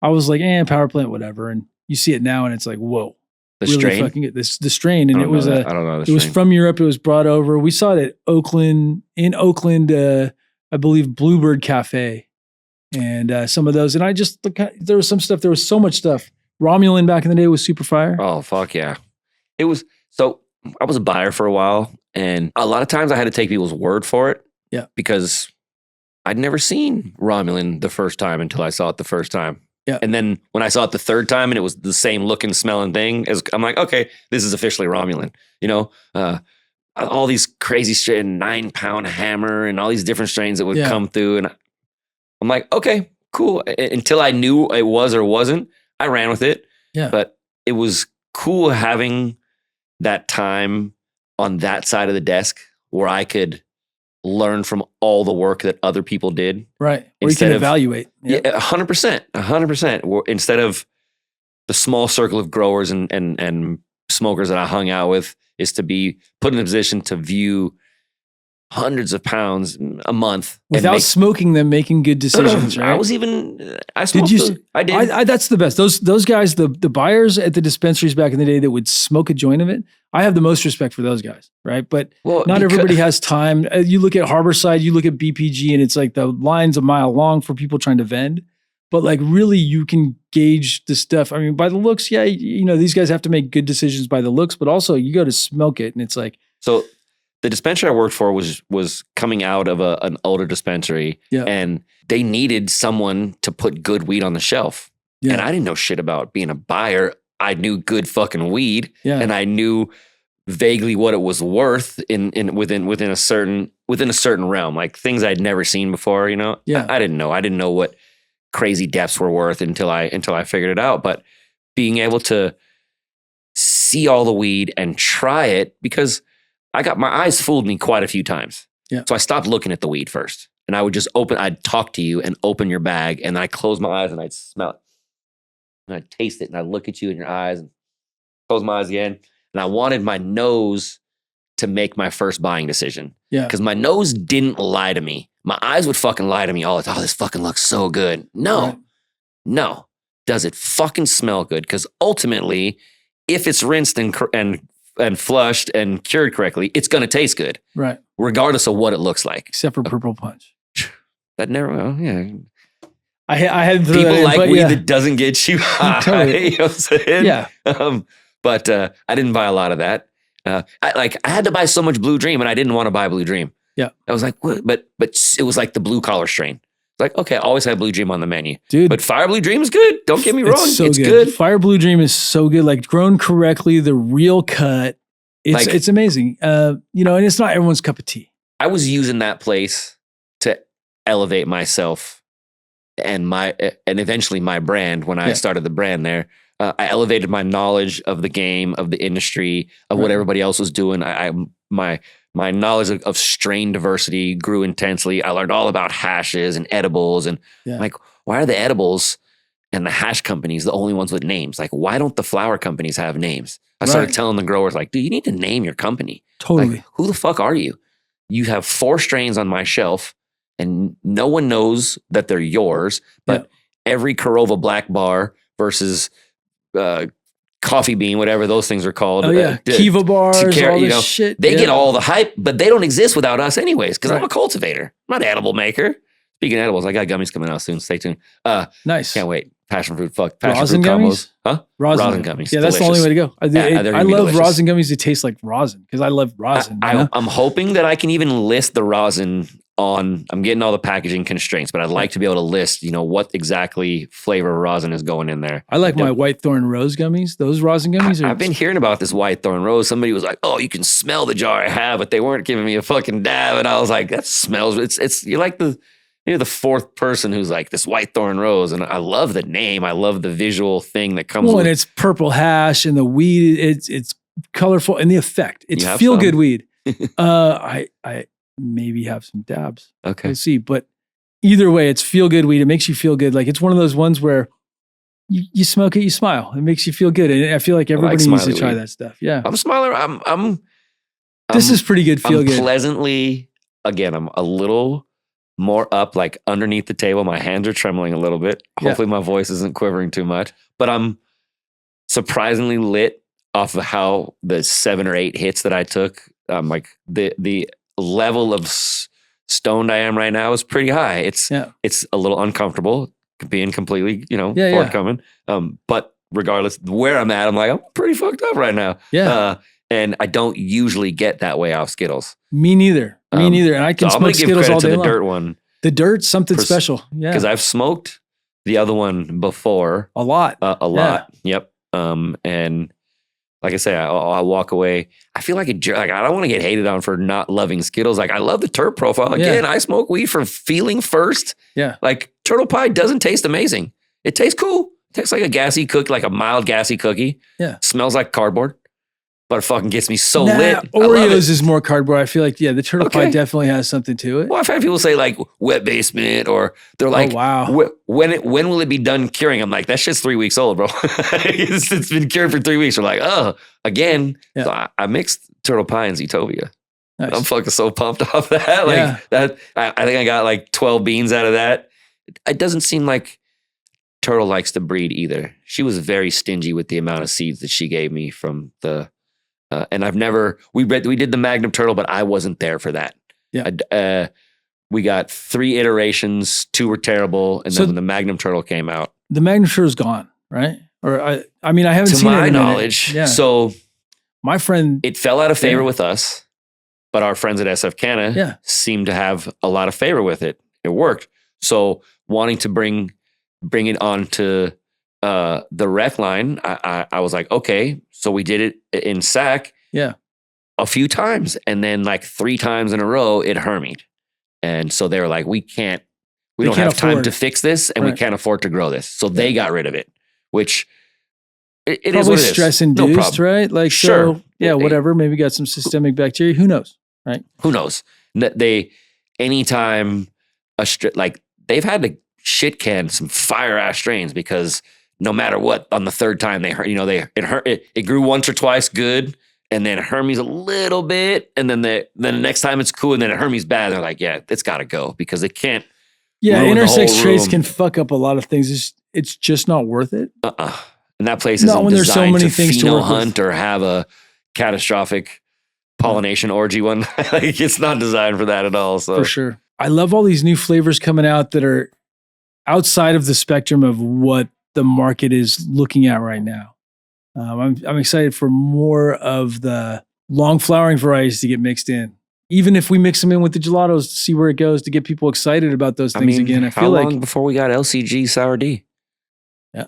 [SPEAKER 1] I was like, Power Plant, whatever. And you see it now and it's like, whoa.
[SPEAKER 2] The strain?
[SPEAKER 1] Fucking good. The strain. And it was
[SPEAKER 2] I don't know.
[SPEAKER 1] It was from Europe. It was brought over. We saw it at Oakland, I believe Bluebird Cafe and some of those. And I just, there was some stuff, there was so much stuff Romulan back in the day was super fire.
[SPEAKER 2] Oh, fuck yeah. It was, so I was a buyer for a while, and a lot of times I had to take people's word for it.
[SPEAKER 1] Yeah.
[SPEAKER 2] Because I'd never seen Romulan the first time until I saw it the first time.
[SPEAKER 1] Yeah.
[SPEAKER 2] And then when I saw it the third time and it was the same looking, smelling thing, I'm like, okay, this is officially Romulan. You know, all these crazy shit, 9-pound hammer and all these different strains that would come through. And I'm like, okay, cool. Until I knew it was or wasn't, I ran with it.
[SPEAKER 1] Yeah.
[SPEAKER 2] But it was cool having that time on that side of the desk where I could learn from all the work that other people did.
[SPEAKER 1] Right. Or you can evaluate.
[SPEAKER 2] Yeah, 100%. Instead of the small circle of growers and smokers that I hung out with, is to be put in a position to view hundreds of pounds a month
[SPEAKER 1] without smoking them, making good decisions. Right.
[SPEAKER 2] I smoked. I did.
[SPEAKER 1] That's the best. Those guys, the buyers at the dispensaries back in the day that would smoke a joint of it. I have the most respect for those guys. Right. But not everybody has time. You look at Harborside, you look at BPG, and it's like the line's a mile long for people trying to vend. But like really you can gauge the stuff. I mean, by the looks, yeah, you know, these guys have to make good decisions by the looks, but also you go to smoke it and it's like.
[SPEAKER 2] So the dispensary I worked for was coming out of an older dispensary, and they needed someone to put good weed on the shelf. Yeah. And I didn't know shit about being a buyer. I knew good fucking weed, and I knew vaguely what it was worth within a certain realm, like things I'd never seen before. You know, I didn't know. I didn't know what crazy depths were worth until I figured it out. But being able to see all the weed and try it, because my eyes fooled me quite a few times. Yeah. So I stopped looking at the weed first, and I would just I'd talk to you and open your bag, and I'd close my eyes and I'd smell it, and I'd taste it, and I'd look at you in your eyes and close my eyes again. And I wanted my nose to make my first buying decision. Yeah. Because my nose didn't lie to me. My eyes would fucking lie to me all the time. Oh, this fucking looks so good. No. Does it fucking smell good? Because ultimately, if it's rinsed and flushed and cured correctly, it's going to taste good. Right. Regardless of what it looks like.
[SPEAKER 1] Except for Purple Punch.
[SPEAKER 2] That never, well, yeah.
[SPEAKER 1] I had
[SPEAKER 2] people like weed that doesn't get you high. Totally. You know what I'm saying? Yeah. But I didn't buy a lot of that. I had to buy so much Blue Dream, and I didn't want to buy Blue Dream. Yeah. I was like, what? But it was like the blue collar strain. Like, okay, I always had Blue Dream on the menu. Dude. But Fire Blue Dream is good. Don't get me wrong. It's good.
[SPEAKER 1] Fire Blue Dream is so good. Like grown correctly, the real cut. It's amazing. You know, and it's not everyone's cup of tea.
[SPEAKER 2] I was using that place to elevate myself and eventually my brand when I started the brand there. I elevated my knowledge of the game, of the industry, of what everybody else was doing. My knowledge of strain diversity grew intensely. I learned all about hashes and edibles, and like, why are the edibles and the hash companies the only ones with names? Like, why don't the flower companies have names? I started telling the growers, like, dude, you need to name your company.
[SPEAKER 1] Totally.
[SPEAKER 2] Like, who the fuck are you? You have 4 strains on my shelf, and no one knows that they're yours. But every Corova Black Bar versus Coffee Bean, whatever those things are called.
[SPEAKER 1] Oh yeah, Kiva bars, all this shit.
[SPEAKER 2] They get all the hype, but they don't exist without us anyways, because I'm a cultivator. I'm not an edible maker. Speaking of edibles, I got gummies coming out soon. Stay tuned.
[SPEAKER 1] Nice.
[SPEAKER 2] Can't wait. Passion fruit combos.
[SPEAKER 1] Huh?
[SPEAKER 2] Rosin gummies.
[SPEAKER 1] Yeah, that's the only way to go. I love rosin gummies that taste like rosin, because I love rosin.
[SPEAKER 2] I'm hoping that I can even list the rosin on, I'm getting all the packaging constraints, but I'd like to be able to list, you know, what exactly flavor of rosin is going in there.
[SPEAKER 1] I like my White Thorn Rose gummies. Those rosin gummies
[SPEAKER 2] I've been hearing about this White Thorn Rose. Somebody was like, oh, you can smell the jar I have, but they weren't giving me a fucking dab. And I was like, that smells, you're like you're the 4th person who's like, this White Thorn Rose. And I love the name. I love the visual thing that comes with it.
[SPEAKER 1] And it's purple hash, and the weed, it's colorful, and the effect. It's feel good weed. I maybe have some dabs.
[SPEAKER 2] Okay.
[SPEAKER 1] We'll see. But either way, it's feel good weed. It makes you feel good. Like, it's one of those ones where you smoke it, you smile. It makes you feel good. And I feel like everybody needs to try that stuff. Yeah.
[SPEAKER 2] I'm a smiler.
[SPEAKER 1] This is pretty good. Feel good.
[SPEAKER 2] Pleasantly, again, I'm a little more up, like underneath the table. My hands are trembling a little bit. Hopefully my voice isn't quivering too much, but I'm surprisingly lit off of how the 7 or 8 hits that I took. Like the level of stoned I am right now is pretty high. It's a little uncomfortable being completely, forthcoming. But regardless where I'm at, I'm like, I'm pretty fucked up right now.
[SPEAKER 1] Yeah.
[SPEAKER 2] And I don't usually get that way off Skittles.
[SPEAKER 1] Me neither. Me neither. And I can smoke Skittles all day long.
[SPEAKER 2] The dirt one.
[SPEAKER 1] The dirt's something special. Yeah.
[SPEAKER 2] Because I've smoked the other one before.
[SPEAKER 1] A lot.
[SPEAKER 2] A lot. Yep. And like I say, I walk away. I feel like I don't want to get hated on for not loving Skittles. Like I love the terp profile. Again, I smoke weed for feeling first.
[SPEAKER 1] Yeah.
[SPEAKER 2] Like turtle pie doesn't taste amazing. It tastes cool. It tastes like a gassy cookie, like a mild gassy cookie.
[SPEAKER 1] Yeah.
[SPEAKER 2] Smells like cardboard. But it fucking gets me so lit.
[SPEAKER 1] Oreos is more cardboard. I feel like, the turtle pie definitely has something to it.
[SPEAKER 2] Well, I've had people say like wet basement, or they're like,
[SPEAKER 1] wow.
[SPEAKER 2] When will it be done curing? I'm like, that shit's 3 weeks old, bro. it's been cured for 3 weeks. We're like, oh, again.
[SPEAKER 1] Yeah.
[SPEAKER 2] So I mixed turtle pie and Zetovia.
[SPEAKER 1] Nice.
[SPEAKER 2] I'm fucking so pumped off that. That I think I got like 12 beans out of that. It doesn't seem like Turtle likes to breed either. She was very stingy with the amount of seeds that she gave me from the. And I've never, we did the Magnum Turtle, but I wasn't there for that.
[SPEAKER 1] Yeah.
[SPEAKER 2] We got 3 iterations, 2 were terrible. And then when the Magnum Turtle came out.
[SPEAKER 1] The Magnum Turtle's gone, right? Or I mean, I haven't seen it.
[SPEAKER 2] To my knowledge.
[SPEAKER 1] Yeah.
[SPEAKER 2] So
[SPEAKER 1] my friend.
[SPEAKER 2] It fell out of favor with us, but our friends at SF Canna seemed to have a lot of favor with it. It worked. So wanting to bring it onto the rec line, I was like, okay. So we did it in SAC a few times, and then like 3 times in a row it hermied. And so they were like, we don't have time to fix this, and we can't afford to grow this. So they got rid of it, which it is what it is.
[SPEAKER 1] Stress induced, right? Like,
[SPEAKER 2] sure.
[SPEAKER 1] So, whatever. Maybe got some systemic bacteria. Who knows, right?
[SPEAKER 2] Who knows? Anytime like they've had to shit can some fire ass strains, because no matter what, on the 3rd time it grew once or twice good, and then it hermies a little bit, and then the next time it's cool, and then it hermies bad. They're like, yeah, it's got to go, because it can't.
[SPEAKER 1] Yeah, intersex traits can fuck up a lot of things. It's just not worth it.
[SPEAKER 2] And that place isn't
[SPEAKER 1] when there's so
[SPEAKER 2] designed
[SPEAKER 1] many
[SPEAKER 2] to
[SPEAKER 1] things to work
[SPEAKER 2] hunt or have a catastrophic pollination orgy one. Like, it's not designed for that at all. So
[SPEAKER 1] for sure, I love all these new flavors coming out that are outside of the spectrum of what the market is looking at right now. I'm excited for more of the long flowering varieties to get mixed in. Even if we mix them in with the gelatos to see where it goes, to get people excited about those things again. I feel
[SPEAKER 2] how
[SPEAKER 1] like
[SPEAKER 2] long before we got LCG Sour D?
[SPEAKER 1] Yeah.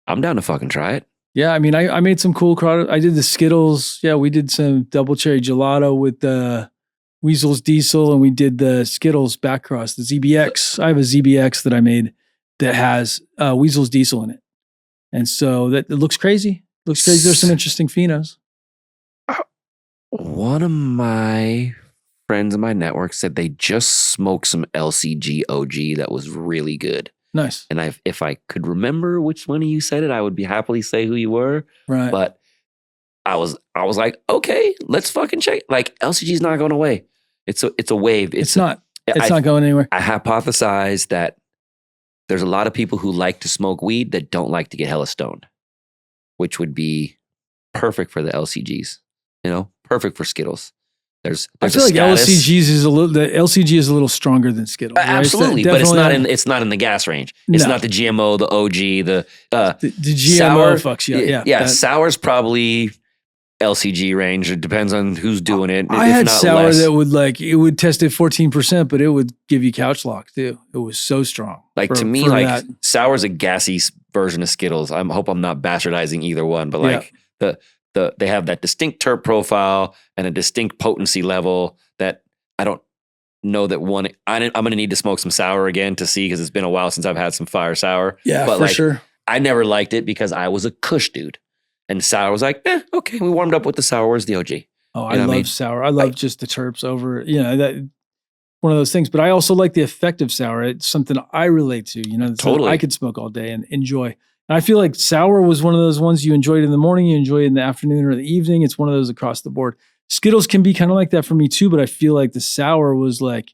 [SPEAKER 2] I'm down to fucking try it.
[SPEAKER 1] Yeah, I mean, I made some cool I did the Skittles. Yeah, we did some double cherry gelato with the Weasel's Diesel, and we did the Skittles back cross, the ZBX. I have a ZBX that I made that has Weasel's Diesel in it. And so it looks crazy. There's some interesting phenos.
[SPEAKER 2] One of my friends in my network said they just smoked some LCG OG that was really good.
[SPEAKER 1] Nice.
[SPEAKER 2] And if I could remember which one of you said it, I would be happily say who you were.
[SPEAKER 1] Right.
[SPEAKER 2] But I was like, okay, let's fucking check. Like, LCG's not going away. It's a wave. It's not
[SPEAKER 1] going anywhere.
[SPEAKER 2] I hypothesize that there's a lot of people who like to smoke weed that don't like to get hella stoned, which would be perfect for the LCGs. Perfect for Skittles. I feel like
[SPEAKER 1] LCG is a little stronger than Skittles. Right?
[SPEAKER 2] Absolutely, but it's not in the gas range. It's not the GMO, the OG, the
[SPEAKER 1] GMO
[SPEAKER 2] sour,
[SPEAKER 1] fucks you.
[SPEAKER 2] Yeah, sour's probably LCG range. It depends on who's doing it.
[SPEAKER 1] I had sour that would test at 14%, but it would give you couch lock too. It was so strong.
[SPEAKER 2] To me, sour's a gassy version of Skittles. I hope I'm not bastardizing either one, but they have that distinct terp profile and a distinct potency level that I don't know that one. I'm going to need to smoke some sour again to see, because it's been a while since I've had some fire sour.
[SPEAKER 1] Yeah, but for sure.
[SPEAKER 2] I never liked it because I was a Kush dude, and sour was like, okay, we warmed up with the sour. Where's the OG?
[SPEAKER 1] Oh, I love sour. I love just the terps over, that one of those things. But I also like the effective sour. It's something I relate to. Totally. I could smoke all day and enjoy. And I feel like sour was one of those ones you enjoyed in the morning, you enjoy it in the afternoon or the evening. It's one of those across the board. Skittles can be kind of like that for me too, but I feel like the sour was like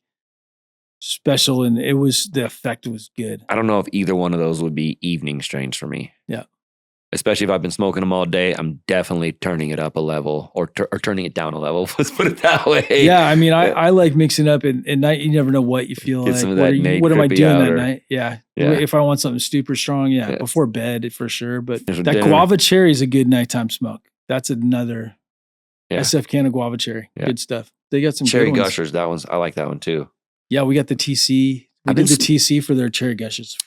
[SPEAKER 1] special, and the effect was good.
[SPEAKER 2] I don't know if either one of those would be evening strains for me.
[SPEAKER 1] Yeah.
[SPEAKER 2] especially if I've been smoking them all day, I'm definitely turning it up a level or turning it down a level. Let's put it that way.
[SPEAKER 1] Yeah, I mean, I like mixing up at night. You never know what you feel
[SPEAKER 2] Get
[SPEAKER 1] like.
[SPEAKER 2] some of that
[SPEAKER 1] What am I doing that
[SPEAKER 2] or,
[SPEAKER 1] night? Yeah. If I want something super strong, before bed for sure. But that
[SPEAKER 2] dinner.
[SPEAKER 1] guava cherry is a good nighttime smoke. That's another SF can of guava cherry. Yeah. Good stuff. They got some
[SPEAKER 2] cherry
[SPEAKER 1] good
[SPEAKER 2] gushers. That one's I like that one too.
[SPEAKER 1] Yeah, we got the TC. We did the TC for their cherry gushers.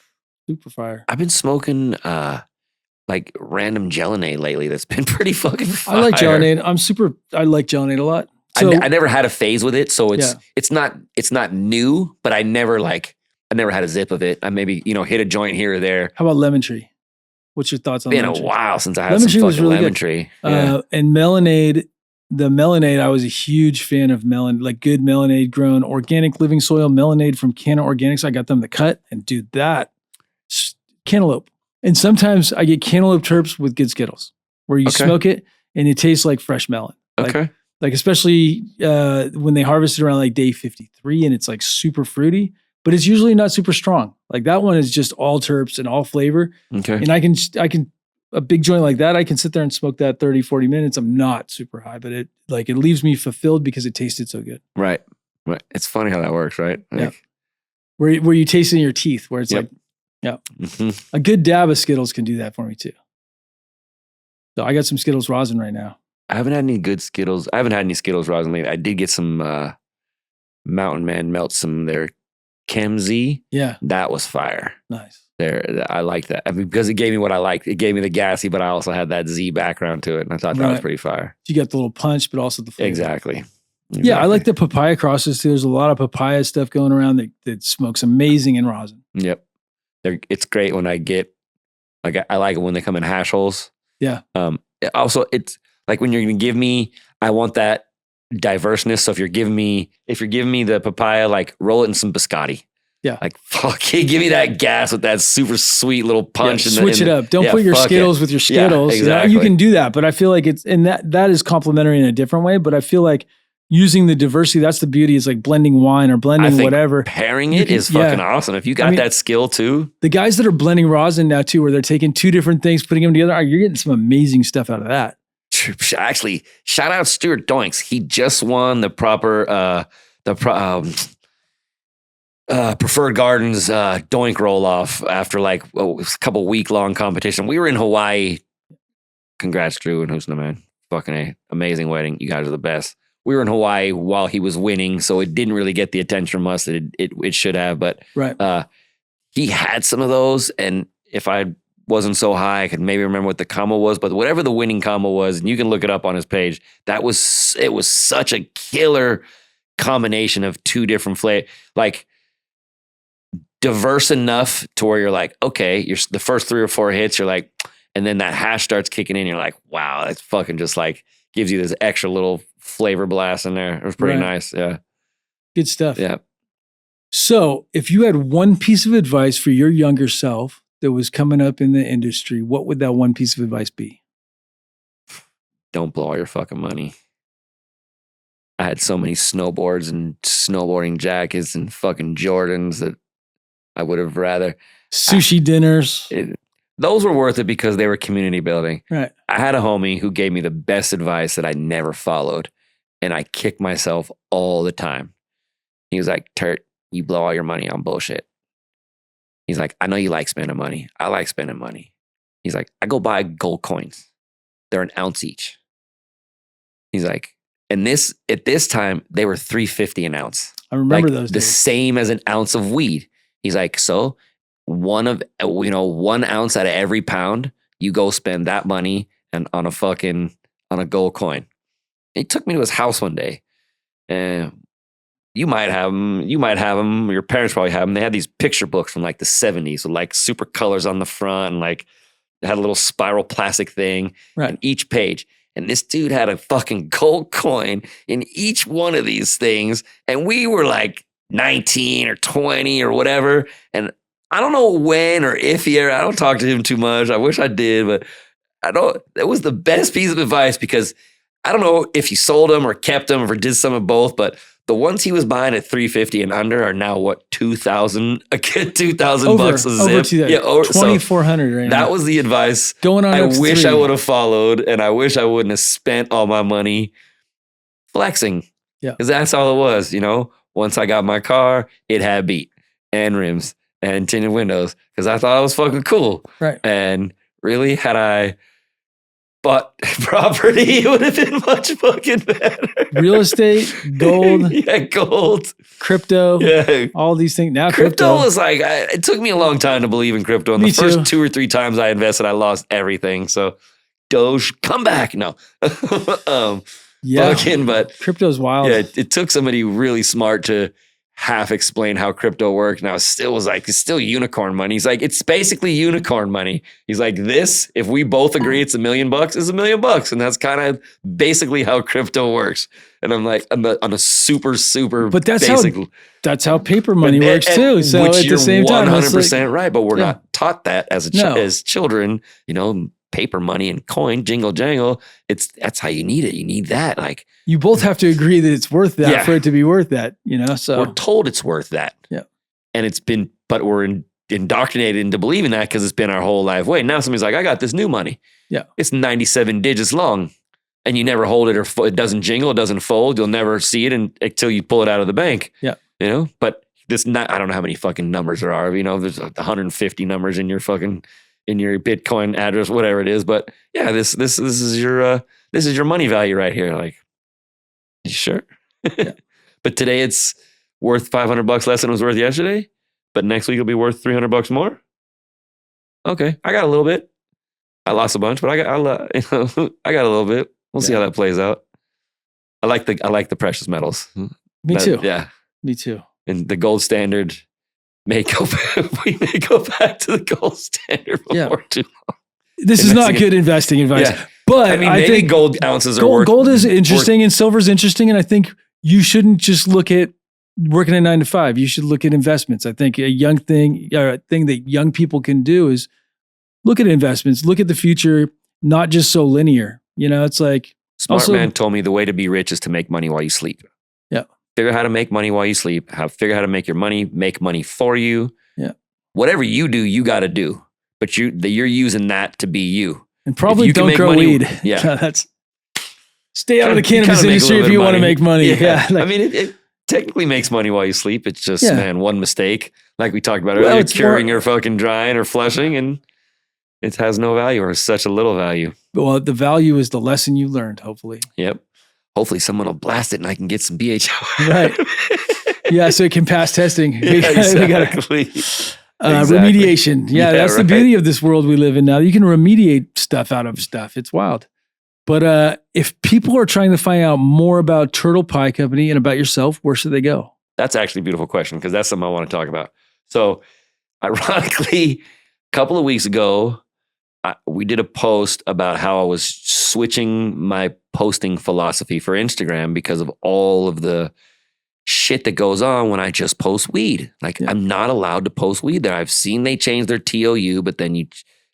[SPEAKER 1] Super fire.
[SPEAKER 2] I've been smoking like random Gelinade lately. That's been pretty fucking fire.
[SPEAKER 1] I like Gelinade. I like Gelinade a lot. So,
[SPEAKER 2] I never had a phase with it, so it's not new, but I never had a zip of it. I maybe hit a joint here or there.
[SPEAKER 1] How about Lemon Tree? What's your thoughts on Lemon Tree?
[SPEAKER 2] Been a while since I had some fucking Lemon Tree.
[SPEAKER 1] Yeah. And Melonade, the Melonade, I was a huge fan of like good Melonade grown organic living soil Melonade from Canna Organics. I got them to cut, and dude, that cantaloupe. And sometimes I get cantaloupe terps with good Skittles, where you smoke it and it tastes like fresh melon. Like especially when they harvest it around like day 53 and it's like super fruity, but it's usually not super strong. Like that one is just all terps and all flavor.
[SPEAKER 2] Okay.
[SPEAKER 1] And I can a big joint like that, I can sit there and smoke that 30, 40 minutes. I'm not super high, but it leaves me fulfilled because it tasted so good.
[SPEAKER 2] Right. It's funny how that works, right?
[SPEAKER 1] Yeah. Where you taste it in your teeth, where it's like, a good dab of Skittles can do that for me too. So I got some Skittles rosin right now.
[SPEAKER 2] I haven't had any good Skittles. I haven't had any Skittles rosin lately. I did get some Mountain Man melt some their Chem Z.
[SPEAKER 1] Yeah.
[SPEAKER 2] That was fire.
[SPEAKER 1] Nice.
[SPEAKER 2] I like that. I mean, because it gave me what I liked. It gave me the gassy, but I also had that Z background to it. And I thought that was pretty fire.
[SPEAKER 1] You got the little punch, but also the flavor.
[SPEAKER 2] Exactly.
[SPEAKER 1] Yeah, I like the papaya crosses too. There's a lot of papaya stuff going around that smokes amazing in rosin.
[SPEAKER 2] Yep. It's great when I get, like, I like it when they come in hash holes.
[SPEAKER 1] Yeah.
[SPEAKER 2] Also, it's like when you're going to give me, I want that diverseness. So if you're giving me the papaya, like roll it in some biscotti.
[SPEAKER 1] Yeah.
[SPEAKER 2] Like, fuck, give me that gas with that super sweet little punch.
[SPEAKER 1] Yeah, switch it up. Don't put your Skittles with your Skittles.
[SPEAKER 2] Yeah, exactly.
[SPEAKER 1] You can do that, but I feel like that is complementary in a different way. But I feel like using the diversity, that's the beauty, is like blending wine or blending whatever.
[SPEAKER 2] Pairing it is fucking awesome. If you got that skill too.
[SPEAKER 1] The guys that are blending rosin now too, where they're taking two different things, putting them together, you're getting some amazing stuff out of that.
[SPEAKER 2] Actually, shout out Stuart Doinks. He just won the Preferred Gardens Doink roll-off after like a couple week-long competition. We were in Hawaii. Congrats, Drew and Husna, man. Fucking amazing wedding. You guys are the best. We were in Hawaii while he was winning, so it didn't really get the attention from us that it should have. But he had some of those, and if I wasn't so high, I could maybe remember what the combo was. But whatever the winning combo was, and you can look it up on his page, it was such a killer combination of two different flavors, like diverse enough to where you're like, okay, you're the first 3 or 4 hits, you're like, and then that hash starts kicking in, you're like, wow, that's fucking just like gives you this extra little flavor blast in there. It was pretty nice. Yeah.
[SPEAKER 1] Good stuff.
[SPEAKER 2] Yeah.
[SPEAKER 1] So if you had one piece of advice for your younger self that was coming up in the industry, what would that one piece of advice be?
[SPEAKER 2] Don't blow all your fucking money. I had so many snowboards and snowboarding jackets and fucking Jordans that I would have rather.
[SPEAKER 1] Sushi dinners.
[SPEAKER 2] Those were worth it because they were community building.
[SPEAKER 1] Right.
[SPEAKER 2] I had a homie who gave me the best advice that I never followed, and I kicked myself all the time. He was like, Turt, you blow all your money on bullshit. He's like, I know you like spending money. I like spending money. He's like, I go buy gold coins. They're an ounce each. He's like, and at this time, they were $3.50 an ounce.
[SPEAKER 1] I remember
[SPEAKER 2] like
[SPEAKER 1] those days.
[SPEAKER 2] The same as an ounce of weed. He's like, so 1 ounce out of every pound, you go spend that money and on a gold coin. He took me to his house one day, and you might have them. Your parents probably have them. They had these picture books from like the 70s with like super colors on the front, and like it had a little spiral plastic thing on each page. And this dude had a fucking gold coin in each one of these things, and we were like 19 or 20 or whatever. And I don't know when or if I don't talk to him too much. I wish I did, but it was the best piece of advice because I don't know if he sold them or kept them or did some of both, but The ones he was buying at $350 and under are now what, $2,000 $2,000 a zip.
[SPEAKER 1] Yeah, over $2,400 right now.
[SPEAKER 2] That was the advice
[SPEAKER 1] going on.
[SPEAKER 2] I wish I would have followed, and I wish I wouldn't have spent all my money flexing.
[SPEAKER 1] Yeah,
[SPEAKER 2] because that's all it was. Once I got my car, it had beat and rims and tinted windows because I thought I was fucking cool.
[SPEAKER 1] Right.
[SPEAKER 2] And really, had I bought property, it would have been much fucking better.
[SPEAKER 1] Real estate, gold.
[SPEAKER 2] Yeah, gold.
[SPEAKER 1] Crypto.
[SPEAKER 2] Yeah.
[SPEAKER 1] All these things. Now
[SPEAKER 2] crypto was like, it took me a long time to believe in crypto. And the first 2 or 3 times I invested, I lost everything. So Doge, come back. No.
[SPEAKER 1] Yeah.
[SPEAKER 2] But
[SPEAKER 1] crypto's wild.
[SPEAKER 2] Yeah, it took somebody really smart to half explain how crypto worked. And I still was like, it's still unicorn money. He's like, it's basically unicorn money. He's like, this, if we both agree it's $1 million, is $1 million. And that's kind of basically how crypto works. And I'm like, on a super,
[SPEAKER 1] but that's
[SPEAKER 2] basic.
[SPEAKER 1] That's how paper money works too. So at the same time,
[SPEAKER 2] 100% right. But we're not taught that as as children, paper money and coin, jingle jangle. That's how you need it. You need that. Like,
[SPEAKER 1] you both have to agree that it's worth that for it to be worth that, so
[SPEAKER 2] we're told it's worth that.
[SPEAKER 1] Yeah.
[SPEAKER 2] And but we're indoctrinated into believing that because it's been our whole life. Wait, now somebody's like, I got this new money.
[SPEAKER 1] Yeah.
[SPEAKER 2] It's 97 digits long and you never hold it or it doesn't jingle, it doesn't fold. You'll never see it until you pull it out of the bank.
[SPEAKER 1] Yeah.
[SPEAKER 2] But I don't know how many fucking numbers there are. There's 150 numbers in your Bitcoin address, whatever it is. But yeah, this is your money value right here. Like, you sure?
[SPEAKER 1] Yeah.
[SPEAKER 2] But today it's worth $500 less than it was worth yesterday. But next week it'll be worth $300 more. Okay, I got a little bit. I lost a bunch, but I got a little bit. We'll see how that plays out. I like the precious metals.
[SPEAKER 1] Me too.
[SPEAKER 2] Yeah,
[SPEAKER 1] me too.
[SPEAKER 2] And the gold standard we may go back to the gold standard before too long.
[SPEAKER 1] This is not good investing advice. Yeah. But I think
[SPEAKER 2] gold ounces are worth.
[SPEAKER 1] Gold is interesting and silver is interesting. And I think you shouldn't just look at working a 9 to 5. You should look at investments. I think a thing that young people can do is look at investments, look at the future, not just so linear. It's like
[SPEAKER 2] Smart man told me the way to be rich is to make money while you sleep.
[SPEAKER 1] Yeah.
[SPEAKER 2] Figure out how to make money while you sleep. Figure out how to make money for you.
[SPEAKER 1] Yeah.
[SPEAKER 2] Whatever you do, you got to do. But you're using that to be you.
[SPEAKER 1] And probably don't grow weed.
[SPEAKER 2] Yeah.
[SPEAKER 1] Stay out of the cannabis industry if you want to make money. Yeah.
[SPEAKER 2] It technically makes money while you sleep. It's just, one mistake. Like we talked about earlier, curing or fucking drying or flushing, and it has no value or such a little value.
[SPEAKER 1] Well, the value is the lesson you learned, hopefully.
[SPEAKER 2] Yep. Hopefully someone will blast it and I can get some BHO.
[SPEAKER 1] Right. Yeah, so it can pass testing.
[SPEAKER 2] Exactly.
[SPEAKER 1] Remediation. Yeah, that's the beauty of this world we live in now. You can remediate stuff out of stuff. It's wild. But if people are trying to find out more about Turtle Pie Company and about yourself, where should they go?
[SPEAKER 2] That's actually a beautiful question because that's something I want to talk about. So ironically, a couple of weeks ago, we did a post about how I was switching my posting philosophy for Instagram because of all of the shit that goes on when I just post weed. Like, I'm not allowed to post weed there. I've seen they change their TOU, but then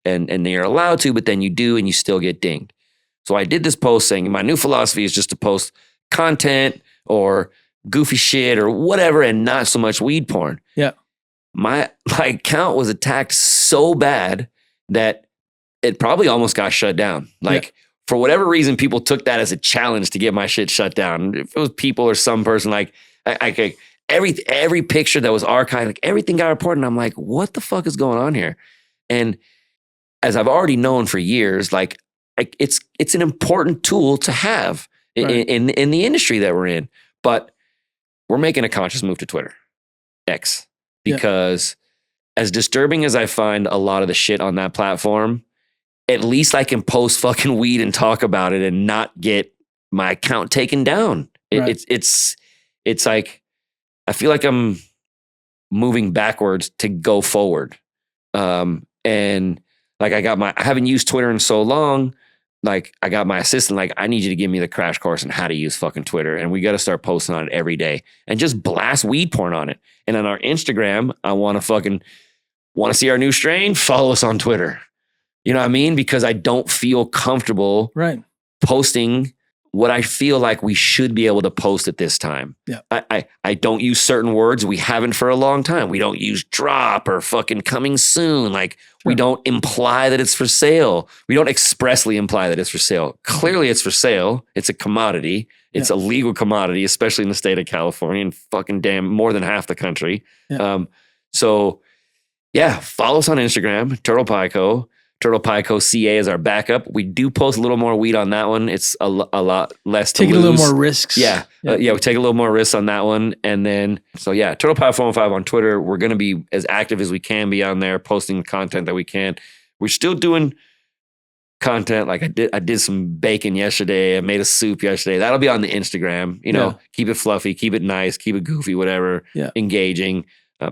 [SPEAKER 2] and they are allowed to, but then you do and you still get dinged. So I did this post saying my new philosophy is just to post content or goofy shit or whatever and not so much weed porn.
[SPEAKER 1] Yeah.
[SPEAKER 2] My account was attacked so bad that it probably almost got shut down. For whatever reason, people took that as a challenge to get my shit shut down. If it was people or some person, every picture that was archived, everything got reported. And I'm like, what the fuck is going on here? And as I've already known for years, it's an important tool to have in the industry that we're in. But we're making a conscious move to Twitter, X, because as disturbing as I find a lot of the shit on that platform, at least I can post fucking weed and talk about it and not get my account taken down. It's like, I feel like I'm moving backwards to go forward. And I haven't used Twitter in so long. I got my assistant, I need you to give me the crash course on how to use fucking Twitter. And we got to start posting on it every day and just blast weed porn on it. And on our Instagram, I want to see our new strain, follow us on Twitter. You know what I mean? Because I don't feel comfortable posting what I feel like we should be able to post at this time.
[SPEAKER 1] Yeah.
[SPEAKER 2] I don't use certain words. We haven't for a long time. We don't use drop or fucking coming soon. Like we don't imply that it's for sale. We don't expressly imply that it's for sale. Clearly it's for sale. It's a commodity. It's a legal commodity, especially in the state of California and fucking damn more than half the country. Yeah. So yeah, follow us on Instagram, Turtle Pie Co. Turtle Pie Co. CA is our backup. We do post a little more weed on that one. It's a lot less to lose.
[SPEAKER 1] Taking a little more risks.
[SPEAKER 2] Yeah. We take a little more risks on that one. And then, so yeah, Turtle Pie 415 on Twitter. We're going to be as active as we can be on there, posting content that we can. We're still doing content. Like I did some bacon yesterday. I made a soup yesterday. That'll be on the Instagram. You know, keep it fluffy, keep it nice, keep it goofy, whatever, engaging.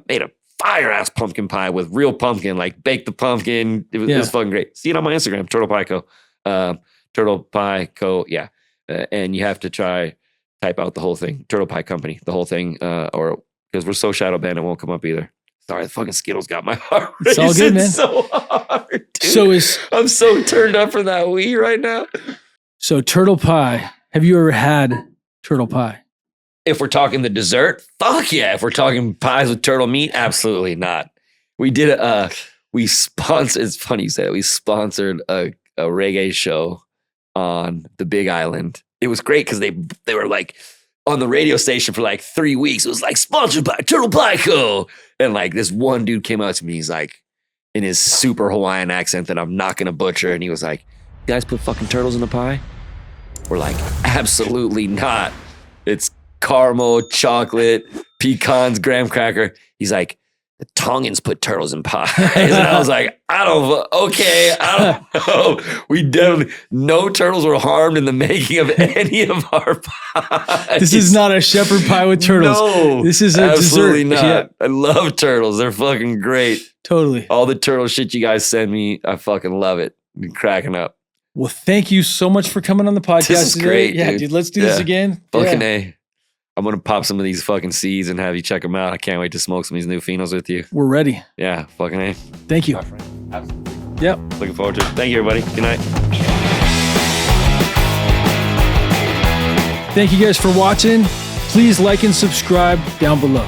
[SPEAKER 2] Made a fire ass pumpkin pie with real pumpkin, like baked the pumpkin. It was fucking great. See it on my Instagram, Turtle Pie Co. Turtle Pie Co. Yeah. And you have to type out the whole thing, Turtle Pie Company, the whole thing, or because we're so shadow banned, it won't come up either. Sorry, the fucking Skittles got my heart racing.
[SPEAKER 1] It's all good, man.
[SPEAKER 2] So hard, dude. I'm so turned up for that weed right now.
[SPEAKER 1] So Turtle Pie, have you ever had turtle pie?
[SPEAKER 2] If we're talking the dessert, fuck yeah. If we're talking pies with turtle meat, absolutely not. We did it's funny you say that. We sponsored a reggae show on the Big Island. It was great because they were like on the radio station for like 3 weeks. It was like sponsored by Turtle Pie Co. And like this one dude came out to me. He's like in his super Hawaiian accent that I'm not going to butcher. And he was like, "You guys put fucking turtles in the pie?" We're like, "Absolutely not. It's caramel, chocolate, pecans, graham cracker." He's like, "The Tongans put turtles in pies." And I was like, I don't know. We definitely, no turtles were harmed in the making of any of our pies.
[SPEAKER 1] This is not a shepherd pie with turtles.
[SPEAKER 2] No,
[SPEAKER 1] this is a
[SPEAKER 2] absolutely
[SPEAKER 1] dessert.
[SPEAKER 2] not.
[SPEAKER 1] Yeah.
[SPEAKER 2] I love turtles. They're fucking great.
[SPEAKER 1] Totally.
[SPEAKER 2] All the turtle shit you guys send me, I fucking love it. I'm cracking up.
[SPEAKER 1] Well, thank you so much for coming on the podcast.
[SPEAKER 2] This is
[SPEAKER 1] today.
[SPEAKER 2] great,
[SPEAKER 1] Yeah, dude, let's do this again.
[SPEAKER 2] Fucking A. I'm going to pop some of these fucking seeds and have you check them out. I can't wait to smoke some of these new phenos with you.
[SPEAKER 1] We're ready.
[SPEAKER 2] Yeah, fucking A.
[SPEAKER 1] Thank you.
[SPEAKER 2] Absolutely.
[SPEAKER 1] Yep.
[SPEAKER 2] Looking forward to it. Thank you, everybody. Good night.
[SPEAKER 1] Thank you guys for watching. Please like and subscribe down below.